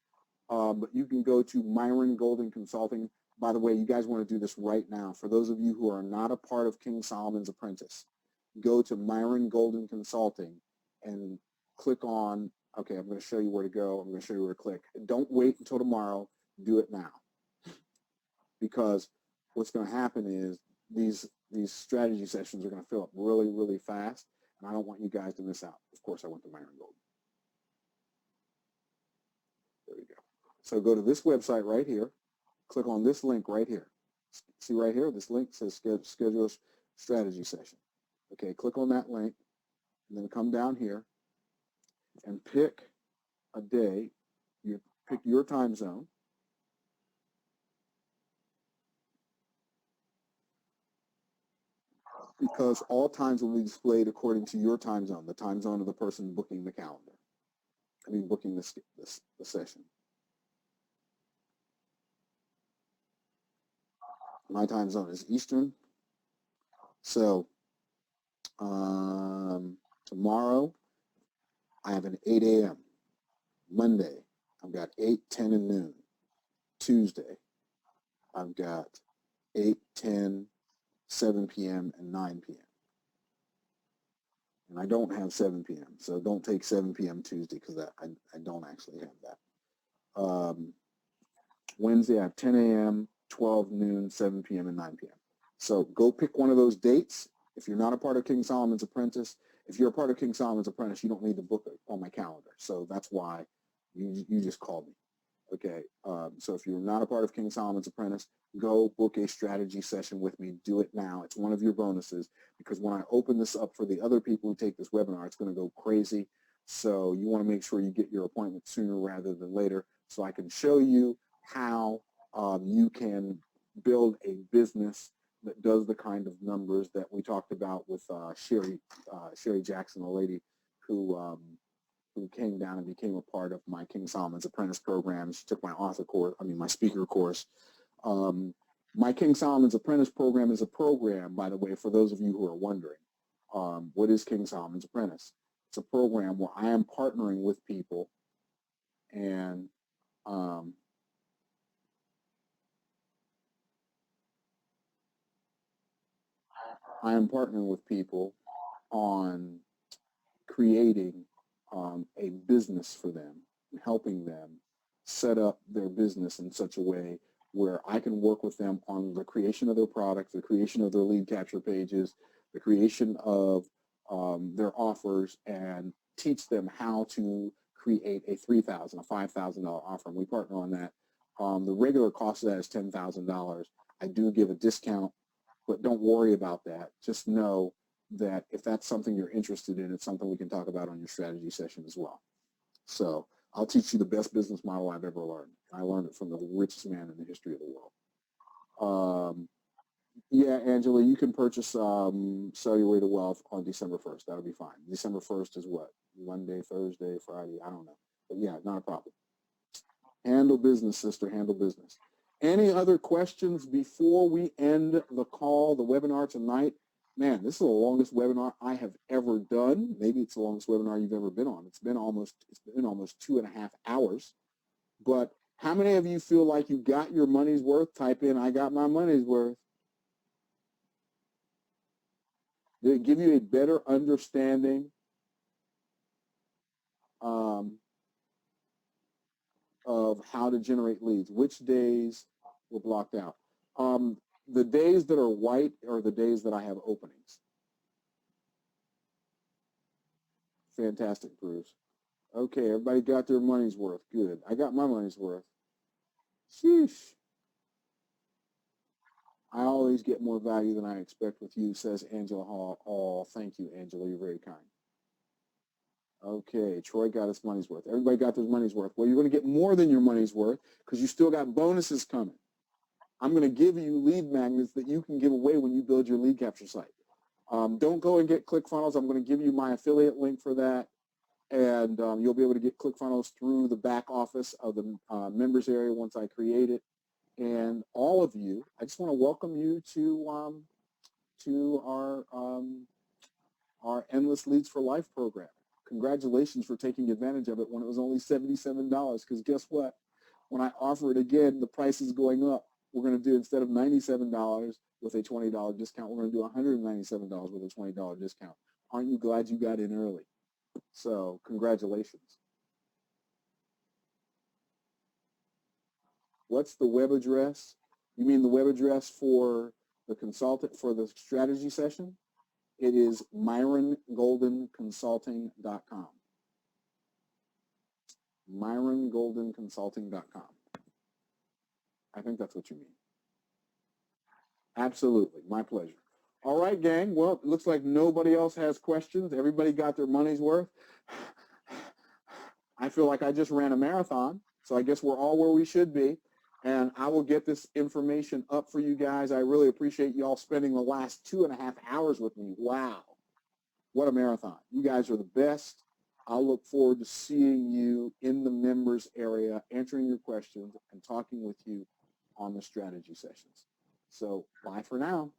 but you can go to Myron Golden Consulting. By the way, you guys want to do this right now. For those of you who are not a part of King Solomon's Apprentice, go to Myron Golden Consulting and click on, okay, I'm going to show you where to go. I'm going to show you where to click. Don't wait until tomorrow. Do it now. Because what's going to happen is these strategy sessions are going to fill up really, really fast, and I don't want you guys to miss out. Of course, I went to Myron Golden. There we go. So go to this website right here. Click on this link right here. See right here, this link says schedule a strategy session. Okay, click on that link, and then come down here and pick a day. You pick your time zone. Because all times will be displayed according to your time zone, the time zone of the person booking the calendar. Booking the session. My time zone is Eastern. So tomorrow, I have an 8 a.m. Monday, I've got 8, 10, and noon. Tuesday, I've got 8, 10, 7 p.m., and 9 p.m. And I don't have 7 p.m., so don't take 7 p.m. Tuesday, because I don't actually have that. Wednesday, I have 10 a.m., 12 noon, 7 p.m., and 9 p.m. So go pick one of those dates. If you're not a part of King Solomon's Apprentice, if you're a part of King Solomon's Apprentice, you don't need to book it on my calendar. So that's why you just called me. Okay, so if you're not a part of King Solomon's Apprentice, go book a strategy session with me. Do it now. It's one of your bonuses, because when I open this up for the other people who take this webinar, it's going to go crazy. So you want to make sure you get your appointment sooner rather than later, so I can show you how you can build a business that does the kind of numbers that we talked about with Sherry Jackson, a lady who came down and became a part of my King Solomon's Apprentice program. She took my my speaker course. My King Solomon's Apprentice program is a program, by the way, for those of you who are wondering, what is King Solomon's Apprentice? It's a program where I am partnering with people, and I am partnering with people on creating a business for them and helping them set up their business in such a way where I can work with them on the creation of their products, the creation of their lead capture pages, the creation of their offers, and teach them how to create a $3,000, a $5,000 offer. And we partner on that. The regular cost of that is $10,000. I do give a discount, but don't worry about that. Just know that if that's something you're interested in, it's something we can talk about on your strategy session as well. So I'll teach you the best business model I've ever learned. I learned it from the richest man in the history of the world. Yeah, Angela, you can purchase Sell Your Way to Wealth on December 1st. That'll be fine. December 1st is what? Monday, Thursday, Friday? I don't know. But yeah, not a problem. Handle business, sister, handle business. Any other questions before we end the call, the webinar tonight? Man, this is the longest webinar I have ever done. Maybe it's the longest webinar you've ever been on. It's been almost 2.5 hours. But how many of you feel like you got your money's worth? Type in, I got my money's worth. Did it give you a better understanding of how to generate leads? Which days were blocked out? The days that are white are the days that I have openings. Fantastic, Bruce. Okay, everybody got their money's worth. Good. I got my money's worth. Sheesh. I always get more value than I expect with you, says Angela Hall. Oh, thank you, Angela. You're very kind. Okay, Troy got his money's worth. Everybody got their money's worth. Well, you're going to get more than your money's worth because you still got bonuses coming. I'm going to give you lead magnets that you can give away when you build your lead capture site. Don't go and get ClickFunnels. I'm going to give you my affiliate link for that. And you'll be able to get ClickFunnels through the back office of the members area once I create it. And all of you, I just want to welcome you to our Endless Leads for Life program. Congratulations for taking advantage of it when it was only $77. Because guess what? When I offer it again, the price is going up. We're going to do, instead of $97 with a $20 discount, we're going to do $197 with a $20 discount. Aren't you glad you got in early? So congratulations. What's the web address? You mean the web address for the consultant, for the strategy session? It is MyronGoldenConsulting.com. MyronGoldenConsulting.com. I think that's what you mean. Absolutely. My pleasure. All right, gang. Well, it looks like nobody else has questions. Everybody got their money's worth. I feel like I just ran a marathon, so I guess we're all where we should be. And I will get this information up for you guys. I really appreciate you all spending the last 2.5 hours with me. Wow. What a marathon. You guys are the best. I'll look forward to seeing you in the members area, answering your questions, and talking with you on the strategy sessions. So bye for now.